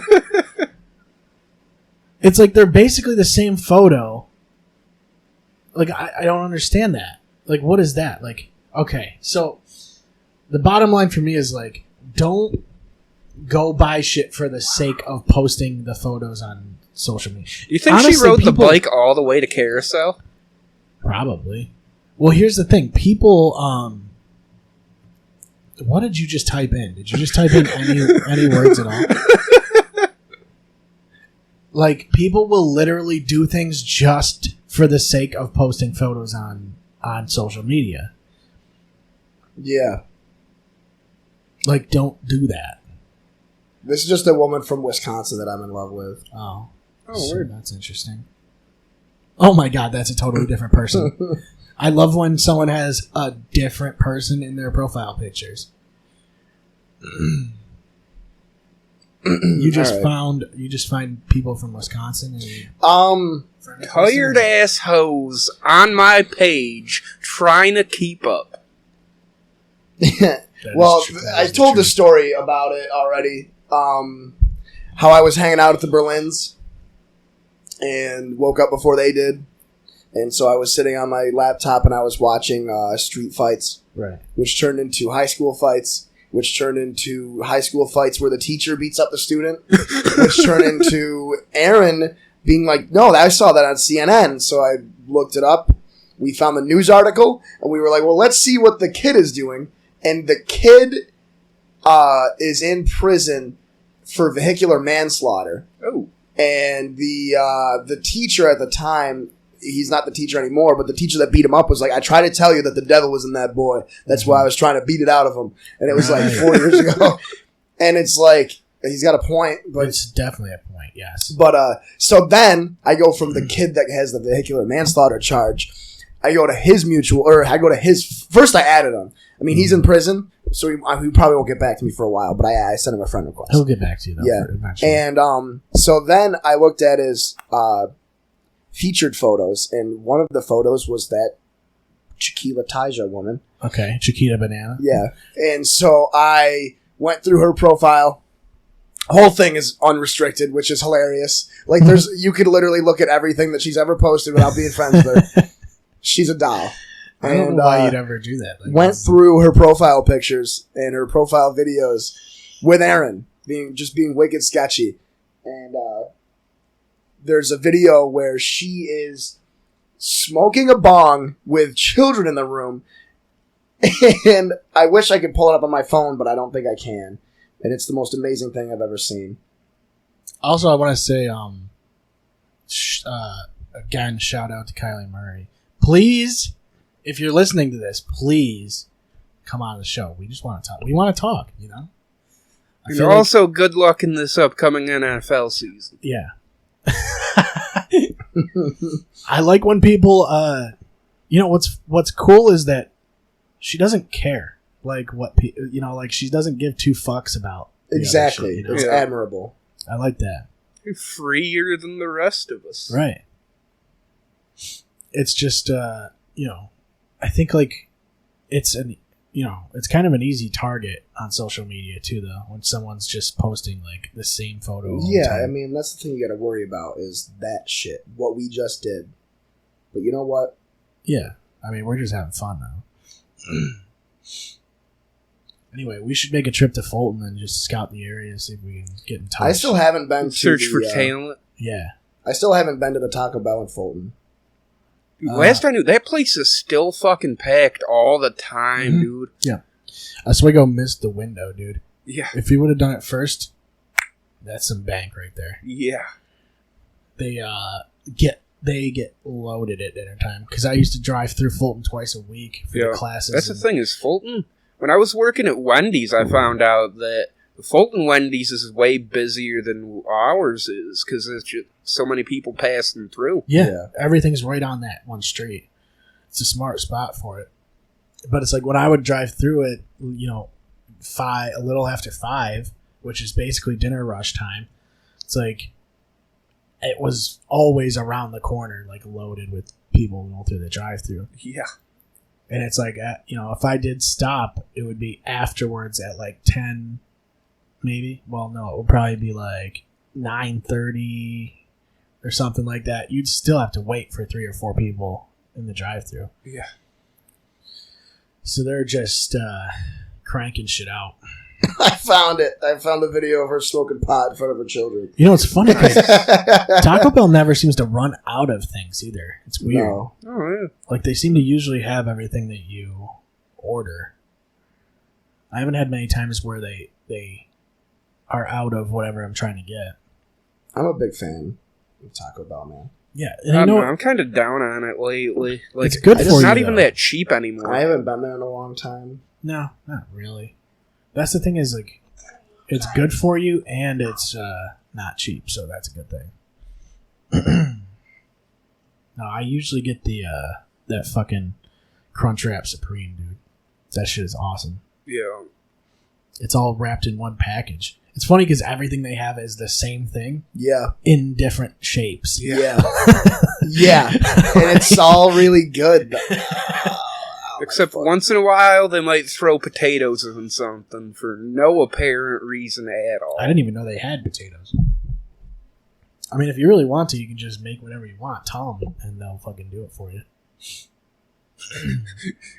It's like they're basically the same photo. Like, I don't understand that. Like, what is that? Like, okay, so the bottom line for me is, like, don't go buy shit for the sake of posting the photos on social media. Do you think she Honestly, rode the people- bike all the way to Carousel? Probably. Well, here's the thing. People, what did you just type in? Did you just type in any words at all? Like, people will literally do things just for the sake of posting photos on social media. Yeah. Like, don't do that. This is just a woman from Wisconsin that I'm in love with. Oh, Oh, weird. That's interesting. Oh my god, that's a totally different person. I love when someone has a different person in their profile pictures. You just find people from Wisconsin and Tired ass hoes on my page trying to keep up. Well, I told the story about it already. How I was hanging out at the Berlins and woke up before they did. And so I was sitting on my laptop and I was watching street fights, right. which turned into high school fights, which turned into high school fights where the teacher beats up the student, which turned into Aaron being like, no, I saw that on CNN. So I looked it up. We found the news article and we were like, well, let's see what the kid is doing. And the kid is in prison for vehicular manslaughter. Oh. And the teacher at the time, he's not the teacher anymore, but the teacher that beat him up was like, I tried to tell you that the devil was in that boy. That's why I was trying to beat it out of him. And it was like 4 years ago. And it's like, he's got a point, but It's definitely a point, yes. but so then I go from the kid that has the vehicular manslaughter charge. I go to his first. I added him. I mean, he's in prison, so he probably won't get back to me for a while. But I sent him a friend request. He'll get back to you, though. Yeah. Eventually. And so then I looked at his featured photos, and one of the photos was that Chiquila Taija woman. Okay, Chiquita Banana. Yeah. And so I went through her profile. Whole thing is unrestricted, which is hilarious. Like, you could literally look at everything that she's ever posted without being friends with her. She's a doll. I don't know why you'd ever do that. Like, Went through her profile pictures and her profile videos with Aaron being wicked sketchy. And there's a video where she is smoking a bong with children in the room. And I wish I could pull it up on my phone, but I don't think I can. And it's the most amazing thing I've ever seen. Also, I want to say, again, shout out to Kylie Murray. Please, if you're listening to this, please come on the show. We just want to talk. We want to talk, you know? And also, good luck in this upcoming NFL season. Yeah. I like when people, what's cool is that she doesn't care, like what like she doesn't give two fucks about the other Exactly. shit, It's admirable. I like that. You're freer than the rest of us. Right. It's just, I think like it's it's kind of an easy target on social media too, though, when someone's just posting like the same photo. All the Yeah, time. I mean, that's the thing you got to worry about is that shit, what we just did. But you know what? Yeah. I mean, we're just having fun now. Anyway, we should make a trip to Fulton and just scout the area, see if we can get in touch. I still haven't been to Search for the, talent. Yeah. I still haven't been to the Taco Bell in Fulton. Last I knew, that place is still fucking packed all the time, dude. Yeah. Oswego missed the window, dude. Yeah. If he would have done it first, that's some bank right there. Yeah. They get loaded at dinner time because I used to drive through Fulton twice a week for the classes. That's the thing is Fulton. When I was working at Wendy's, I found out that Fulton Wendy's is way busier than ours is because there's just so many people passing through. Yeah, everything's right on that one street. It's a smart spot for it. But it's like when I would drive through it, a little after 5, which is basically dinner rush time. It's like it was always around the corner, like loaded with people going through the drive-through. Yeah. And it's like, if I did stop, it would be afterwards at like 10, maybe. Well, no, it would probably be like 9:30 or something like that. You'd still have to wait for 3 or 4 people in the drive-through. Yeah. So they're just cranking shit out. I found it. I found a video of her smoking pot in front of her children. You know, it's funny because Taco Bell never seems to run out of things either. It's weird. No. Oh, yeah. Like, they seem to usually have everything that you order. I haven't had many times where they are out of whatever I'm trying to get. I'm a big fan of Taco Bell, man. Yeah. I And don't you know, know, I'm kind of down on it lately. Like, it's good for you, not even though. that cheap anymore. I haven't been there in a long time. No, not really. That's the thing is, like, it's good for you and it's not cheap, so that's a good thing. No, I usually get the that fucking Crunchwrap Supreme, dude. That shit is awesome. Yeah. It's all wrapped in one package. It's funny because everything they have is the same thing Yeah. in different shapes. Yeah. Yeah. And it's all really good. Except once in a while, they might throw potatoes in something for no apparent reason at all. I didn't even know they had potatoes. I mean, if you really want to, you can just make whatever you want. Tell them, and they'll fucking do it for you.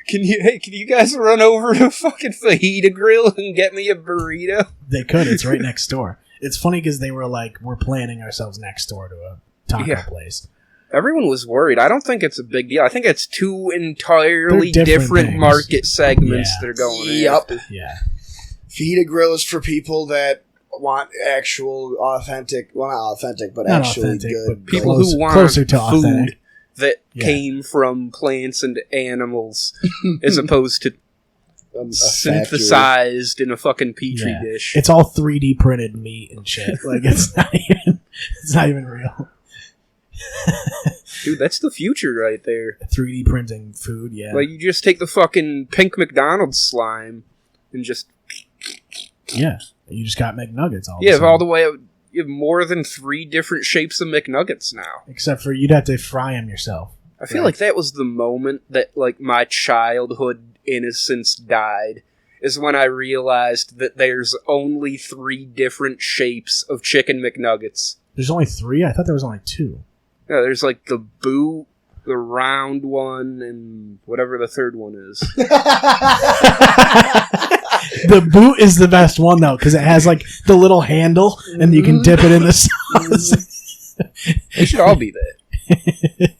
Can you guys run over to fucking Fajita Grill and get me a burrito? They could. It's right next door. It's funny because they were like, we're planning ourselves next door to a taco place. Everyone was worried. I don't think it's a big deal. I think it's two entirely They're different different things. market segments Yeah. that are going Yep. after. Yeah. Fajita Grill is for people that want actual authentic, well, not authentic, but Not actually authentic, good. but People Close- who want closer to food authentic. that Yeah. came from plants and animals as opposed to A factory. synthesized in a fucking petri Yeah. dish. It's all 3D printed meat and shit. Like, it's not even real. Dude, that's the future right there. 3D printing food, yeah. Like, you just take the fucking pink McDonald's slime and just... Yeah. You just got McNuggets all You have of a all sudden. the way... You have more than 3 different shapes of McNuggets now. Except for you'd have to fry them yourself. I feel like that was the moment that, like, my childhood innocence died, is when I realized that there's only 3 different shapes of chicken McNuggets. There's only 3? I thought there was only 2. Yeah, there's, like, the boot, the round one, and whatever the third one is. The boot is the best one, though, because it has, like, the little handle, and you can dip it in the sauce. They should all be that.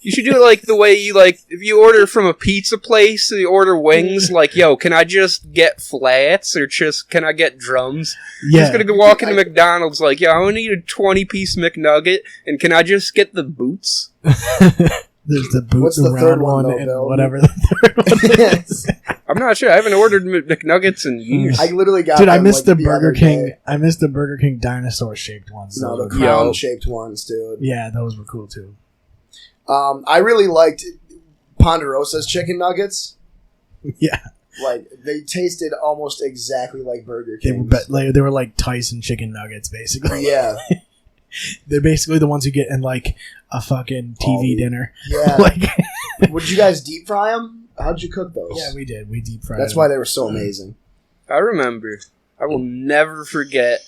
You should do it like the way you, like, if you order from a pizza place, you order wings, like, yo, can I just get flats, or just, can I get drums? Yeah. Just gonna go walk into McDonald's, like, yo, I want to eat a 20-piece McNugget, and can I just get the boots? There's the boot, What's the the third round one, one, though, and Bill? whatever the third one is. I I'm not sure. I haven't ordered McNuggets in years. I literally got Dude, I them, missed like, the Burger other King. day. I missed the Burger King dinosaur shaped ones. No, Those the were cool. crown shaped ones, dude. Yeah, those were cool too. I really liked Ponderosa's chicken nuggets. Yeah, Like they tasted almost exactly like Burger they were King. they were like Tyson chicken nuggets, basically. Yeah, They're basically the ones you get in like a fucking TV Aldi. dinner. yeah. Like, Would you guys deep fry them? How'd you cook those? yeah, we did. We deep fried. That's them. why they were so amazing. I remember. I will never forget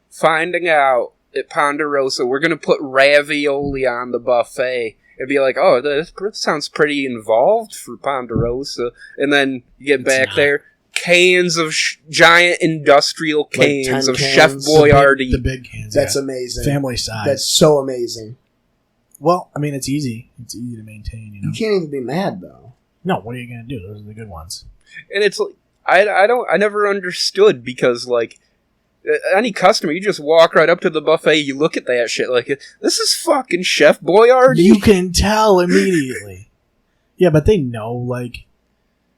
finding out at Ponderosa we're gonna put ravioli on the buffet. It'd be like, oh, this sounds pretty involved for Ponderosa. And then you get back not. there, cans of giant industrial cans 10 of cans. Chef The Boyardee. big cans. That's yeah. amazing. Family size. That's so amazing. Well, I mean, it's easy. It's easy to maintain. You know. You can't even be mad though. No, what are you gonna do? Those are the good ones. And it's like, I never understood because, like, any customer, you just walk right up to the buffet, you look at that shit like, this is fucking Chef Boyardee. You can tell immediately. Yeah, but they know, like,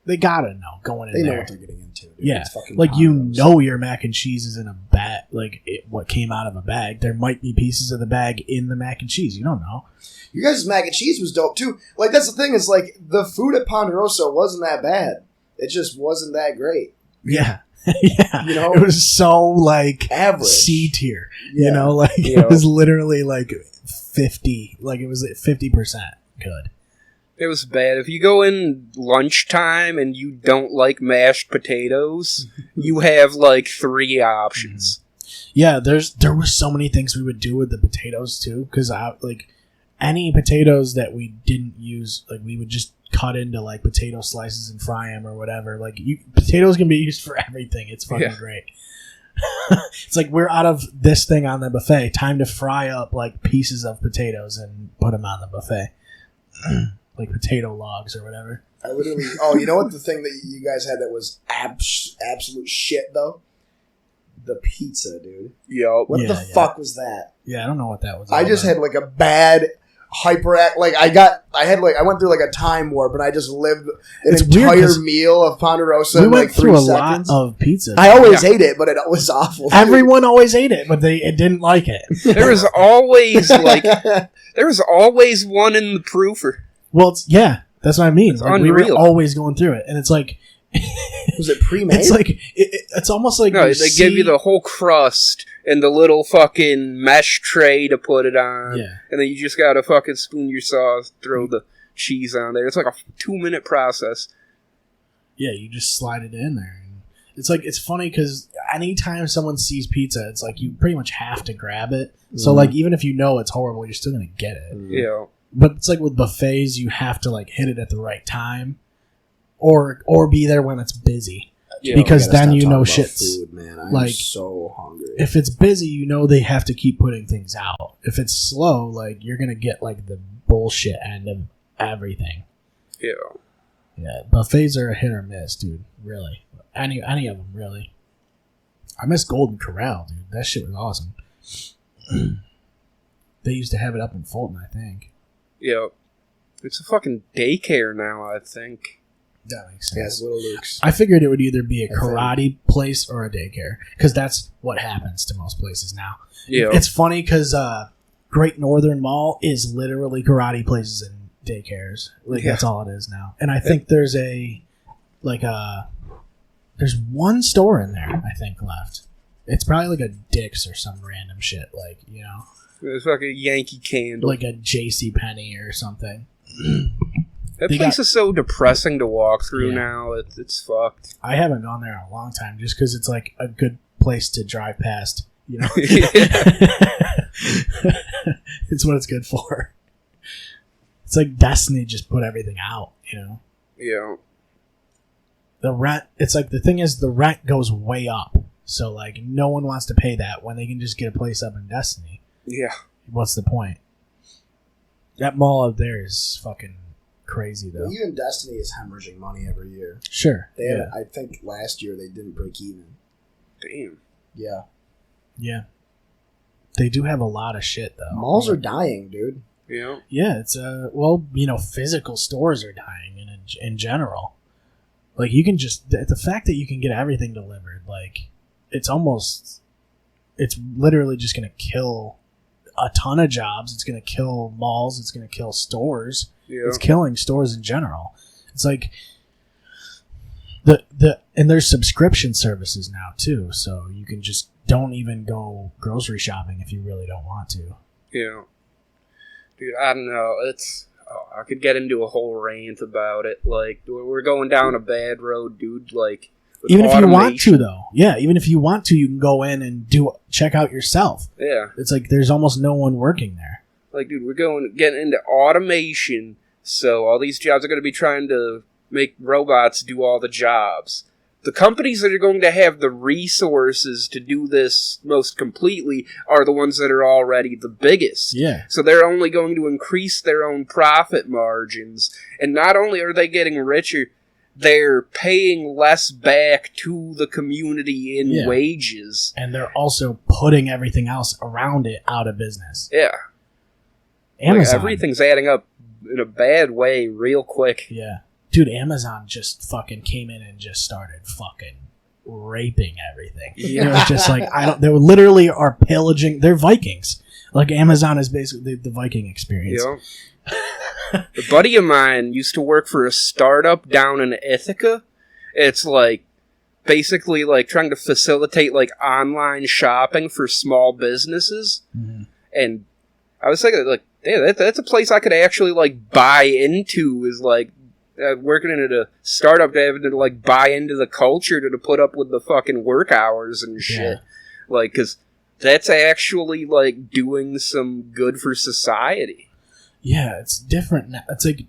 they gotta know going in They know there. what they're getting into. Dude. Yeah, It's fucking like you Ponderosa. know your mac and cheese is in a bag, like what came out of a bag. There might be pieces of the bag in the mac and cheese. You don't know. You guys' mac and cheese was dope too. Like that's the thing is like the food at Ponderosa wasn't that bad. It just wasn't that great. Yeah, yeah. You know? It was so like Average. C tier. Yeah. You know, like Yeah. it was literally like 50. Like it was at 50% good. It was bad. If you go in lunchtime and you don't like mashed potatoes, you have like 3 options. Yeah, there were so many things we would do with the potatoes too, because like any potatoes that we didn't use, like we would just cut into like potato slices and fry them or whatever. Like potatoes can be used for everything. It's fucking Yeah. great. It's like we're out of this thing on the buffet. Time to fry up like pieces of potatoes and put them on the buffet, like potato logs or whatever. I literally. Oh, you know what? The thing that you guys had that was absolute shit though. The pizza, dude. Yup. What Yeah, the yeah. fuck was that? Yeah, I don't know what that was. I all just about. had like a bad hyperact. Like I went through like a time warp, and I just lived an It's weird entire 'cause meal of Ponderosa we in went like through 3 a seconds. lot of pizza. I always Yeah. ate it, but it was awful. dude. Everyone always ate it, but it didn't like it. There was always one in the proofer. Well, yeah, that's what I mean. It's Like, we were unreal. always going through it, and it's like Was it pre-made? it's like it's almost like No, you they give you see- the whole crust and the little fucking mesh tray to put it on. Yeah. And then you just gotta fucking spoon your sauce, throw the cheese on there. It's like a 2-minute process. yeah, you just slide it in there. And it's like it's funny because anytime someone sees pizza, it's like you pretty much have to grab it. So like even if you know it's horrible, you're still gonna get it. You know. But it's like with buffets, you have to like hit it at the right time, or be there when it's busy. Yeah. Because We gotta then stop you talking know about shit's food, man. I'm like- so hungry. if it's busy, you know they have to keep putting things out. If it's slow, like you're gonna get like the bullshit end of everything. Yeah. Yeah, buffets are a hit or miss, dude. Really, any of them, really. I miss Golden Corral, dude. That shit was awesome. They used to have it up in Fulton, I think. Yeah. It's a fucking daycare now, I think. That makes sense. Yes, Little Luke's. I figured it would either be a think. karate place or a daycare, because that's what happens to most places now. Yeah. It's funny because Great Northern Mall is literally karate places and daycares. Like Yeah. that's all it is now. And I think there's there's one store in there I think left. It's probably like a Dick's or some random shit, like you know, It's like a Yankee Candle. like a J.C. Penney or something. that they place got- is so depressing to walk through Yeah. now. It's fucked. I haven't gone there in a long time just because it's like a good place to drive past. You know, it's what it's good for. It's like Destiny just put everything out, you know. Yeah. The rent, it's like the thing is the rent goes way up. So like no one wants to pay that when they can just get a place up in Destiny. Yeah. What's the point? That mall up there is fucking crazy though. Even Destiny is hemorrhaging money every year. Sure. They had, Yeah. I think last year they didn't break even. Damn. Yeah. Yeah. They do have a lot of shit though. Malls are dying, dude. Yeah. Yeah, it's well, you know, physical stores are dying in general. Like, you can just, the fact that you can get everything delivered, like, it's literally just going to kill a ton of jobs. It's going to kill malls. It's going to kill stores. Yeah. It's killing stores in general. It's like, and there's subscription services now too, so you can just don't even go grocery shopping if you really don't want to. Yeah. Dude, I don't know. I could get into a whole rant about it. Like, we're going down a bad road, dude. Like, with even if you want automation. to, though. Yeah, even if you want to, you can go in and check out yourself. Yeah. It's like there's almost no one working there. Like, dude, we're getting into automation, so all these jobs are going to be trying to make robots do all the jobs. The companies that are going to have the resources to do this most completely are the ones that are already the biggest. Yeah. So they're only going to increase their own profit margins. And not only are they getting richer, they're paying less back to the community in wages. And they're also putting everything else around it out of business. Yeah. Amazon. Like, everything's adding up in a bad way real quick. Yeah. Dude, Amazon just fucking came in and just started fucking raping everything. Yeah. It was just like, they literally are pillaging. They're Vikings. Like, Amazon is basically the Viking experience. Yeah. A buddy of mine used to work for a startup down in Ithaca. It's like basically like trying to facilitate like online shopping for small businesses. Mm-hmm. And I was thinking like, yeah, that's a place I could actually like buy into, is like working in a startup to having to like buy into the culture to put up with the fucking work hours and shit. Yeah. Like, cause that's actually like doing some good for society. Yeah, it's different now. It's like,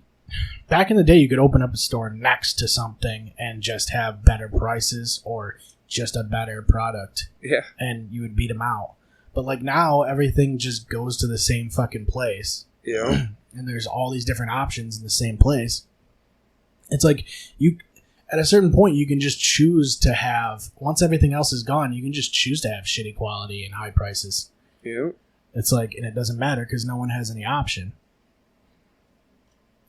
back in the day, you could open up a store next to something and just have better prices or just a better product. Yeah. And you would beat them out. But like now, everything just goes to the same fucking place. Yeah. And there's all these different options in the same place. It's like, at a certain point, you can just choose to have, once everything else is gone, you can just choose to have shitty quality and high prices. Yeah. It's like, and it doesn't matter because no one has any option.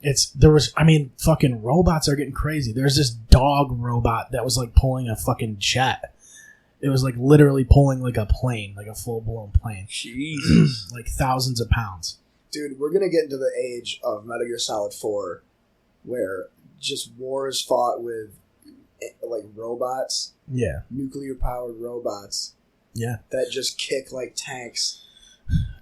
Fucking robots are getting crazy. There's this dog robot that was like pulling a fucking jet. It was like literally pulling like a plane, like a full-blown plane. Jesus. Like thousands of pounds. Dude, we're going to get into the age of Metal Gear Solid 4 where just war is fought with like robots. Yeah. Nuclear-powered robots. Yeah. That just kick like tanks.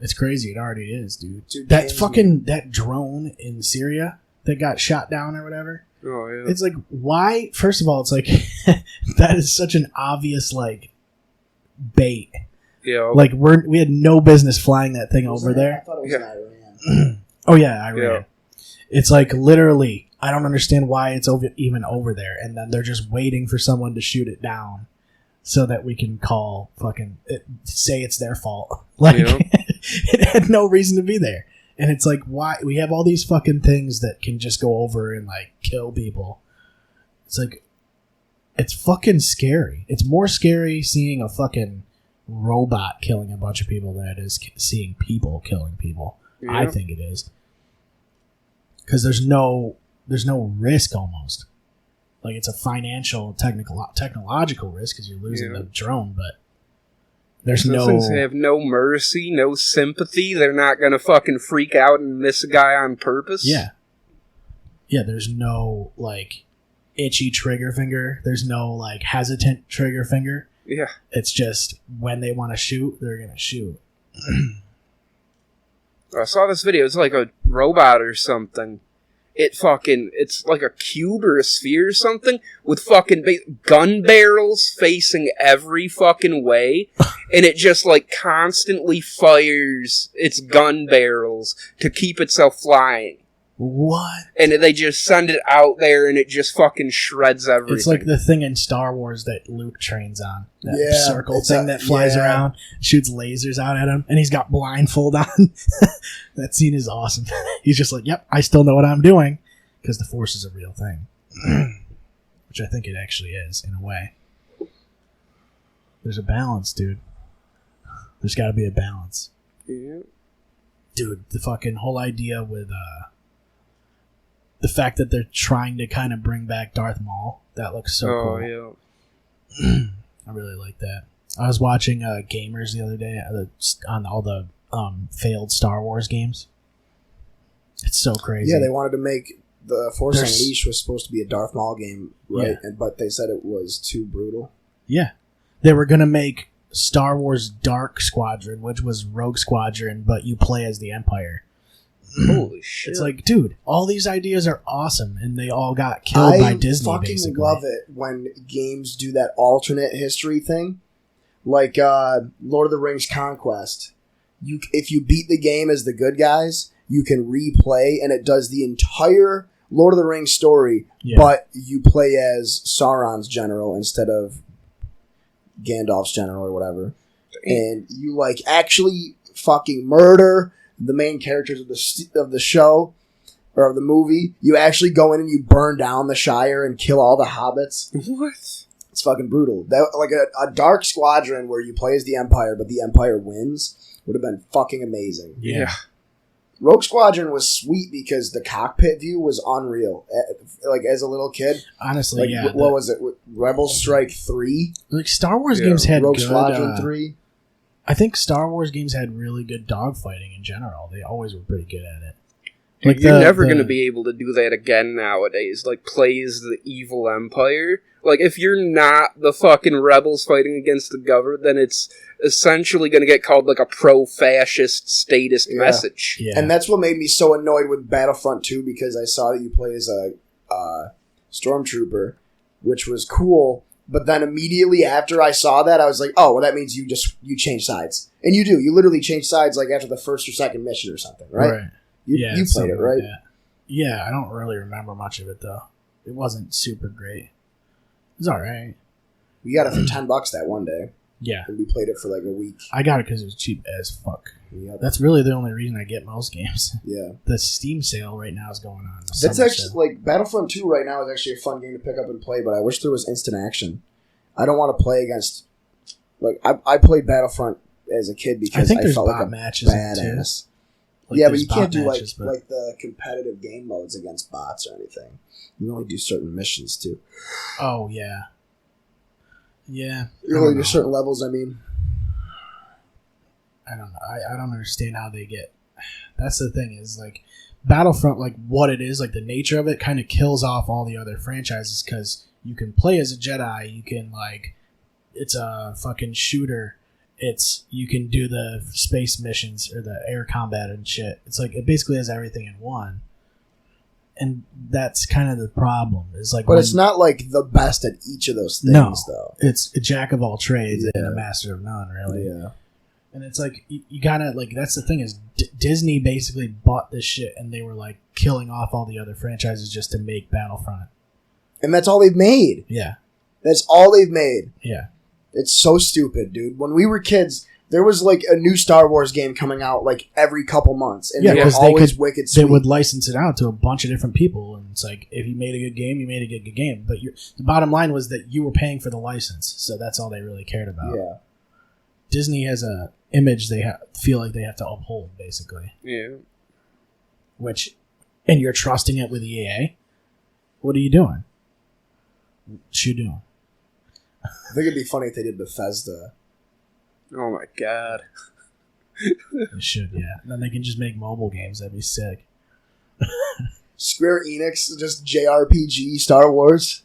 It's crazy. It already is, dude. Dude, that drone in Syria that got shot down or whatever. Oh, yeah. It's like, why? First of all, it's like, that is such an obvious, like, bait. Yeah. Like, we had no business flying that thing over I there. thought it was Yeah. in Iran. Oh, yeah, Iran. Yeah. It's like, literally, I don't understand why it's even over there. And then they're just waiting for someone to shoot it down so that we can say it's their fault. Like, Yeah. it had no reason to be there. And it's like, why? We have all these fucking things that can just go over and, like, kill people. It's like, it's fucking scary. It's more scary seeing a fucking robot killing a bunch of people than it is seeing people killing people. Yeah. I think it is. Because there's no risk almost. Like, it's a financial, technological risk because you're losing the drone, but there's Those no... things have no mercy, no sympathy. They're not going to fucking freak out and miss a guy on purpose. Yeah. Yeah, there's no, like, itchy trigger finger. There's no, like, hesitant trigger finger. Yeah. It's just when they want to shoot, they're going to shoot. I saw this video. It's like a robot or something. It's like a cube or a sphere or something with fucking gun barrels facing every fucking way. And it just, like, constantly fires its gun barrels to keep itself flying. What? And they just send it out there and it just fucking shreds everything. It's like the thing in Star Wars that Luke trains on. That Yeah, circle it's thing that flies yeah. around, shoots lasers out at him, and he's got blindfold on. That scene is awesome. He's just like, yep, I still know what I'm doing, because the Force is a real thing. Which I think it actually is, in a way. There's a balance, dude. There's got to be a balance. Yeah. Dude, the fucking whole idea with the fact that they're trying to kind of bring back Darth Maul, That looks so Oh cool. yeah. I really like that. I was watching Gamers the other day on all the failed Star Wars games. It's so crazy. Yeah, they wanted to make the Force There's- Unleashed was supposed to be a Darth Maul game, right? Yeah. But they said it was too brutal. Yeah. They were going to make Star Wars Dark Squadron, which was Rogue Squadron, but you play as the Empire. Holy shit. It's like, dude, all these ideas are awesome, and they all got killed by Disney, fucking basically. love it when games do that alternate history thing. Like Lord of the Rings Conquest. If you beat the game as the good guys, you can replay, and it does the entire Lord of the Rings story, Yeah. but you play as Sauron's general instead of Gandalf's general or whatever. And you like actually fucking murder the main characters of the show or of the movie. You actually go in and you burn down the Shire and kill all the hobbits. What? It's fucking brutal. That like a Dark Squadron where you play as the Empire, but the Empire wins would have been fucking amazing. Yeah. Rogue Squadron was sweet because the cockpit view was unreal. Like as a little kid, Honestly, like yeah. what was it? Rebel Strike 3, Like Star Wars Yeah. games had Rogue good. Squadron 3. I think Star Wars games had really good dogfighting in general. They always were pretty good at it. Dude, Like you're the- never the- going to be able to do that again nowadays. Like, plays the evil empire. Like, if you're not the fucking rebels fighting against the government, then it's essentially going to get called, like, a pro-fascist statist Yeah. message. Yeah. And that's what made me so annoyed with Battlefront 2 because I saw that you play as a stormtrooper, which was cool. But then immediately after I saw that, I was like, "Oh, well, that means you change sides." And you do. You literally change sides like after the first or second mission or something, right? You Yeah, played something it, like right? that. Yeah, I don't really remember much of it though. It wasn't super great. It's all right. We got it for $10 that one day, Yeah, and we played it for like a week. I got it because it was cheap as fuck. Yep. That's really the only reason I get most games. Yeah. The Steam sale right now is going on. The That's summer actually sale. like Battlefront 2 right now is actually a fun game to pick up and play, but I wish there was instant action. I don't want to play against like I played Battlefront as a kid because I think there's felt bot like a matches in it, too. badass. Like, yeah, but there's you can't bot do matches, but- like the competitive game modes against bots or anything. You only do certain missions too. Oh yeah, yeah. You only do certain levels. I mean, I don't know. I don't understand how they get. That's the thing is like Battlefront, like what it is, like the nature of it, kind of kills off all the other franchises because you can play as a Jedi. You can like, it's a fucking shooter. You can do the space missions or the air combat and shit. It's like it basically has everything in one. And that's kind of the problem. Is like, but it's not like the best at each of those things, No. though. It's a jack of all trades and Yeah. a master of none, really. Yeah, And it's like you gotta like that's the thing is Disney basically bought this shit and they were like killing off all the other franchises just to make Battlefront. and that's all they've made. Yeah, That's all they've made. yeah, It's so stupid, dude. When we were kids, there was like a new Star Wars game coming out like every couple months, and Yeah, they were 'cause they always could- wicked they sweet. would license it out to a bunch of different people, and it's like if you made a good game, you made a good game. But the bottom line was that you were paying for the license, so that's all they really cared about. Yeah, Disney has a image they feel like they have to uphold, basically. Yeah. And you're trusting it with EA. What are you doing? What you doing? I think it'd be funny if they did Bethesda. Oh my god. They should, yeah. And then they can just make mobile games. That'd be sick. Square Enix, just JRPG Star Wars.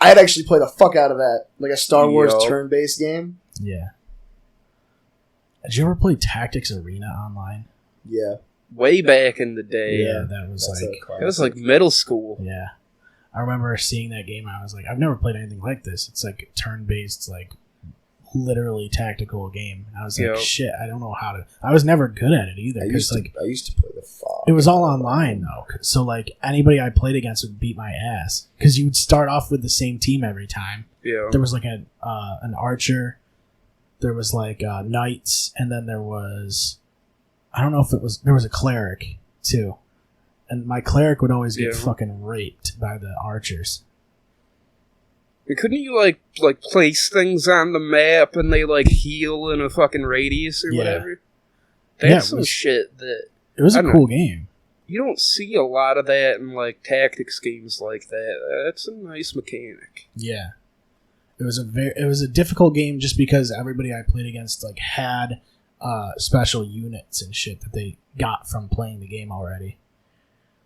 I'd actually play the fuck out of that, like a Star Wars Yo. turn-based game. Yeah. Did you ever play Tactics Arena online? Yeah, Way back in the day. that was that's like, a classic. It was like middle school. yeah. I remember seeing that game. I was like, I've never played anything like this. It's like turn-based, like literally tactical game. And I was like, Yo. shit, I don't know how to. I was never good at it either I because used to play the fuck. it was all online though. So like anybody I played against would beat my ass because you would start off with the same team every time. Yeah. There was like an archer, there was like knights, and then there was, I don't know if there was a cleric too, and my cleric would always get Yeah. fucking raped by the archers. And couldn't you like place things on the map and they like heal in a fucking radius or Yeah. whatever? Yeah, That's it some was- shit that It was I a don't cool game. you don't see a lot of that in like tactics games like that. That's a nice mechanic. Yeah. It was a difficult game just because everybody I played against like had special units and shit that they got from playing the game already.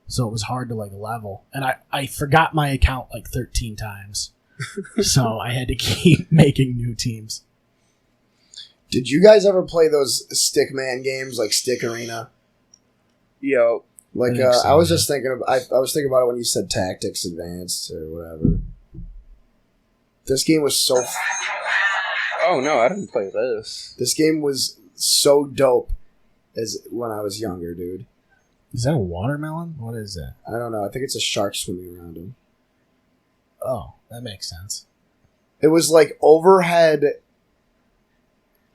So it was hard to like level. And I forgot my account like 13 times. So I had to keep making new teams. Did you guys ever play those Stickman games like Stick Arena? Yo, Like, I think so, I was yeah. just thinking of, I was thinking about it when you said Tactics Advanced or whatever. This game was so. oh no, I didn't play this. This game was so dope as when I was younger, dude. Is that a watermelon? What is that? I don't know. I think it's a shark swimming around him. Oh, that makes sense. It was like overhead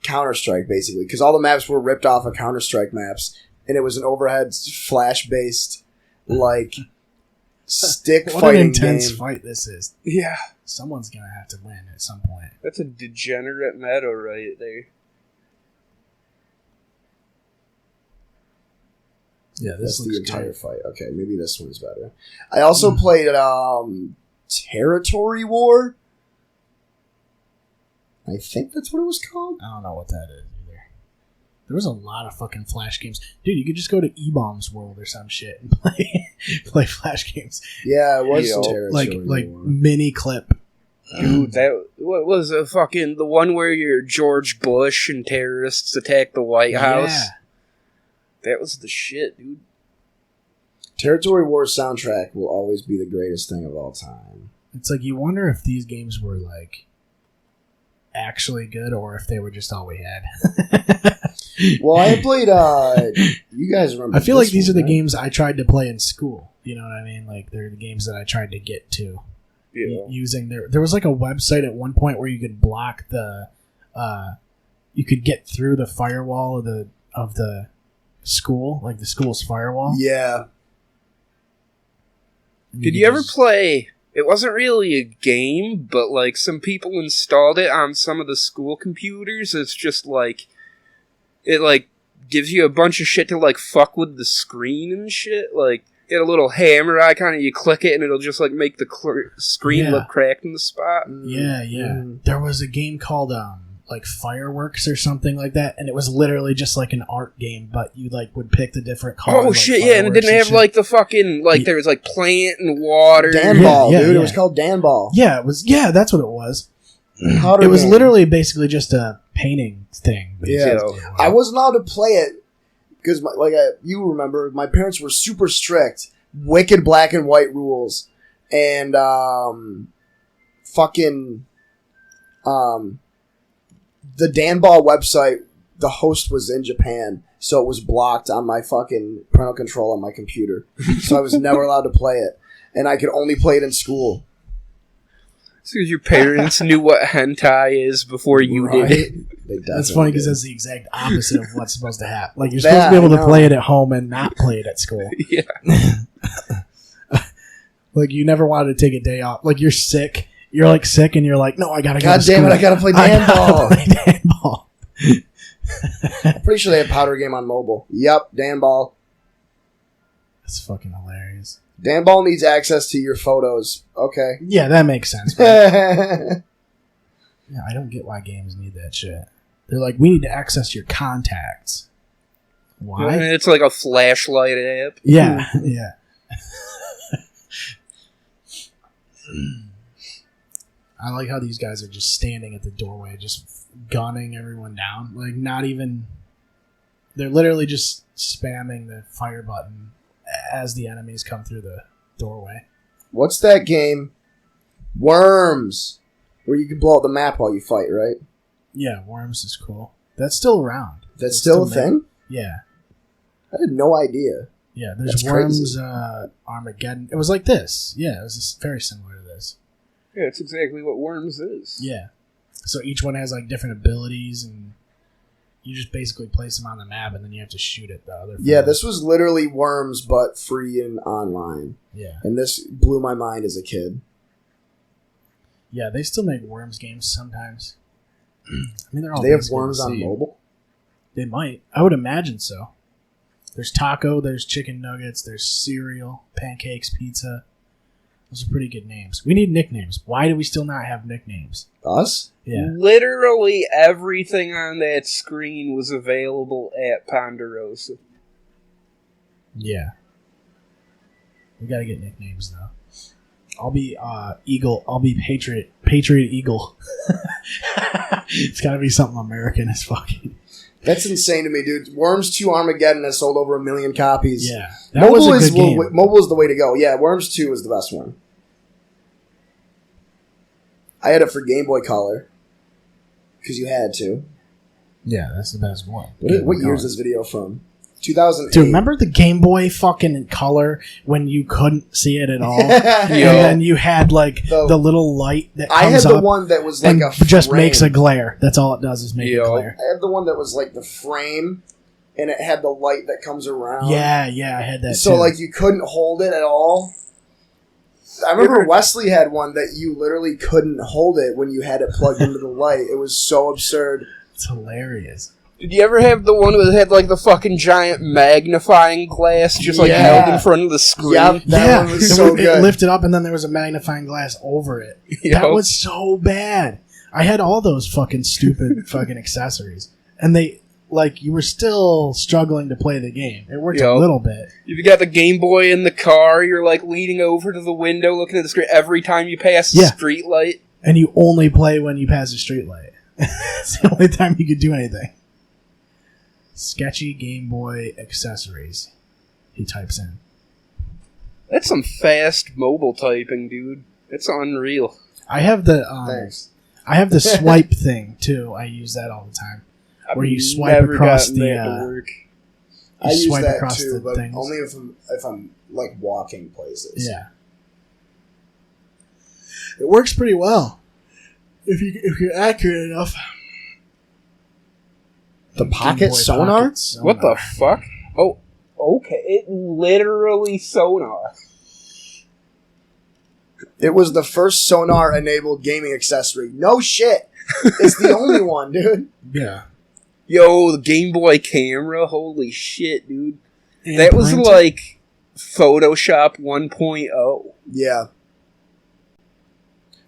Counter-Strike, basically, because all the maps were ripped off of Counter-Strike maps, and it was an overhead flash-based, like, stick What fighting an intense game. fight this is. Yeah, Someone's gonna have to win at some point. that's a degenerate meta right there. Yeah, this That's the looks entire good. fight. Okay, maybe this one's better. I also played Territory War. I think that's what it was called. I don't know what that is either. There was a lot of fucking Flash games. Dude, you could just go to E-Bombs World or some shit and play Flash games. Yeah, it was Yo, Territory Like War. mini clip. Dude, that what was the fucking the one where you're George Bush and terrorists attack the White House? Yeah. That was the shit, dude. Territory War soundtrack will always be the greatest thing of all time. It's like you wonder if these games were like actually good or if they were just all we had. Well, I played. You guys remember? I feel like this these are one, the right? games I tried to play in school. You know what I mean? Like they're the games that I tried to get to. Yeah. Using there was like a website at one point where you could block the you could get through the firewall of the school, like the school's firewall. Yeah, And Did could you ever just- play? It wasn't really a game, but like some people installed it on some of the school computers. It's just like it like gives you a bunch of shit to like fuck with the screen and shit. Like get a little hammer icon and you click it and it'll just like make the screen Yeah. look cracked in the spot. Yeah, yeah. Mm. There was a game called like Fireworks or something like that, and it was literally just like an art game, but you like would pick the different colors. Oh like shit! Yeah, and it fireworks didn't have shit. like the fucking like Yeah. there was like plant and water. Dan Yeah, Ball, yeah, dude. yeah. It was called Dan Ball. Yeah, it was. Yeah, that's what it was. Powder It was game. literally basically just a painting thing. Yeah. basically. I wasn't allowed to play it because, you remember, my parents were super strict, wicked black and white rules, and the Dan Ball website. The host was in Japan, so it was blocked on my fucking parental control on my computer. So I was never allowed to play it, and I could only play it in school. Because your parents knew what hentai is before you did it. They That's definitely funny because did. that's the exact opposite of what's supposed to happen. Like you're Yeah, supposed to be able I to know. play it at home and not play it at school. Yeah. Like you never wanted to take a day off. Like you're sick. You're like sick, and you're like, no, I gotta go God to damn school. it! I gotta play I Dan gotta Ball. play Dan Ball. Pretty sure they have Powder Game on mobile. Yep, Dan Ball. That's fucking hilarious. Dan Ball needs access to your photos. Okay. Yeah, that makes sense. Man. Yeah, I don't get why games need that shit. They're like, we need to access your contacts. And Why? it's like a flashlight app. Yeah, yeah. I like how these guys are just standing at the doorway, just gunning everyone down. Like, not even. They're literally just spamming the fire button as the enemies come through the doorway. What's that game? Worms. Where you can blow up the map while you fight, right? Yeah, Worms is cool. That's still around. That's still a made. thing? Yeah. I had no idea. Yeah, there's That's Worms crazy. Armageddon. It was like this. Yeah, it was just very similar to this. Yeah, it's exactly what Worms is. Yeah. So each one has like different abilities, and you just basically place them on the map, and then you have to shoot at the other. Yeah, foes. this was literally Worms, but free and online. Yeah, And this blew my mind as a kid. yeah. They still make Worms games sometimes. I mean, they're all. Do they have basically Worms the on same. mobile? They might. I would imagine so. There's taco, there's chicken nuggets, there's cereal, pancakes, pizza. Those are pretty good names. We need nicknames. Why do we still not have nicknames? Us? Yeah. Literally everything on that screen was available at Ponderosa. Yeah. We gotta get nicknames though. I'll be Eagle. I'll be Patriot Eagle. It's gotta be something American as fucking. That's insane to me, dude. Worms 2 Armageddon has sold over 1 million copies. Yeah, that was a good game. Mobile is the way to go. Yeah, Worms 2 was the best one. I had it for Game Boy Color because you had to. Yeah, that's the best one. What year is this video from? 2008. Dude, remember the Game Boy fucking Color when you couldn't see it at all? Yo. And then you had like the little light that comes I had the up one that was like and a frame. just makes a glare. That's all it does is make a glare. I had the one that was like the frame, and it had the light that comes around. Yeah, I had that So too. like you couldn't hold it at all. I remember Wesley had one that you literally couldn't hold it when you had it plugged into the light. It was so absurd. It's hilarious. Did you ever have the one that had like the fucking giant magnifying glass just like held in front of the screen? Yep, that one was so it good. lifted up and then there was a magnifying glass over it. Yo. That was so bad. I had all those fucking stupid fucking accessories. And they, like, you were still struggling to play the game. It worked a little bit. You got the Game Boy in the car, you're like leaning over to the window looking at the screen every time you pass a street light. And you only play when you pass a street light. It's the only time you could do anything. Sketchy Game Boy accessories. He types in. That's some fast mobile typing, dude. It's unreal. I have the Thanks. I have the swipe thing too. I use that all the time. I've Where you swipe never across gotten the that to work. I use swipe that across too, the but things. only if I'm like walking places. Yeah. It works pretty well. If you're accurate enough. The pocket Game Boy sonar? Pocket sonar. What the fuck? Oh, okay. It literally sonar. It was the first sonar-enabled gaming accessory. No shit. It's the only one, dude. Yeah. Yo, the Game Boy camera. Holy shit, dude. And That was printer? like Photoshop 1.0. Yeah.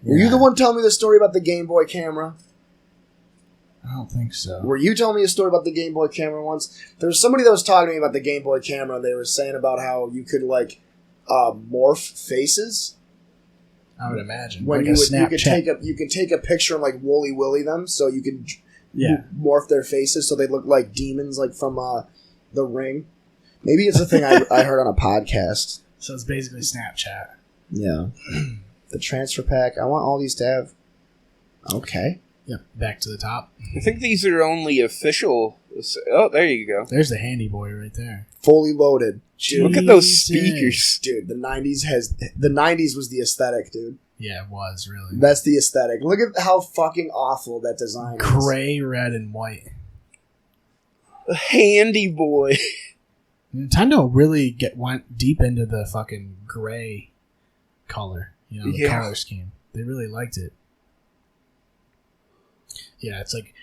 Were you the one telling me the story about the Game Boy camera? I don't think so. Were you telling me a story about the Game Boy camera once? There was somebody that was talking to me about the Game Boy camera, and they were saying about how you could, like, morph faces. I would imagine. When like you a would, Snapchat. you could take a picture and, like, Wooly Willy them, so you could Yeah. morph their faces so they look like demons, like, from The Ring. Maybe it's a thing I heard on a podcast. So it's basically Snapchat. Yeah. The transfer pack. I want all these to have... Okay. Yep. Back to the top. I think these are only official. Oh, there you go. There's the handy boy right there. Fully loaded. Dude, Look at those Jesus. speakers. dude, the 90s was the aesthetic, dude. Yeah, it was really. That's the aesthetic. Look at how fucking awful that design is. Gray, red, and white. The handy boy. Nintendo really went deep into the fucking gray color. You know, the Yeah. color scheme. They really liked it. Yeah, it's like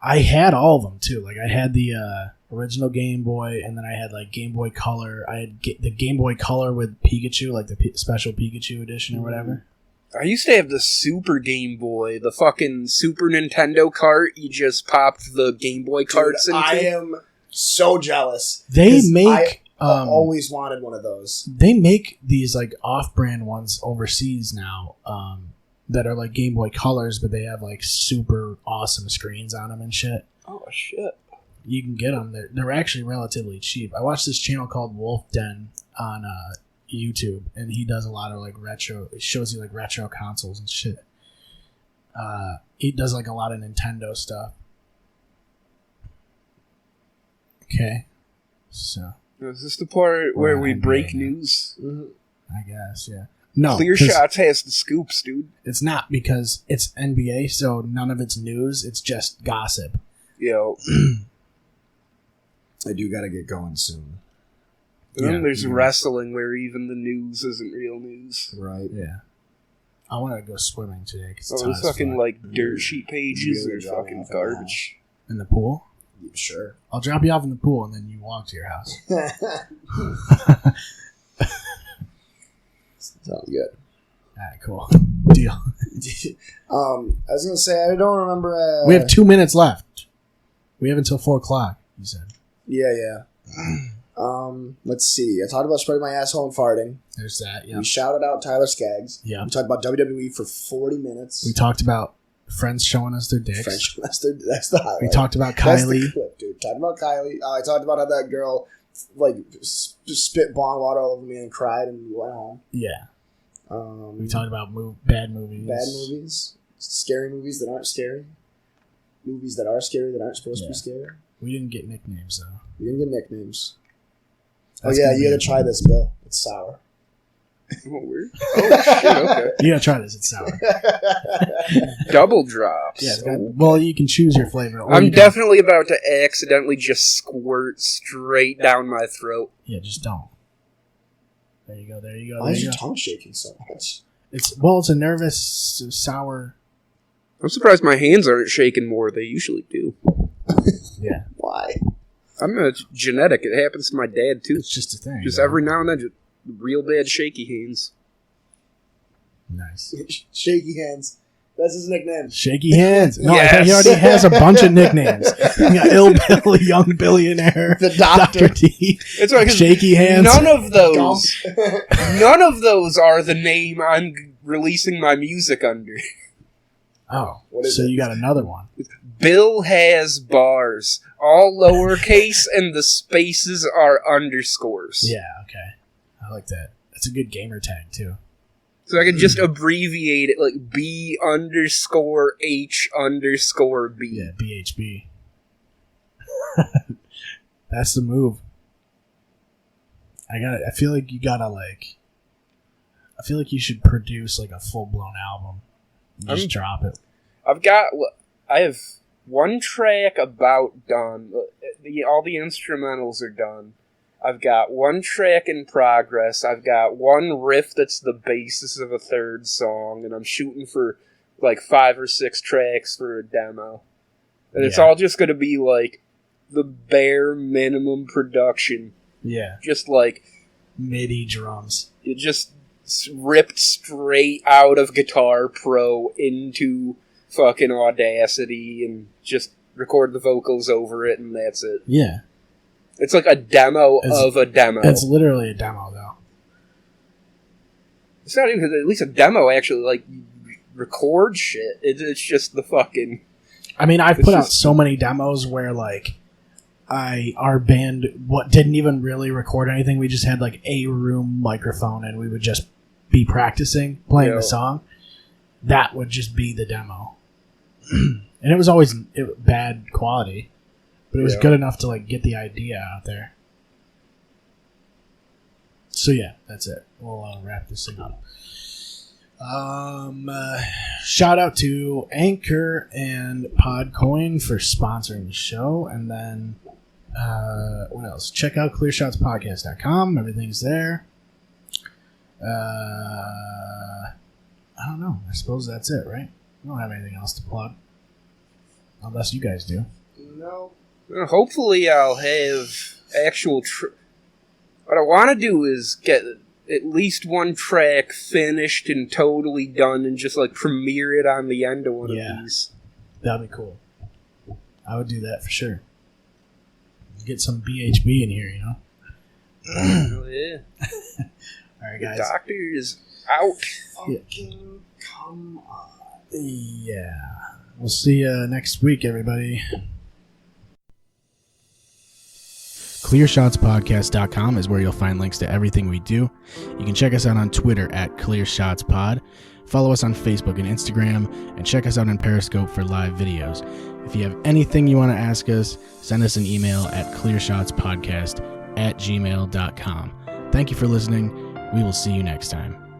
I had all of them too. Like I had the original Game Boy, and then I had like Game Boy Color. I had the Game Boy Color with Pikachu, like the special Pikachu edition or whatever. I used to have the Super Game Boy, the fucking Super Nintendo cart you just popped the Game Boy carts Dude, into. I am so jealous. They 'Cause make I always wanted one of those. they make these like off-brand ones overseas now that are like Game Boy Colors, but they have like super awesome screens on them and shit. Oh, shit. You can get them. They're actually relatively cheap. I watched this channel called Wolf Den on YouTube, and he does a lot of like retro. It shows you like retro consoles and shit. He does like a lot of Nintendo stuff. Okay, so Is this the part where we Right, break right. news? I guess yeah. No, Clear 'cause Shots has the scoops, dude. It's not because it's NBA, so none of it's news. It's just gossip. Yo. I do gotta get going soon. And then Yeah. there's wrestling where even the news isn't real news. Right. Yeah. I want to go swimming today because So those fucking like dirt sheet pages Really are dropping fucking off on that. garbage. in the pool. Sure. I'll drop you off in the pool and then you walk to your house. Sounds good. Alright, cool. Deal. I was gonna say I don't remember. We have 2 minutes left. We have until 4 o'clock. You said. Yeah. Let's see. I talked about spreading my asshole and farting. There's that. Yeah. We shouted out Tyler Skaggs. Yeah. We talked about WWE for 40 minutes. We talked about friends showing us their dicks. French. That's the highlight. We talked about That's the Kylie. clip, dude. Talked about Kylie. I talked about how that girl like spit bong water all over me and cried and went home. Yeah. We talked about bad movies. Scary movies that aren't scary, movies that are scary that aren't supposed to be scary. We didn't get nicknames though. We didn't get nicknames. That's you gonna be gotta try this, Bill. It's sour. Oh, weird. Oh, shit, okay. You gotta try this. It's sour. Double drops. Yeah. Well, you can choose your flavor. Or I'm you can- definitely about to accidentally just squirt straight down my throat. Yeah, just don't. There you go. Why is your tongue shaking so much? It's a nervous sour. I'm surprised my hands aren't shaking more. They usually do. Yeah. Why? It's genetic. It happens to my dad, too. It's just a thing. Just though. every now and then, just real bad shaky hands. Nice. Shaky hands. That's his nickname. Shaky hands. No, Yes. I think he already has a bunch of nicknames. You got Ill Billy, Young Billionaire, The Doctor. Dr. D, It's like Shaky Hands. None of those are the name I'm releasing my music under. Oh, What is so it? you got another one. Bill has bars, all lowercase, and the spaces are underscores. Yeah, okay. I like that. That's a good gamer tag, too. So I can just abbreviate it like B_H_B. Yeah, BHB. That's the move. I feel like you gotta I feel like you should produce like a full blown album. Just drop it. I have one track about done. All the instrumentals are done. I've got one track in progress. I've got one riff that's the basis of a third song, and I'm shooting for like 5 or 6 tracks for a demo. And it's Yeah. all just going to be like the bare minimum production. Yeah. Just like MIDI drums. it just ripped straight out of Guitar Pro into fucking Audacity and just record the vocals over it, and that's it. Yeah. It's like a demo It's- of a demo. It's literally a demo though. It's not even at least a demo. Actually, like record shit. It's just the fucking. I mean, I've It's put out just- so many demos where like our band didn't even really record anything. We just had like a room microphone and we would just be practicing playing Yeah. the song. That would just be the demo. And it was always bad quality, but it was Yeah. good enough to like get the idea out there. So yeah, that's it. We'll wrap this thing up. Shout out to Anchor and Podcoin for sponsoring the show, and then what else? Check out clearshotspodcast.com. Everything's there. I don't know. I suppose that's it, right? I don't have anything else to plug, unless you guys do. No. Hopefully, I'll have actual. What I want to do is get at least one track finished and totally done, and just like premiere it on the end of one Yeah. of these. That'd be cool. I would do that for sure. Get some BHB in here, you know. Oh, yeah. All right, The guys. doctor is out. Fucking come on. Yeah. We'll see you next week, everybody. ClearShotsPodcast.com is where you'll find links to everything we do. You can check us out on Twitter at ClearShotsPod. Follow us on Facebook and Instagram, and check us out on Periscope for live videos. If you have anything you want to ask us, send us an email at clearshotspodcast@gmail.com. Thank you for listening. We will see you next time.